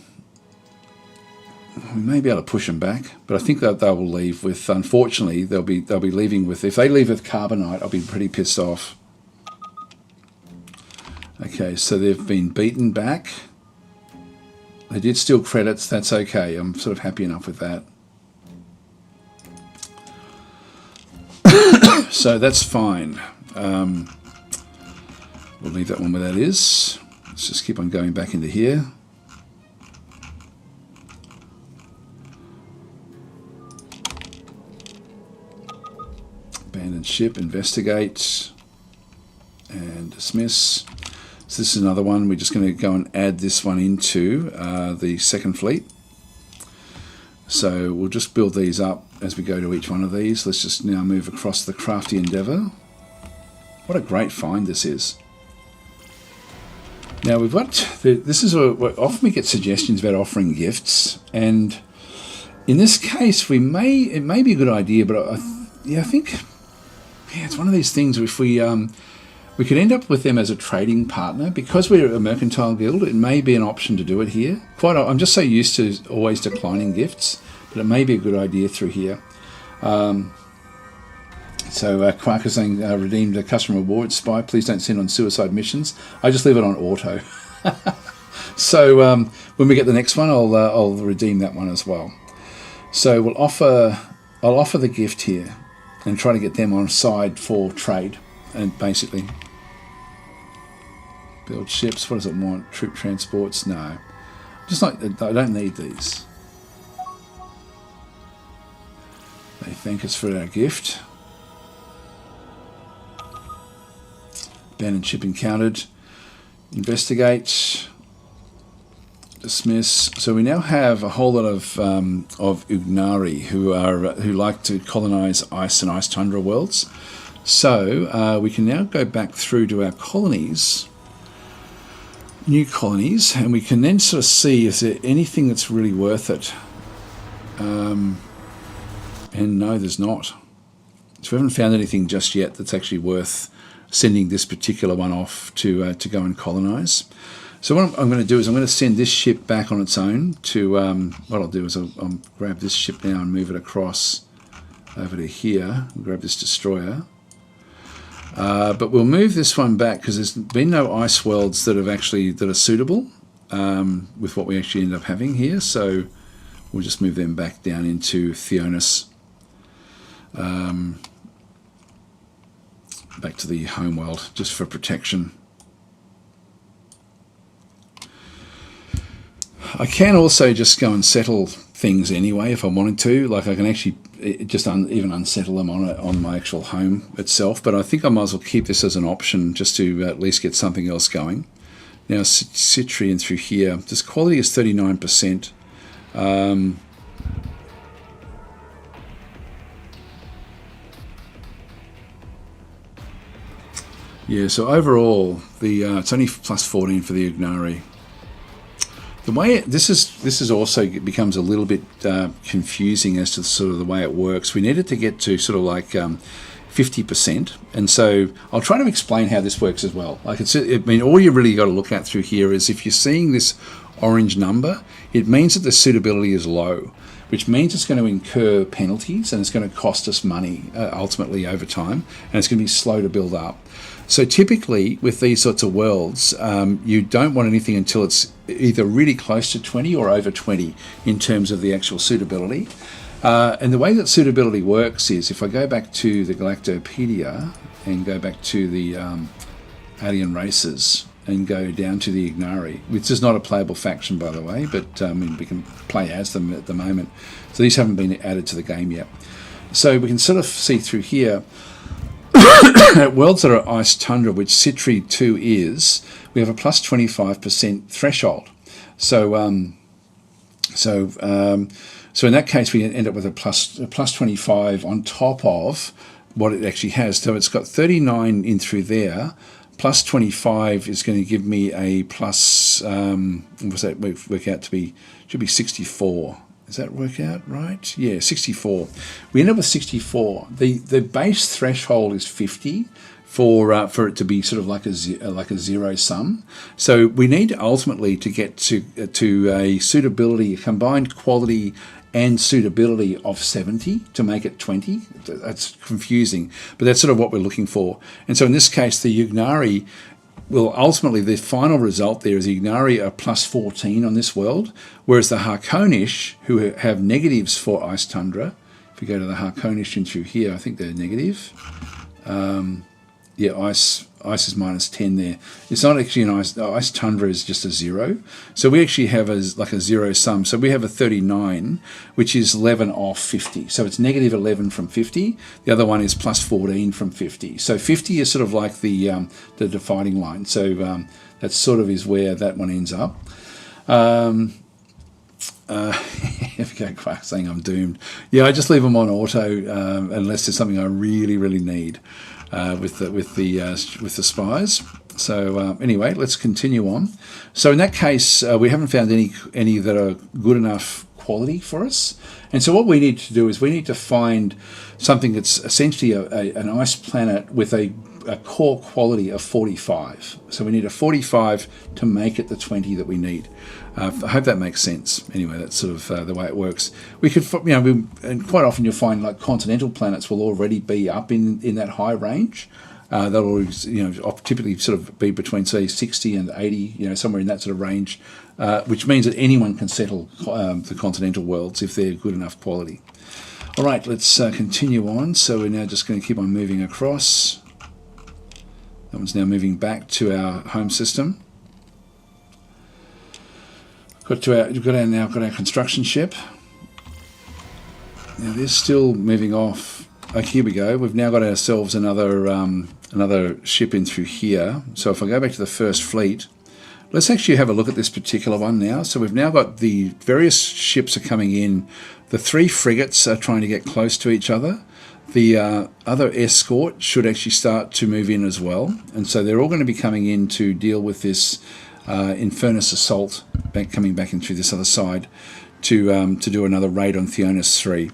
We may be able to push them back, but I think that they will leave with. Unfortunately, they'll be leaving with. If they leave with carbonite, I'll be pretty pissed off. Okay, so they've been beaten back. They did steal credits. That's okay. I'm sort of happy enough with that. So that's fine. We'll leave that one where that is. Let's just keep on going back into here. Abandoned ship, investigate, and dismiss. So this is another one. We're just going to go and add this one into the second fleet. So we'll just build these up as we go to each one of these. Let's just now move across the Crafty Endeavour. What a great find this is. Now we've got, this is what often we get suggestions about offering gifts, and in this case it may be a good idea, but I think it's one of these things. If we could end up with them as a trading partner, because we're a mercantile guild. It may be an option to do it here. I'm just so used to always declining gifts, but it may be a good idea through here. So Quark is saying, redeem the customer reward spy. Please don't send on suicide missions. I just leave it on auto. So when we get the next one, I'll redeem that one as well. So I'll offer the gift here and try to get them on side for trade. And basically build ships. What does it want? Troop transports? No. I don't need these. They thank us for our gift. Abandoned ship encountered. Investigate. Dismiss. So we now have a whole lot of Ugnari who like to colonize ice and ice tundra worlds. So we can now go back through to our colonies, new colonies, and we can then sort of see, is there anything that's really worth it? And no, there's not. So we haven't found anything just yet that's actually worth sending this particular one off to go and colonize. So what I'm going to do is I'm going to send this ship back on its own to, what I'll do is I'll grab this ship now and move it across over to here, grab this destroyer. But we'll move this one back because there's been no ice worlds that are suitable with what we actually end up having here. So we'll just move them back down into Theonis, back to the home world, just for protection. I can also just go and settle things anyway if I wanted to. Like I can actually just even unsettle them on my actual home itself. But I think I might as well keep this as an option just to at least get something else going. Now Citrian through here, this quality is 39%. Yeah, so overall, the it's only plus 14 for the Ignari. The way this is also becomes a little bit confusing as to sort of the way it works. We need it to get to sort of like 50%, and so I'll try to explain how this works as well. Like I mean, all you really got to look at through here is if you're seeing this orange number, it means that the suitability is low, which means it's going to incur penalties and it's going to cost us money ultimately over time, and it's going to be slow to build up. So typically with these sorts of worlds, you don't want anything until it's either really close to 20 or over 20 in terms of the actual suitability. And the way that suitability works is if I go back to the Galactopedia and go back to the alien races and go down to the Ignari, which is not a playable faction, by the way, but I mean, we can play as them at the moment. So these haven't been added to the game yet. So we can sort of see through here at worlds that are ice tundra, which Citri 2 is, we have a plus 25% threshold. So in that case, we end up with a plus 25 on top of what it actually has. So it's got 39 in through there. Plus 25 is going to give me a plus, what's that work out to be? Should be 64. Does that work out right? Yeah, 64. We end up with 64. The base threshold is 50 for it to be sort of like a zero sum. So we need ultimately to get to a suitability, a combined quality and suitability of 70 to make it 20. That's confusing, but that's sort of what we're looking for. And so in this case, the Ignari will ultimately, the final result there is the Ignari are plus 14 on this world, whereas the Harkonish, who have negatives for ice tundra, if you go to the Harkonish and through here, I think they're negative. Yeah, ice is minus 10 there. It's not actually an ice tundra is just a 0. So we actually have like a 0 sum. So we have a 39, which is 11 off 50. So it's negative 11 from 50. The other one is plus 14 from 50. So 50 is sort of like the defining line. So that sort of is where that one ends up. Okay, Quark saying I'm doomed. Yeah, I just leave them on auto unless there's something I really, really need. With the spies. So anyway, let's continue on. So in that case, we haven't found any that are good enough quality for us. And so what we need to do is we need to find something that's essentially an ice planet with a core quality of 45. So we need a 45 to make it the 20 that we need. I hope that makes sense. Anyway, that's sort of the way it works. We could, and quite often you'll find like continental planets will already be up in that high range. They'll always, typically sort of be between say 60 and 80, somewhere in that sort of range, which means that anyone can settle the continental worlds if they're good enough quality. All right, let's continue on. So we're now just going to keep on moving across. That one's now moving back to our home system. We've now got our construction ship. Now they're still moving off. Oh, here we go. We've now got ourselves another ship in through here. So if I go back to the first fleet, let's actually have a look at this particular one now. So we've now got the various ships are coming in. The 3 frigates are trying to get close to each other. The other escort should actually start to move in as well. And so they're all going to be coming in to deal with this Infernus assault coming back in through this other side to do another raid on Theonis 3.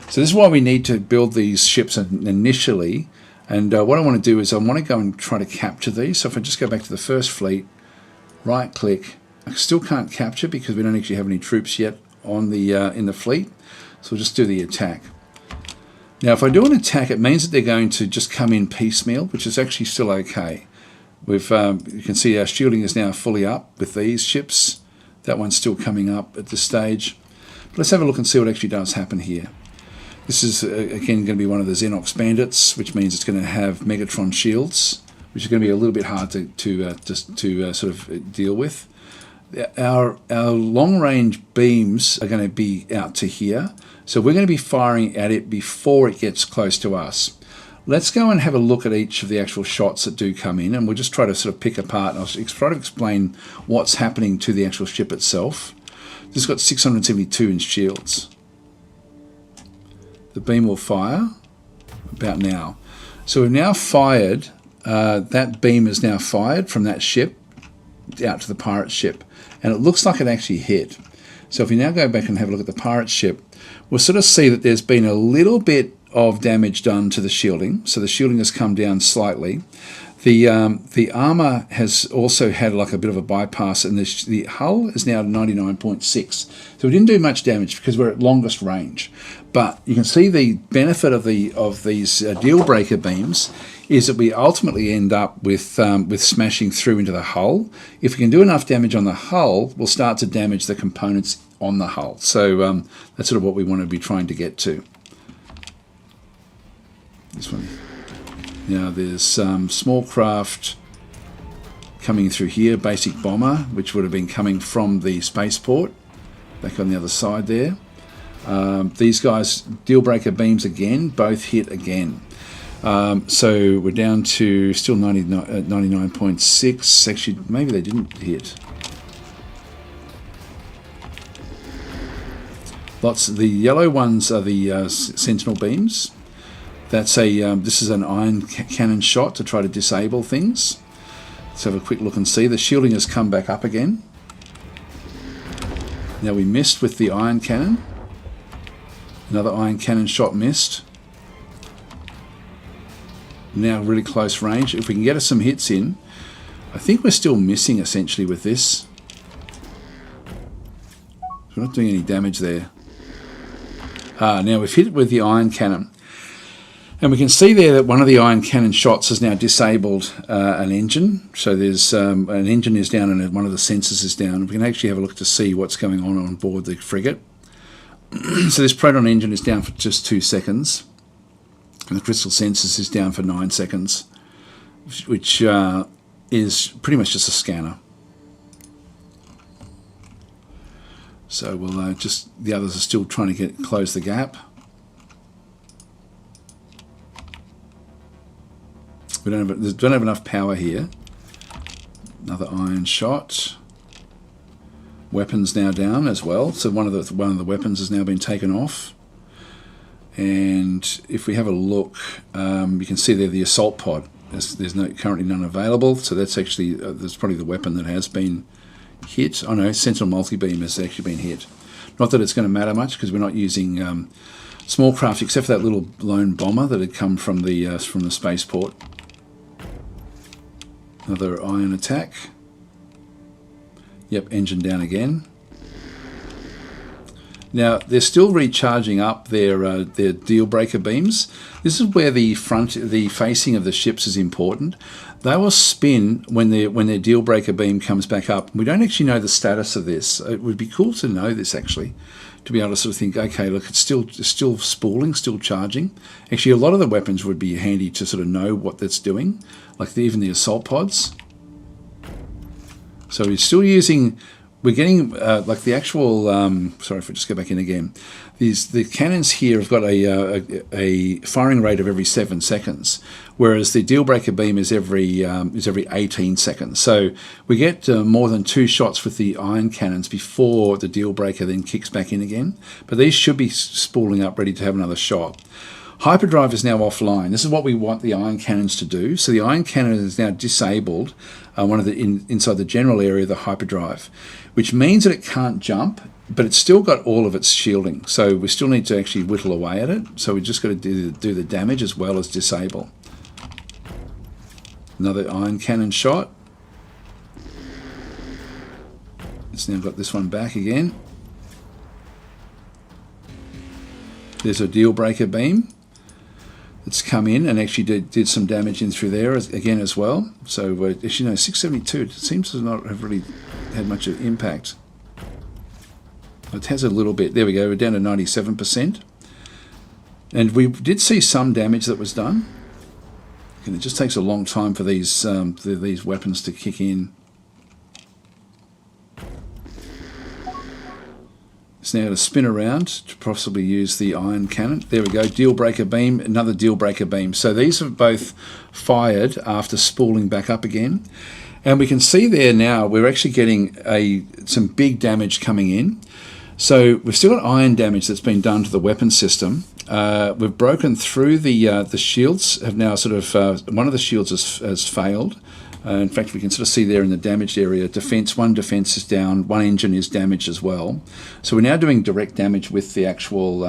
So this is why we need to build these ships initially. And what I want to do is I want to go and try to capture these. So if I just go back to the first fleet, right click, I still can't capture because we don't actually have any troops yet on the in the fleet. So we'll just do the attack. Now if I do an attack, it means that they're going to just come in piecemeal, which is actually still okay. You can see our shielding is now fully up with these ships. That one's still coming up at this stage. But let's have a look and see what actually does happen here. This is, again, going to be one of the Xenox bandits, which means it's going to have Megatron shields, which is going to be a little bit hard to sort of deal with. Our long-range beams are going to be out to here. So we're going to be firing at it before it gets close to us. Let's go and have a look at each of the actual shots that do come in, and we'll just try to sort of pick apart, and I'll try to explain what's happening to the actual ship itself. This has got 672 inch shields. The beam will fire about now. So we've now fired, that beam is now fired from that ship out to the pirate ship, and it looks like it actually hit. So if we now go back and have a look at the pirate ship, we'll sort of see that there's been a little bit of damage done to the shielding. So the shielding has come down slightly. The armor has also had like a bit of a bypass, and the hull is now 99.6. So we didn't do much damage because we're at longest range. But you can see the benefit of these deal breaker beams is that we ultimately end up with smashing through into the hull. If we can do enough damage on the hull, we'll start to damage the components on the hull. So that's sort of what we want to be trying to get to. This one. Now there's small craft coming through here, basic bomber, which would have been coming from the spaceport, back on the other side there. These guys, deal breaker beams again, both hit again. So we're down to still 99.6. Actually, maybe they didn't hit. Lots. The yellow ones are the sentinel beams. That's this is an ion cannon shot to try to disable things. Let's have a quick look and see. The shielding has come back up again. Now we missed with the ion cannon. Another ion cannon shot missed. Now really close range. If we can get us some hits in, I think we're still missing essentially with this. We're not doing any damage there. Now we've hit it with the ion cannon. And we can see there that one of the ion cannon shots has now disabled an engine. So there's an engine is down and one of the sensors is down. We can actually have a look to see what's going on board the frigate. So this proton engine is down for just 2 seconds. And the crystal sensors is down for 9 seconds, which is pretty much just a scanner. So we'll the others are still trying to close the gap. We don't have enough power here. Another iron shot. Weapons now down as well. So one of the weapons has now been taken off. And if we have a look, you can see there the assault pod. There's currently none available. So that's actually that's probably the weapon that has been hit. Oh no, Sentinel multi-beam has actually been hit. Not that it's going to matter much because we're not using small craft except for that little lone bomber that had come from the spaceport. Another ion attack. Yep, engine down again. Now they're still recharging up their deal breaker beams. This is where the facing of the ships is important. They will spin when their deal breaker beam comes back up. We don't actually know the status of this. It would be cool to know this actually, to be able to sort of think, okay, look, it's still spooling, still charging. Actually, a lot of the weapons would be handy to sort of know what that's doing, like even the assault pods. So we're still using. We're getting like the actual. Sorry, if I just go back in again. The cannons here have got a firing rate of every 7 seconds, whereas the deal breaker beam is every 18 seconds. So we get more than 2 shots with the iron cannons before the deal breaker then kicks back in again. But these should be spooling up, ready to have another shot. Hyperdrive is now offline. This is what we want the iron cannons to do. So the iron cannon is now disabled, inside the general area of the hyperdrive, which means that it can't jump, but it's still got all of its shielding. So we still need to actually whittle away at it. So we just got to do the damage as well as disable. Another iron cannon shot. It's now got this one back again. There's a deal breaker beam that's come in and actually did some damage in through there again as well. So actually no, 672. It seems to not have really had much of impact. It has a little bit. There we go. We're down to 97%. And we did see some damage that was done. And it just takes a long time for these weapons to kick in. It's now going to spin around to possibly use the iron cannon. There we go, deal breaker beam, another deal breaker beam. So these have both fired after spooling back up again. And we can see there now we're actually getting some big damage coming in. So we've still got iron damage that's been done to the weapon system. We've broken through the shields. Have now sort of one of the shields has failed. In fact, we can sort of see there in the damaged area, one defense is down, one engine is damaged as well. So we're now doing direct damage with the actual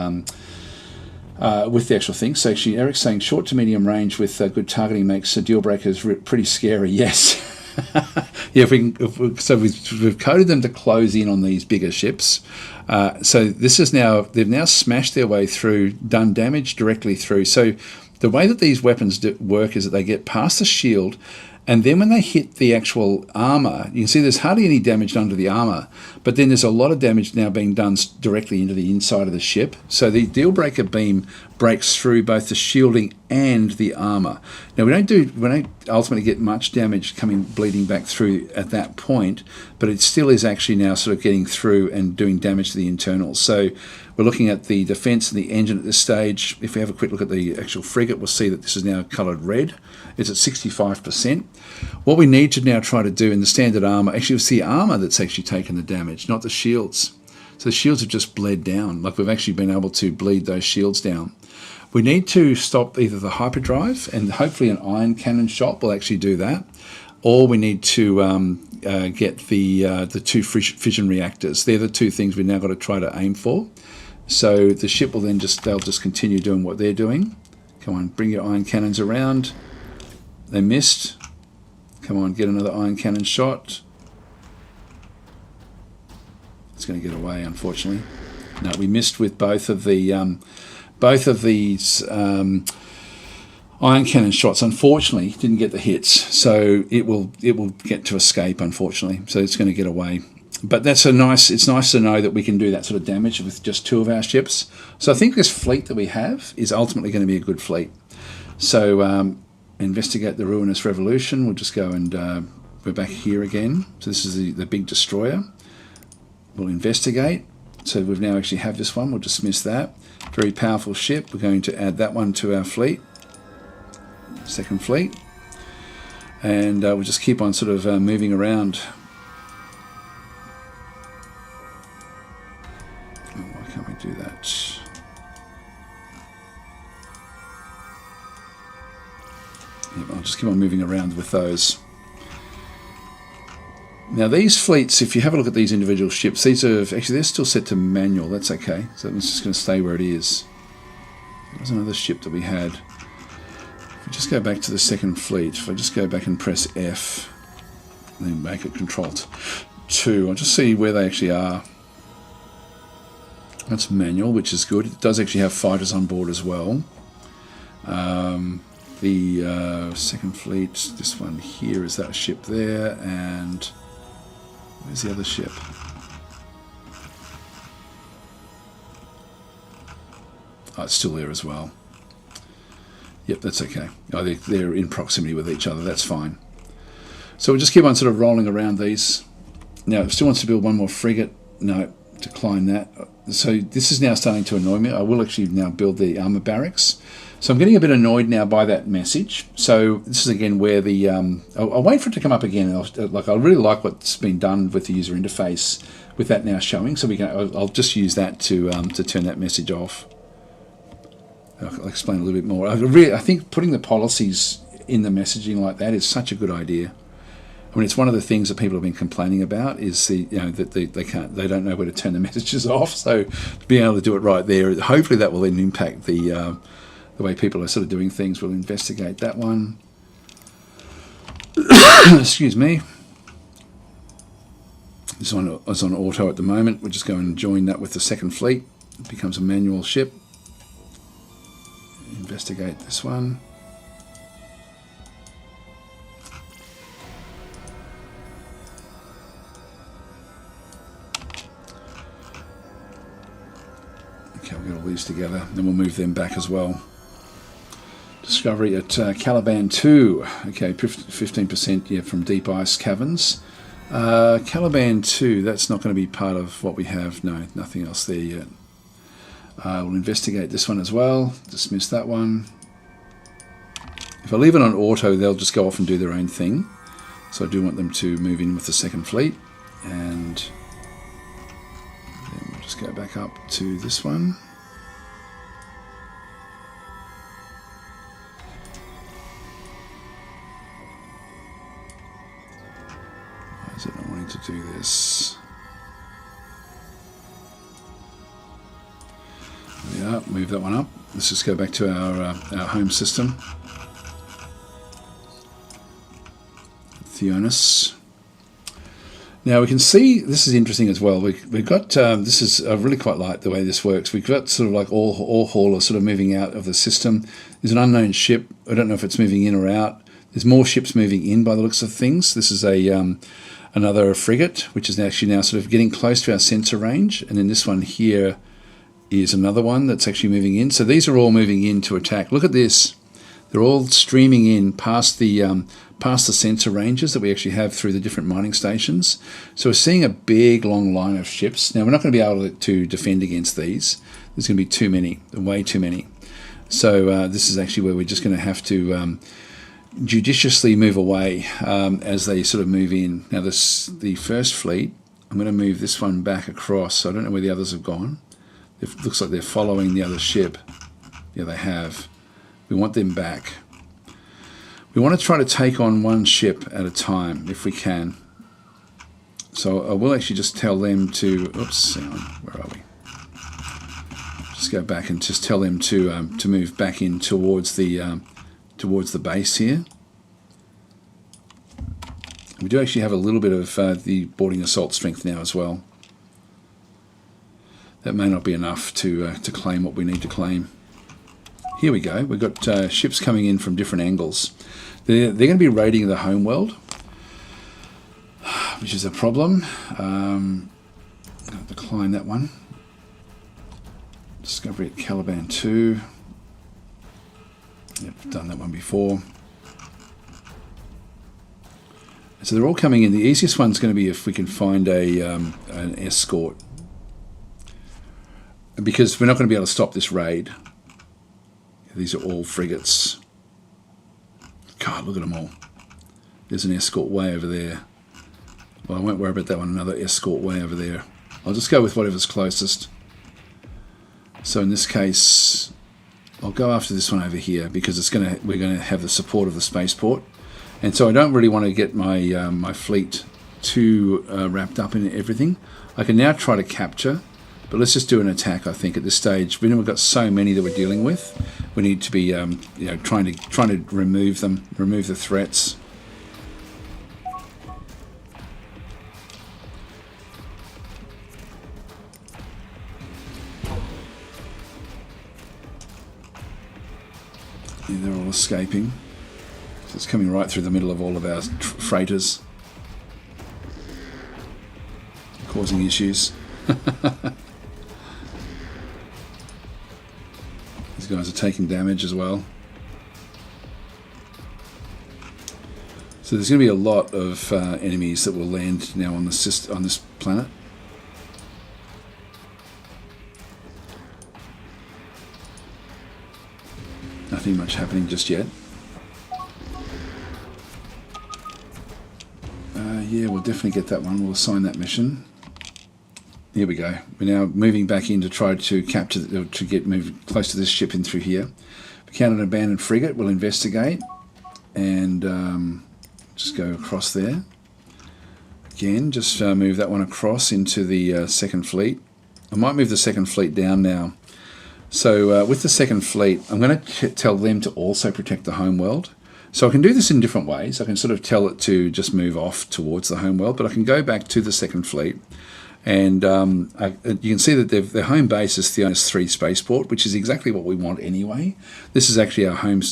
thing. So actually, Eric's saying short to medium range with good targeting makes deal breakers pretty scary. Yes. Yeah, so we've coded them to close in on these bigger ships. So they've now smashed their way through, done damage directly through. So the way that these weapons work is that they get past the shield, and then when they hit the actual armor, you can see there's hardly any damage done to the armor, but then there's a lot of damage now being done directly into the inside of the ship. So the deal breaker beam breaks through both the shielding and the armor. Now we don't ultimately get much damage bleeding back through at that point, but it still is actually now sort of getting through and doing damage to the internals. So we're looking at the defense and the engine at this stage. If we have a quick look at the actual frigate, we'll see that this is now colored red. It's at 65%. What we need to now try to do in the standard armor, actually it's the armor that's actually taken the damage, not the shields. So the shields have just bled down, like we've actually been able to bleed those shields down. We need to stop either the hyperdrive, and hopefully an iron cannon shot will actually do that, or we need to get the two fission reactors. They're the two things we've now got to try to aim for. So the ship will then they'll just continue doing what they're doing. Come on, bring your iron cannons around. They missed. Come on, get another iron cannon shot. It's going to get away, unfortunately. No, we missed with both of these iron cannon shots. Unfortunately, didn't get the hits, so it will get to escape. Unfortunately, so it's going to get away. But it's nice to know that we can do that sort of damage with just two of our ships. So I think this fleet that we have is ultimately going to be a good fleet. So investigate the ruinous revolution. We'll just go and we're back here again. So this is the big destroyer. We'll investigate. So we've now actually have this one. We'll dismiss that. Very powerful ship. We're going to add that one to our fleet. Second fleet. And we'll just keep on sort of moving around. Oh, why can't we do that? Yep, I'll just keep on moving around with those. Now these fleets, if you have a look at these individual ships, they're still set to manual. That's okay. So it's just going to stay where it is. There's another ship that we had. If we just go back to the second fleet, if I just go back and press F, and then make it Control 2, I'll just see where they actually are. That's manual, which is good. It does actually have fighters on board as well. The second fleet, this one here, is that ship there, and where's the other ship? Oh, it's still there as well. Yep, that's okay. Oh, they're in proximity with each other, that's fine. So we'll just keep on sort of rolling around these. Now, if still wants to build one more frigate, no, decline that. So this is now starting to annoy me. I will actually now build the armor barracks. So I'm getting a bit annoyed now by that message. So this is again where the I'll wait for it to come up again. I really like what's been done with the user interface with that now showing. So I'll just use that to turn that message off. I'll explain a little bit more. I think putting the policies in the messaging like that is such a good idea. I mean, it's one of the things that people have been complaining about is that they don't know where to turn the messages off. So being able to do it right there, hopefully that will then impact the way people are sort of doing things. We'll investigate that one. Excuse me. It's on auto at the moment. We'll just go and join that with the second fleet. It becomes a manual ship. Investigate this one. Okay, we'll get all these together. Then we'll move them back as well. Discovery at Caliban 2. Okay, 15% from deep ice caverns. Caliban 2, that's not going to be part of what we have. No, nothing else there yet. We'll investigate this one as well. Dismiss that one. If I leave it on auto, they'll just go off and do their own thing. So I do want them to move in with the second fleet. And then we'll just go back up to this one. Why is it not wanting to do this? Yeah, move that one up. Let's just go back to our home system. Theonis. Now we can see, this is interesting as well. We've got, this is, I really quite like the way this works. We've got sort of like all haulers sort of moving out of the system. There's an unknown ship. I don't know if it's moving in or out. There's more ships moving in by the looks of things. This is a another frigate, which is actually now sort of getting close to our sensor range. And then this one here is another one that's actually moving in. So these are all moving in to attack. Look at this. They're all streaming in past the sensor ranges that we actually have through the different mining stations. So we're seeing a big, long line of ships. Now, we're not going to be able to defend against these. There's going to be too many, way too many. So this is actually where we're just going to have to judiciously move away as they sort of move in. Now, the first fleet, I'm going to move this one back across. I don't know where the others have gone. It looks like they're following the other ship. Yeah, they have. We want them back. We want to try to take on one ship at a time, if we can. So I will actually just tell them to... Oops, hang on. Where are we? Just go back and just tell them to move back in towards the base here. We do actually have a little bit of the boarding assault strength now as well. That may not be enough to claim what we need to claim. Here we go. We've got ships coming in from different angles. They're going to be raiding the homeworld, which is a problem. I'm going to decline that one. Discovery at Caliban 2. Yep, done that one before. So they're all coming in. The easiest one's going to be if we can find an escort, because we're not going to be able to stop this raid. These are all frigates. God, look at them all. There's an escort way over there. Well, I won't worry about that one. Another escort way over there. I'll just go with whatever's closest. So in this case, I'll go after this one over here because we're going to have the support of the spaceport. And so I don't really want to get my my fleet too wrapped up in everything. I can now try to capture. But let's just do an attack, I think, at this stage. We've got so many that we're dealing with. We need to be trying to remove them, remove the threats. Yeah, they're all escaping. So it's coming right through the middle of all of our freighters, causing issues. These guys are taking damage as well. So there's going to be a lot of enemies that will land now on this planet. Nothing much happening just yet. Yeah, we'll definitely get that one. We'll assign that mission. Here we go. We're now moving back in to try to capture, to get moved close to this ship in through here. We found an abandoned frigate. We'll investigate and just go across there. Again, just move that one across into the second fleet. I might move the second fleet down now. So with the second fleet, I'm going to tell them to also protect the homeworld. So I can do this in different ways. I can sort of tell it to just move off towards the homeworld, but I can go back to the second fleet. And you can see that their home base is Theonis 3 spaceport, which is exactly what we want anyway. This is actually our home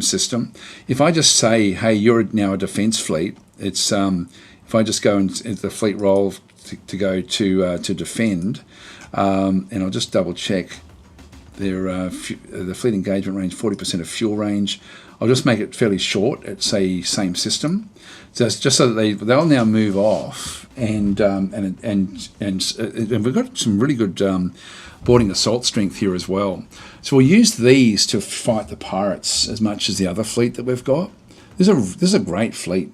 system. If I just say, hey, you're now a defense fleet, it's if I just go into the fleet role to go to defend, and I'll just double check their the fleet engagement range, 40% of fuel range. I'll just make it fairly short at, say, same system. So it's just so that they'll now move off, and we've got some really good boarding assault strength here as well. So we'll use these to fight the pirates as much as the other fleet that we've got. This is a great fleet.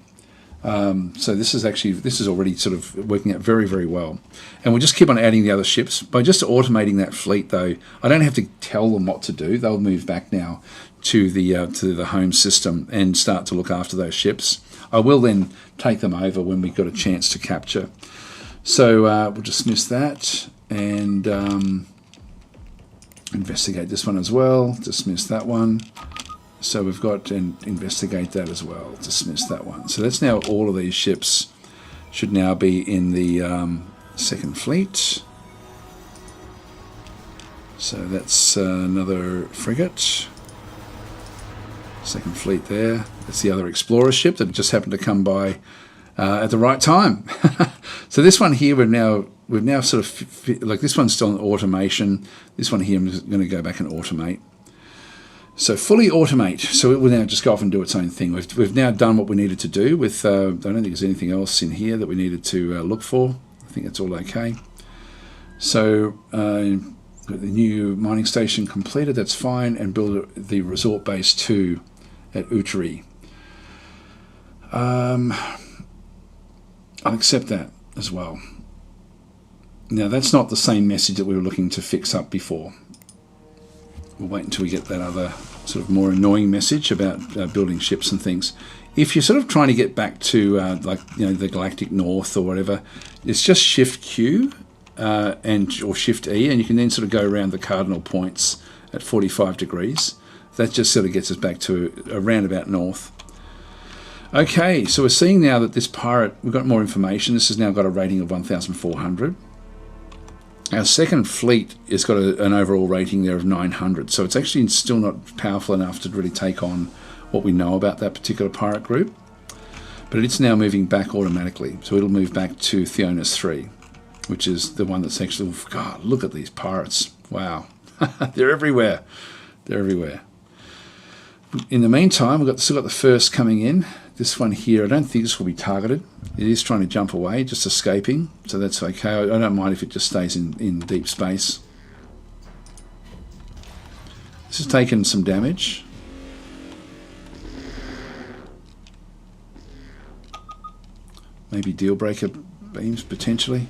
So this is already sort of working out very, very well. And we'll just keep on adding the other ships. By just automating that fleet, though, I don't have to tell them what to do. They'll move back now to the home system and start to look after those ships. I will then take them over when we've got a chance to capture. So we'll dismiss that and investigate this one as well. Dismiss that one. So we've got and investigate that as well. Dismiss that one. So that's now all of these ships should now be in the second fleet. So that's another frigate. Second fleet there. That's the other explorer ship that just happened to come by at the right time. So this one here we've now sort of like this one's still in automation. This one here I'm just going to go back and automate. So fully automate. So it will now just go off and do its own thing. We've now done what we needed to do with. I don't think there's anything else in here that we needed to look for. I think it's all okay. So got the new mining station completed. That's fine, and build the resort base 2 at Utari. I'll accept that as well. Now that's not the same message that we were looking to fix up before. We'll wait until we get that other sort of more annoying message about building ships and things. If you're sort of trying to get back to the Galactic North or whatever, it's just Shift Q or Shift E, and you can then sort of go around the cardinal points at 45 degrees. That just sort of gets us back to around about north. Okay, so we're seeing now that this pirate, we've got more information. This has now got a rating of 1,400. Our second fleet has got an overall rating there of 900, so it's actually still not powerful enough to really take on what we know about that particular pirate group. But it's now moving back automatically, so it'll move back to Theonis 3, which is the one that's actually, God, look at these pirates. Wow. They're everywhere. They're everywhere. In the meantime, we've still got the first coming in. This one here, I don't think this will be targeted. It is trying to jump away, just escaping, so that's okay. I don't mind if it just stays in deep space. This has taken some damage. Maybe deal breaker beams, potentially.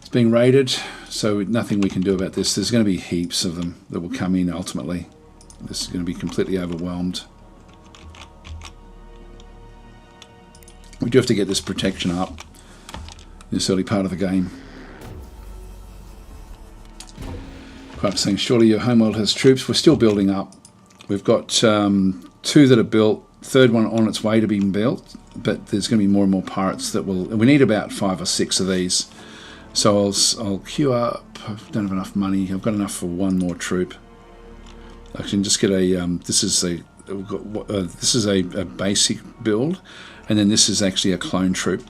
It's being raided, so nothing we can do about this. There's going to be heaps of them that will come in ultimately. This is going to be completely overwhelmed. We do have to get this protection up in this early part of the game. Quite saying, surely your homeworld has troops. We're still building up. We've got 2 that are built, third one on its way to being built, but there's going to be more and more pirates that will. We need about 5 or 6 of these. So I'll queue up. I don't have enough money. I've got enough for 1 more troop. I can just get a. This is a basic build, and then this is actually a clone troop.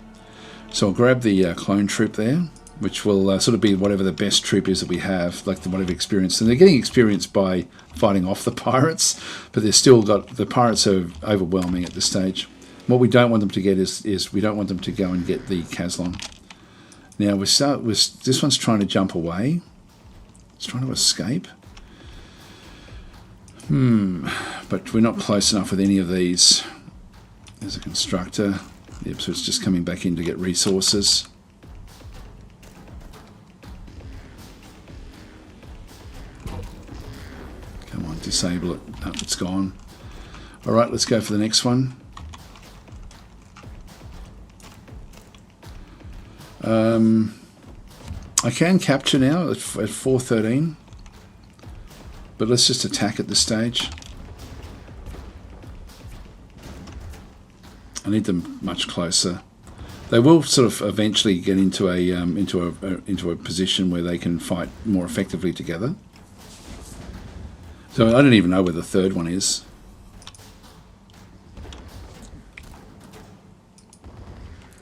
So I'll grab the clone troop there, which will sort of be whatever the best troop is that we have, like whatever experience. And they're getting experience by fighting off the pirates, but they've still got the pirates are overwhelming at this stage. What we don't want them to get is we don't want them to go and get the Caslon. Now this one's trying to jump away. It's trying to escape. But we're not close enough with any of these. There's a constructor. Yep, so it's just coming back in to get resources. Come on, disable it. Oh, it's gone. Alright, let's go for the next one. I can capture now at 413. But let's just attack at this stage. I need them much closer. They will sort of eventually get into a position where they can fight more effectively together. So I don't even know where the third one is.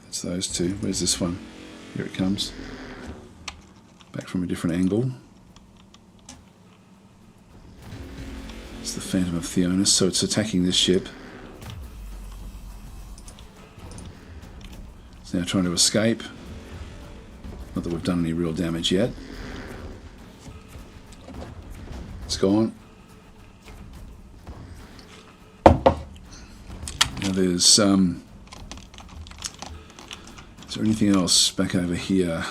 It's those 2. Where's this one? Here it comes. Back from a different angle. It's the Phantom of Theonis, so it's attacking this ship. It's now trying to escape. Not that we've done any real damage yet. It's gone. Now there's is there anything else back over here?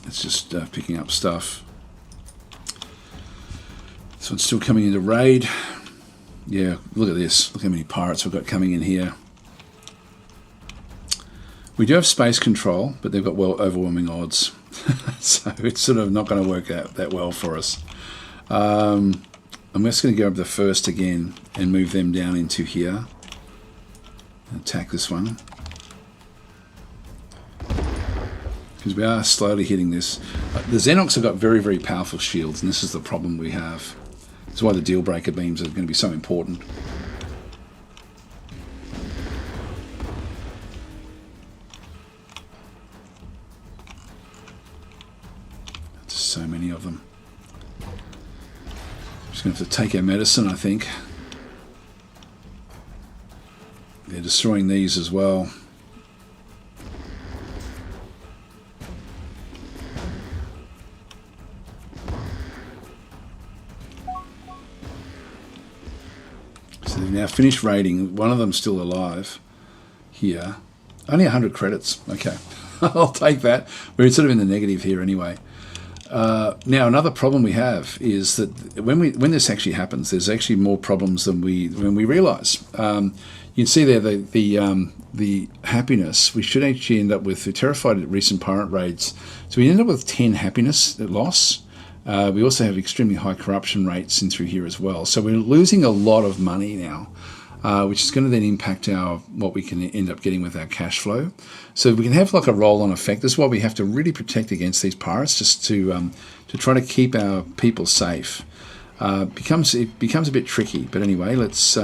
It's just picking up stuff. So it's still coming into raid. Yeah, look at this. Look how many pirates we've got coming in here. We do have space control, but they've got overwhelming odds. So it's sort of not going to work out that well for us. I'm just going to go up the first again and move them down into here. Attack this one. Because we are slowly hitting this. The Xenox have got very, very powerful shields, and this is the problem we have. That's why the deal breaker beams are going to be so important. There's so many of them. Just going to have to take our medicine, I think. They're destroying these as well. So they've now finished raiding. One of them's still alive here. Only 100 credits. Okay, I'll take that. We're sort of in the negative here anyway. Now another problem we have is that when this actually happens, there's actually more problems than we realise. You can see there the happiness. We should actually end up with, we're terrified at recent pirate raids, so we end up with 10 happiness loss. We also have extremely high corruption rates in through here as well. So we're losing a lot of money now, which is going to then impact what we can end up getting with our cash flow. So we can have like a roll-on effect. This is why we have to really protect against these pirates, just to try to keep our people safe. It becomes a bit tricky, but anyway, let's.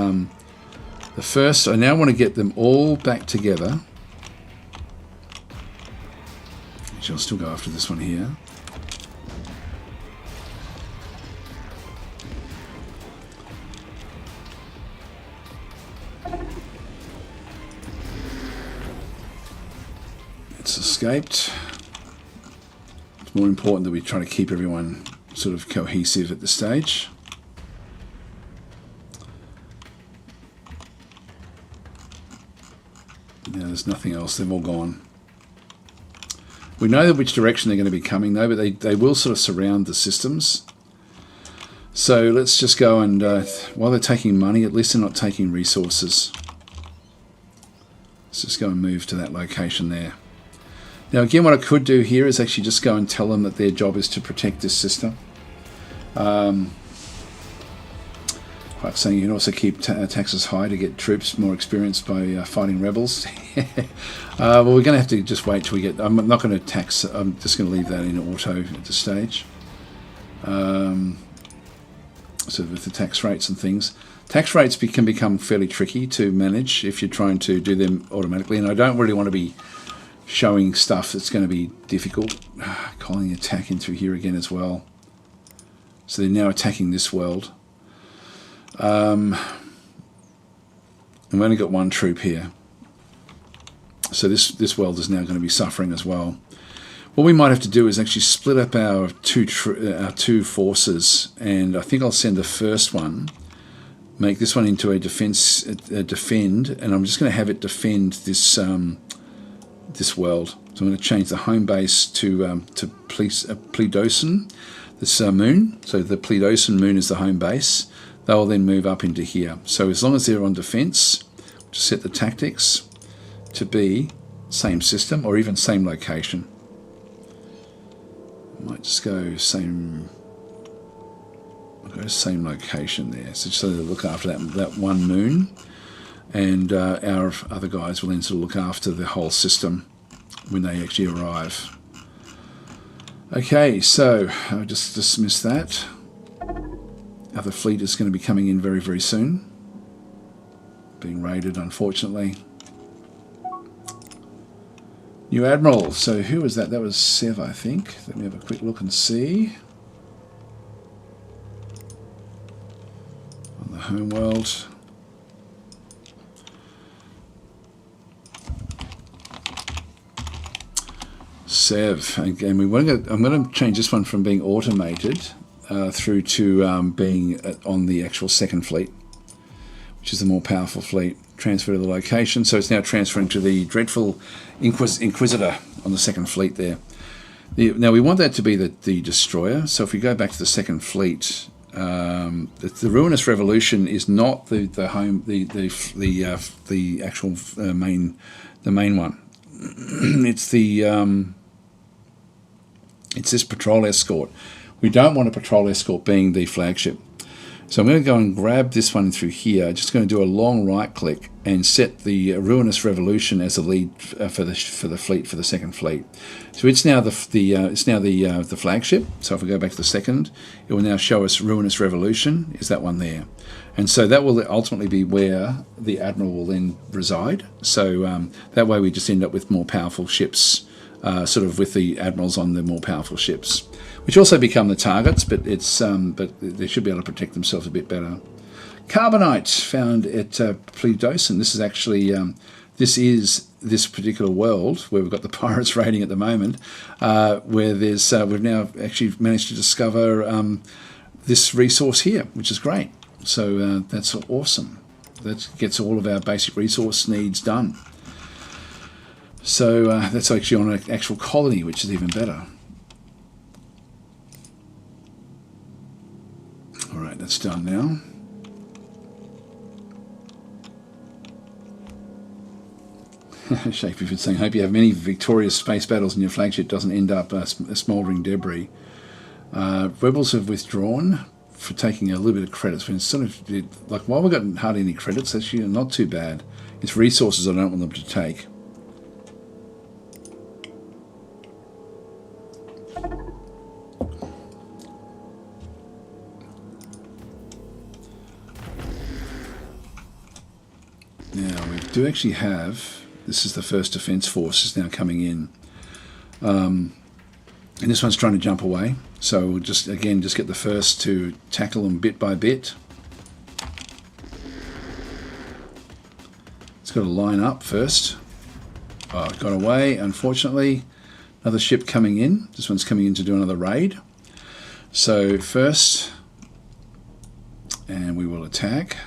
The first, I now want to get them all back together. Actually, I'll still go after this one here. It's escaped. It's more important that we try to keep everyone sort of cohesive at this stage. Yeah, there's nothing else. They've all gone. We know which direction they're going to be coming, though, but they will sort of surround the systems. So let's just go and, while they're taking money, at least they're not taking resources. Let's just go and move to that location there. Now, again, what I could do here is actually just go and tell them that their job is to protect this system. Like saying you can also keep taxes high to get troops more experienced by fighting rebels. Well, we're going to have to just wait till we get. I'm not going to tax. I'm just going to leave that in auto at this stage. So with the tax rates and things, tax rates can become fairly tricky to manage if you're trying to do them automatically. And I don't really want to be showing stuff that's going to be difficult. Calling the attack in through here again as well. So they're now attacking this world. I've only got one troop here, so this world is now going to be suffering as well. What we might have to do is actually split up our two forces, and I think I'll send the first one, make this one into a defend, and I'm just going to have it defend this this world. So I'm going to change the home base to Pleidocin, this moon. So the Pleidocin moon is the home base. They'll then move up into here. So as long as they're on defense, just set the tactics to be same system or even same location. Might just go same. I'll go same location there. So just so they look after that one moon, and our other guys will then sort of look after the whole system when they actually arrive. Okay, so I'll just dismiss that. Other fleet is going to be coming in very, very soon. Being raided, unfortunately. New Admiral. So who was that? That was Sev, I think. Let me have a quick look and see. homeworld. Sev. Again, I'm going to change this one from being automated through to being on the actual second fleet, which is the more powerful fleet. Transfer to the location. So it's now transferring to the dreadful Inquisitor on the second fleet there. Now we want that to be the destroyer. So if we go back to the second fleet, the Ruinous Revolution is not the actual main one. It's this patrol escort. We don't want a patrol escort being the flagship. So I'm going to go and grab this one through here. Just going to do a long right click and set the Ruinous Revolution as the lead for the fleet, for the second fleet. So it's now the flagship. So if we go back to the second, it will now show us Ruinous Revolution is that one there, and so that will ultimately be where the admiral will then reside. So that way we just end up with more powerful ships, sort of with the admirals on the more powerful ships, which also become the targets, but they should be able to protect themselves a bit better. Carbonite found at Pleidocin. This is actually this particular world where we've got the pirates raiding at the moment, where there's we've now actually managed to discover this resource here, which is great. So that's awesome. That gets all of our basic resource needs done. So that's actually on an actual colony, which is even better. All right, that's done now. Shakespeare saying, hope you have many victorious space battles and your flagship doesn't end up a smouldering debris. Rebels have withdrawn for taking a little bit of credits. But instead of, like, while we've got hardly any credits, actually not too bad. It's resources I don't want them to take. Now we do actually have, this is the first defence force is now coming in, and this one's trying to jump away, so we'll just get the first to tackle them bit by bit. It's got to line up first. Oh, it got away, unfortunately. Another ship coming in. This one's coming in to do another raid. So first, and we will attack.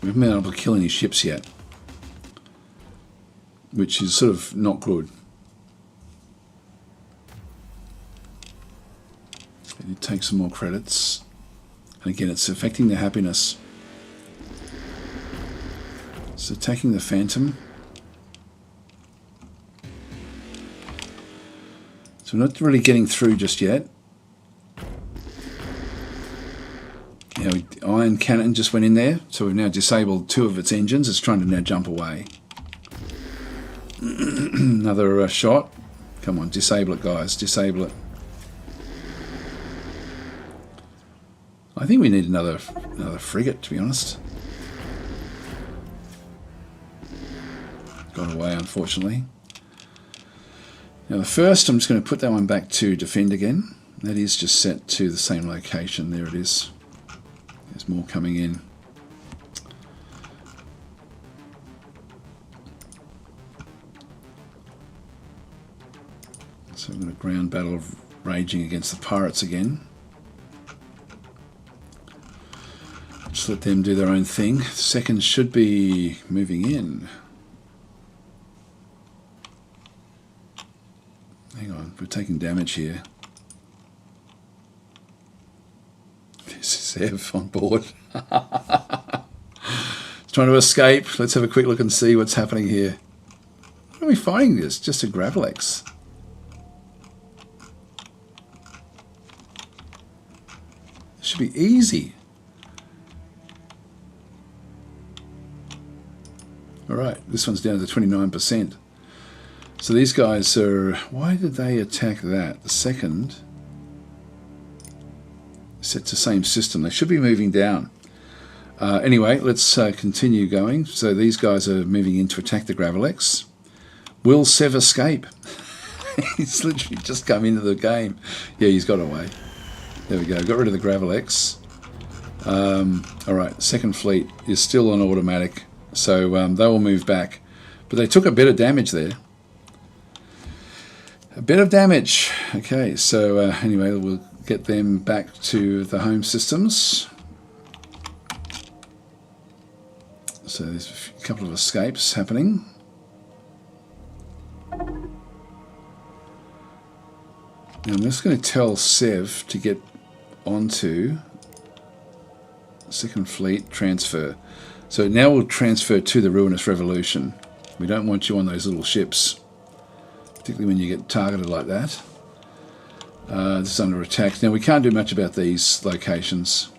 We haven't been able to kill any ships yet, which is sort of not good. I need to take some more credits. And again, it's affecting their happiness. So taking the Phantom. So we're not really getting through just yet. Yeah, Iron Cannon just went in there, so we've now disabled 2 of its engines. It's trying to now jump away. Another shot. Come on, disable it, guys. Disable it. I think we need another frigate, to be honest. Got away, unfortunately. Now the first, I'm just going to put that one back to defend again. That is just set to the same location. There it is. There's more coming in. So we're going to ground battle raging against the pirates again. Just let them do their own thing. Second should be moving in. Hang on, we're taking damage here. This is Ev on board. It's trying to escape. Let's have a quick look and see what's happening here. What are we fighting this? Just a Gravelex. This should be easy. Alright, this one's down to 29%. So these guys are... Why did they attack that? The second... Set to same system. They should be moving down. Anyway, let's continue going. So these guys are moving in to attack the Gravelex. Will Sev escape? He's literally just come into the game. Yeah, he's got away. There we go. Got rid of the Gravelex. All right, second fleet is still on automatic, so they will move back. But they took a bit of damage there. A bit of damage. Okay, so anyway, we'll get them back to the home systems. So there's a couple of escapes happening. Now I'm just going to tell Sev to get onto second fleet transfer. So now we'll transfer to the Ruinous Revolution. We don't want you on those little ships, particularly when you get targeted like that. This is under attack. Now we can't do much about these locations.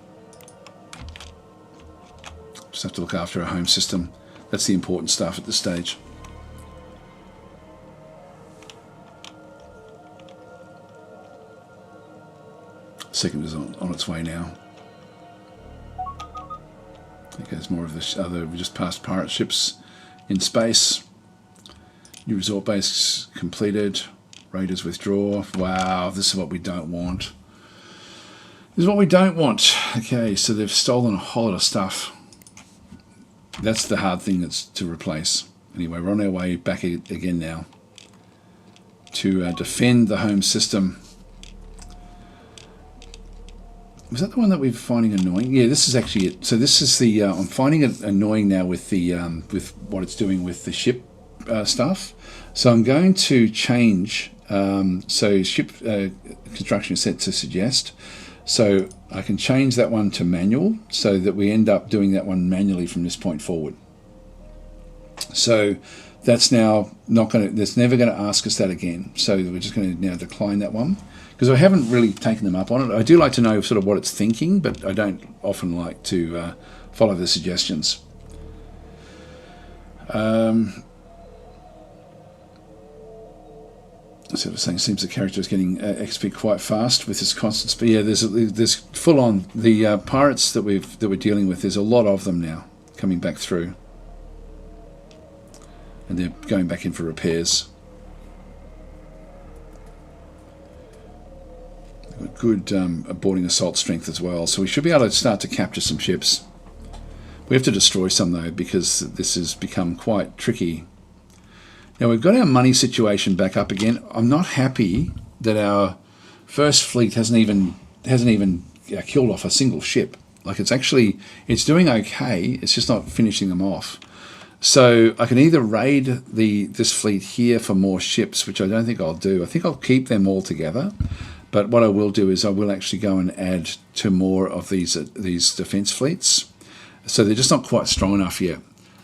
Just have to look after our home system. That's the important stuff at this stage. Second is on its way now. Okay, there's more of this other, we just passed pirate ships in space. New resort base completed. Raiders withdraw. Wow, this is what we don't want. This is what we don't want. Okay, so they've stolen a whole lot of stuff. That's the hard thing that's to replace. Anyway, we're on our way back again now to defend the home system. Was that the one that we're finding annoying? Yeah, this is actually it. So this is the I'm finding it annoying now with the with what it's doing with the ship stuff. So I'm going to change. So ship construction is set to suggest. So I can change that one to manual, so that we end up doing that one manually from this point forward. So that's now not going to. That's never going to ask us that again. So we're just going to now decline that one. Because I haven't really taken them up on it. I do like to know sort of what it's thinking, but I don't often like to follow the suggestions. So I was saying, seems the character is getting XP quite fast with this constant speed. Yeah, there's full on the pirates that we're dealing with. There's a lot of them now coming back through, and they're going back in for repairs. Good boarding assault strength as well, so we should be able to start to capture some ships. We have to destroy some though, because this has become quite tricky. Now we've got our money situation back up again. I'm not happy that our first fleet hasn't even killed off a single ship. Like it's doing okay. It's just not finishing them off. So I can either raid this fleet here for more ships, which I don't think I'll do. I think I'll keep them all together. But what I will do is I will actually go and add to more of these defense fleets. So they're just not quite strong enough yet.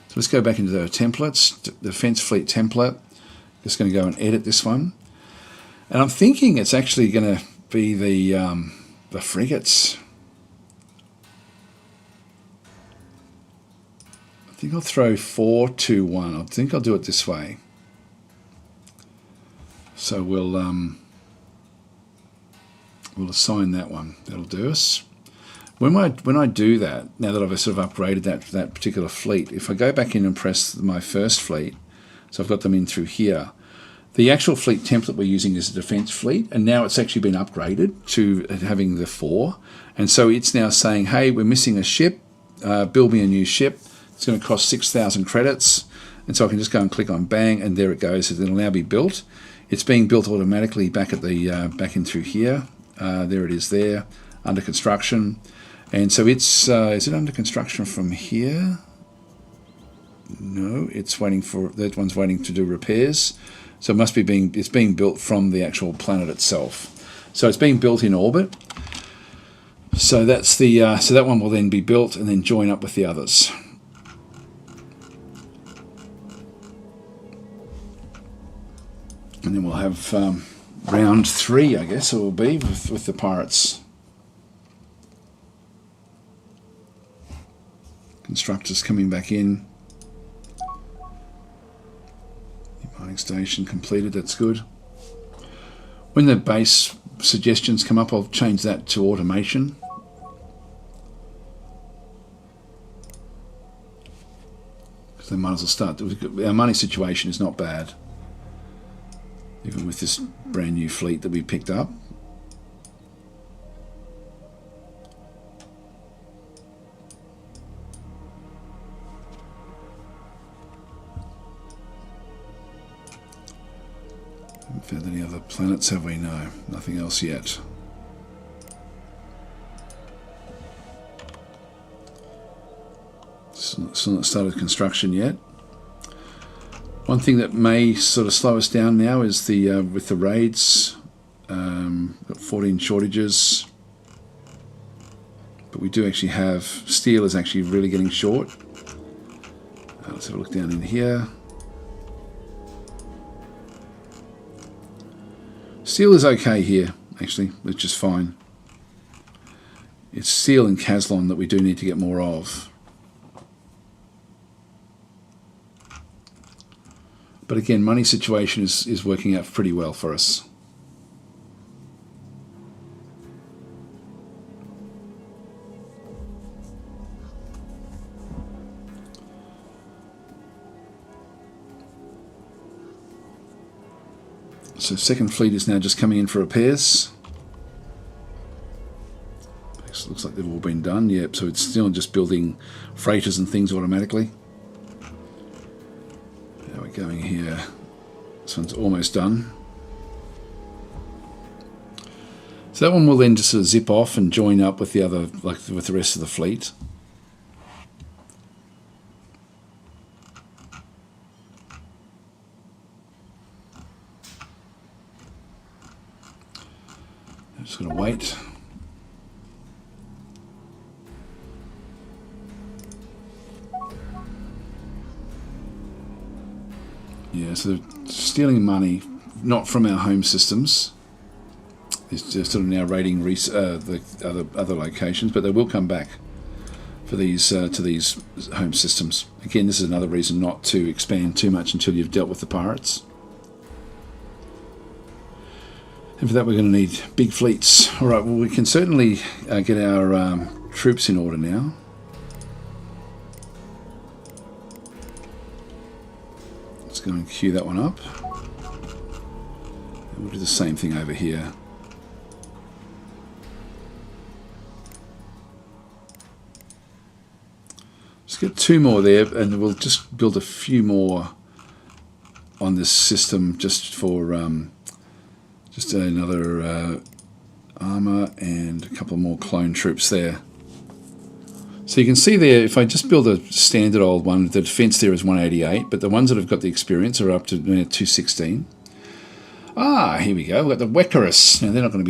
So let's go back into the templates, defense fleet template. Just going to go and edit this one. And I'm thinking it's actually going to be the frigates. I think I'll throw 4, 2, 1. I think I'll do it this way. So we'll assign that one. That'll do us. When I do that, now that I've sort of upgraded that particular fleet, if I go back in and press my first fleet, so I've got them in through here, the actual fleet template we're using is a defense fleet, and now it's actually been upgraded to having the 4. And so it's now saying, hey, we're missing a ship, build me a new ship. It's going to cost 6,000 credits. And so I can just go and click on bang, and there it goes. It'll now be built. It's being built automatically back at the back in through here. There it is there, under construction. And so it's, is it under construction from here? No, it's waiting for, that one's waiting to do repairs. So it must be it's being built from the actual planet itself. So it's being built in orbit. So that's the, so that one will then be built and then join up with the others. And then we'll have round 3, I guess it will be, with the pirates. Constructors coming back in. Mining station completed, that's good. When the base suggestions come up, I'll change that to automation. they might as well start. Our money situation is not bad, even with this brand new fleet that we picked up. Haven't found any other planets, have we? No, nothing else yet. Still not started construction yet. One thing that may sort of slow us down now is the with the raids. Got 14 shortages, but we do actually have steel is actually really getting short. Let's have a look down in here. Steel is okay here, actually, which is fine. It's steel and Caslon that we do need to get more of. But again, money situation is working out pretty well for us. So second fleet is now just coming in for repairs. Looks like they've all been done. Yep, so it's still just building freighters and things automatically. How are we going here? This one's almost done. So that one will then just sort of zip off and join up with the other, like with the rest of the fleet. I'm just going to wait. Yeah, so they're stealing money, not from our home systems. They're sort of now raiding the other locations, but they will come back for these to these home systems. Again, this is another reason not to expand too much until you've dealt with the pirates. And for that, we're going to need big fleets. All right, well, we can certainly get our troops in order now. Let's go and queue that one up. And we'll do the same thing over here. Let's get 2 more there, and we'll just build a few more on this system just for just another armor and a couple more clone troops there. So you can see there, if I just build a standard old one, the defense there is 188, but the ones that have got the experience are up to 216. Ah, here we go. We've got the Wekarus. Now they're going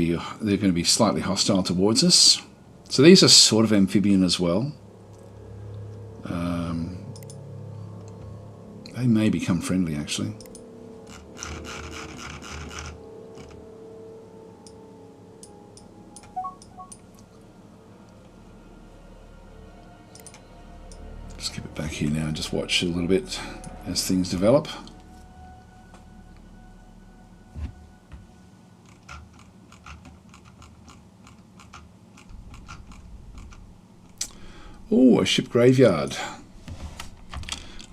to be slightly hostile towards us. So these are sort of amphibian as well. They may become friendly actually. Just keep it back here now and just watch a little bit as things develop. Oh, a ship graveyard.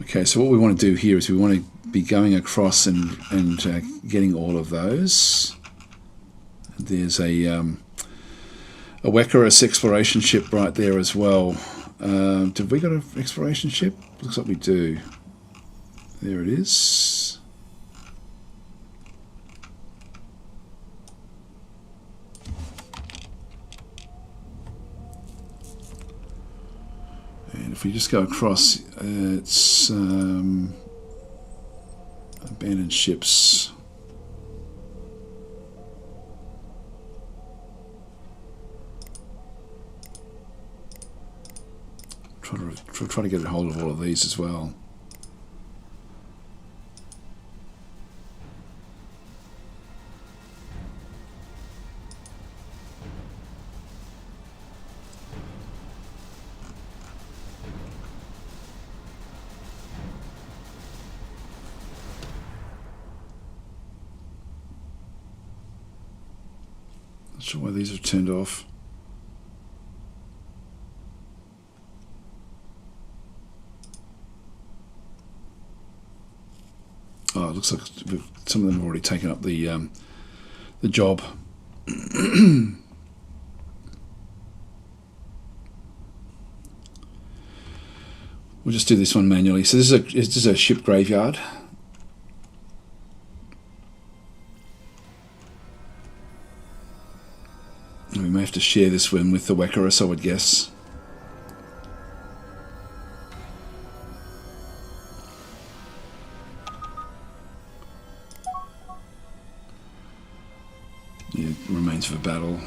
Okay, so what we want to do here is we want to be going across and getting all of those. There's a Wekarus exploration ship right there as well. Did we got an exploration ship? Looks like we do. There it is. And if we just go across, it's abandoned ships. Try to get a hold of all of these as well. Not sure why these are turned off. Oh, it looks like some of them have already taken up the job. We'll just do this one manually. So this is a ship graveyard. And we may have to share this one with the Wekaris, I would guess. Yeah, remains of a battle.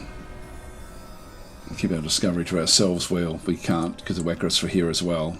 We'll keep our discovery to ourselves. Well, we can't because the Wekaris are here as well.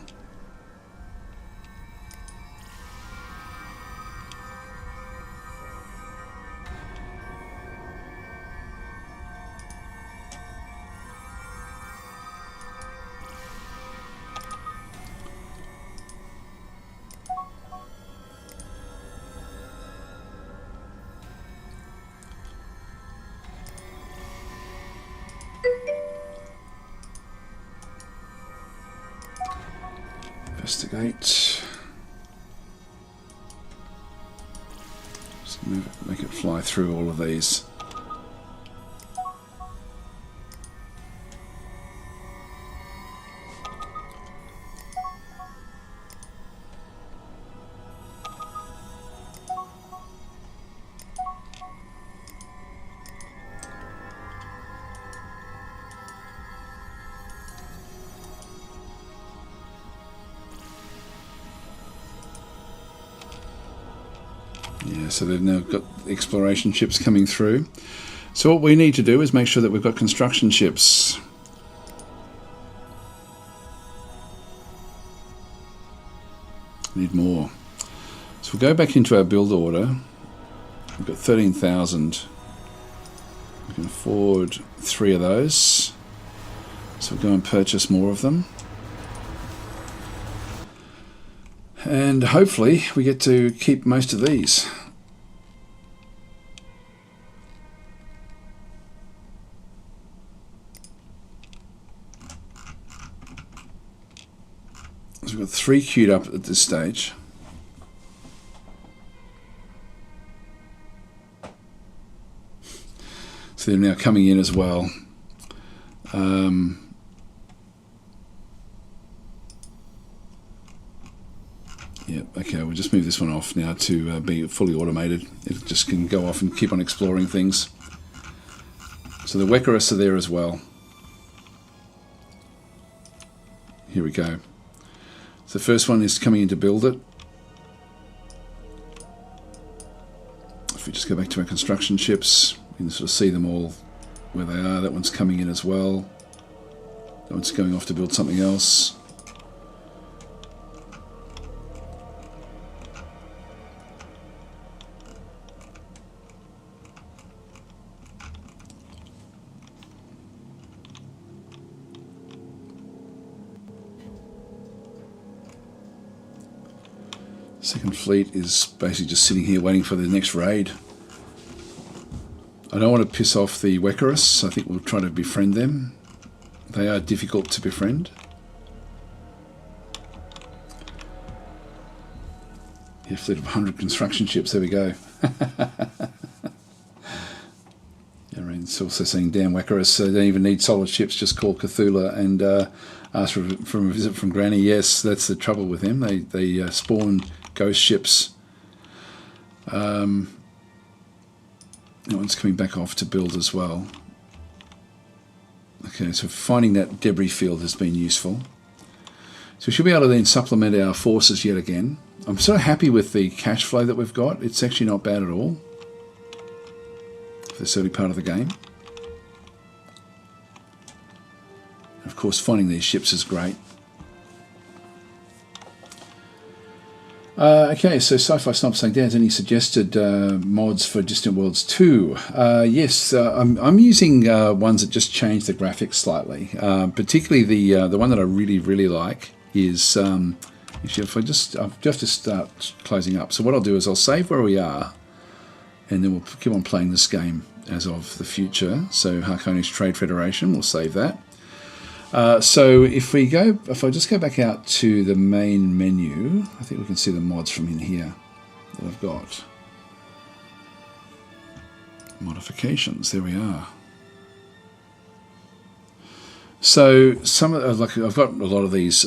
Investigate. Just make it fly through all of these. Yeah, so they've now got exploration ships coming through. So what we need to do is make sure that we've got construction ships. Need more. So we'll go back into our build order. We've got 13,000. We can afford 3 of those. So we'll go and purchase more of them. And hopefully we get to keep most of these. So we've got 3 queued up at this stage. So they're now coming in as well. Yeah, okay, we'll just move this one off now to be fully automated. It just can go off and keep on exploring things. So the Wekaris are there as well. Here we go. So the first one is coming in to build it. If we just go back to our construction ships, you can sort of see them all where they are. That one's coming in as well. That one's going off to build something else. Second fleet is basically just sitting here waiting for the next raid. I don't want to piss off the Wekaris. I think we'll try to befriend them. They are difficult to befriend. Yeah, fleet of 100 construction ships. There we go. It's also saying, damn Wekaris, they don't even need solid ships, just call Cthulhu and ask for a visit from Granny. Yes, that's the trouble with them. They spawn ghost ships. That one's coming back off to build as well. Okay, so finding that debris field has been useful. So we should be able to then supplement our forces yet again. I'm so happy with the cash flow that we've got. It's actually not bad at all for this early part of the game. And of course, finding these ships is great. Okay, so Sci-Fi Snob saying, Dan, any suggested mods for Distant Worlds 2? Yes, I'm using ones that just change the graphics slightly. Particularly the one that I really like is actually if I have to start closing up. So what I'll do is I'll save where we are, and then we'll keep on playing this game as of the future. So Harkonish Trade Federation, we'll save that. So if I just go back out to the main menu, I think we can see the mods from in here. that I've got. Modifications, there we are. So some of like I've got a lot of these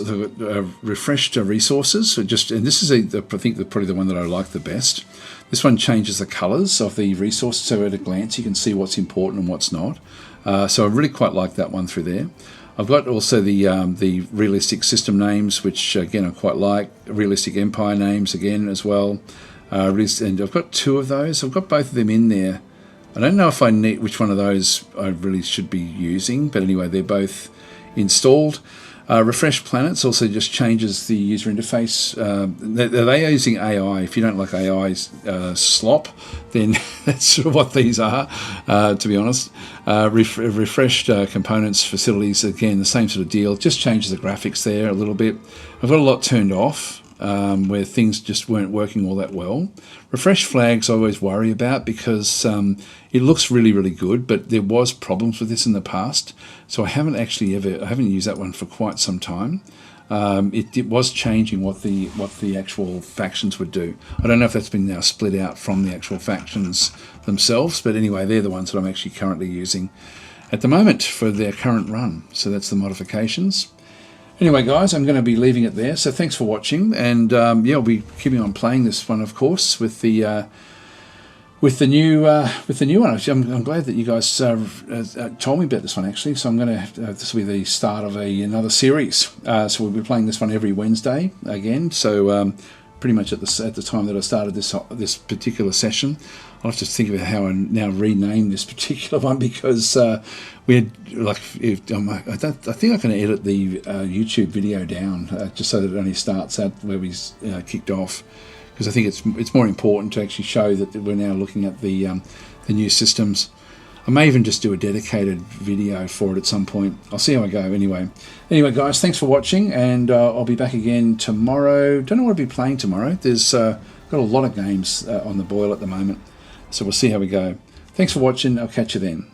refreshed resources. And this is I think probably the one that I like the best. This one changes the colours of the resources, so at a glance you can see what's important and what's not. So I really quite like that one through there. I've got also the realistic system names, which again I quite like. Realistic empire names again as well. And I've got 2 of those. I've got both of them in there. I don't know if I need which one of those I really should be using, but anyway, they're both installed. Refresh planets also just changes the user interface. They're using AI. If you don't like AI slop, then that's sort of what these are, to be honest. Refreshed components, facilities, again, the same sort of deal. Just changes the graphics there a little bit. I've got a lot turned off. Where things just weren't working all that well. Refresh flags I always worry about because it looks really, really good, but there was problems with this in the past, so I haven't used that one for quite some time. It was changing what the actual factions would do. I don't know if that's been now split out from the actual factions themselves, but anyway, they're the ones that I'm actually currently using at the moment for their current run. So that's the modifications. Anyway, guys, I'm going to be leaving it there. So thanks for watching, and I'll be keeping on playing this one, of course, with the new one. I'm glad that you guys told me about this one actually. So I'm going to this will be the start of another series. So we'll be playing this one every Wednesday again. So pretty much at the time that I started this particular session. I'll have to think about how I now rename this particular one because we had I think I can edit the YouTube video down just so that it only starts at where we kicked off, because I think it's more important to actually show that we're now looking at the new systems. I may even just do a dedicated video for it at some point. I'll see how I go anyway. Anyway, guys, thanks for watching, and I'll be back again tomorrow. Don't know what I'll be playing tomorrow. There's got a lot of games on the boil at the moment, so we'll see how we go. Thanks for watching. I'll catch you then.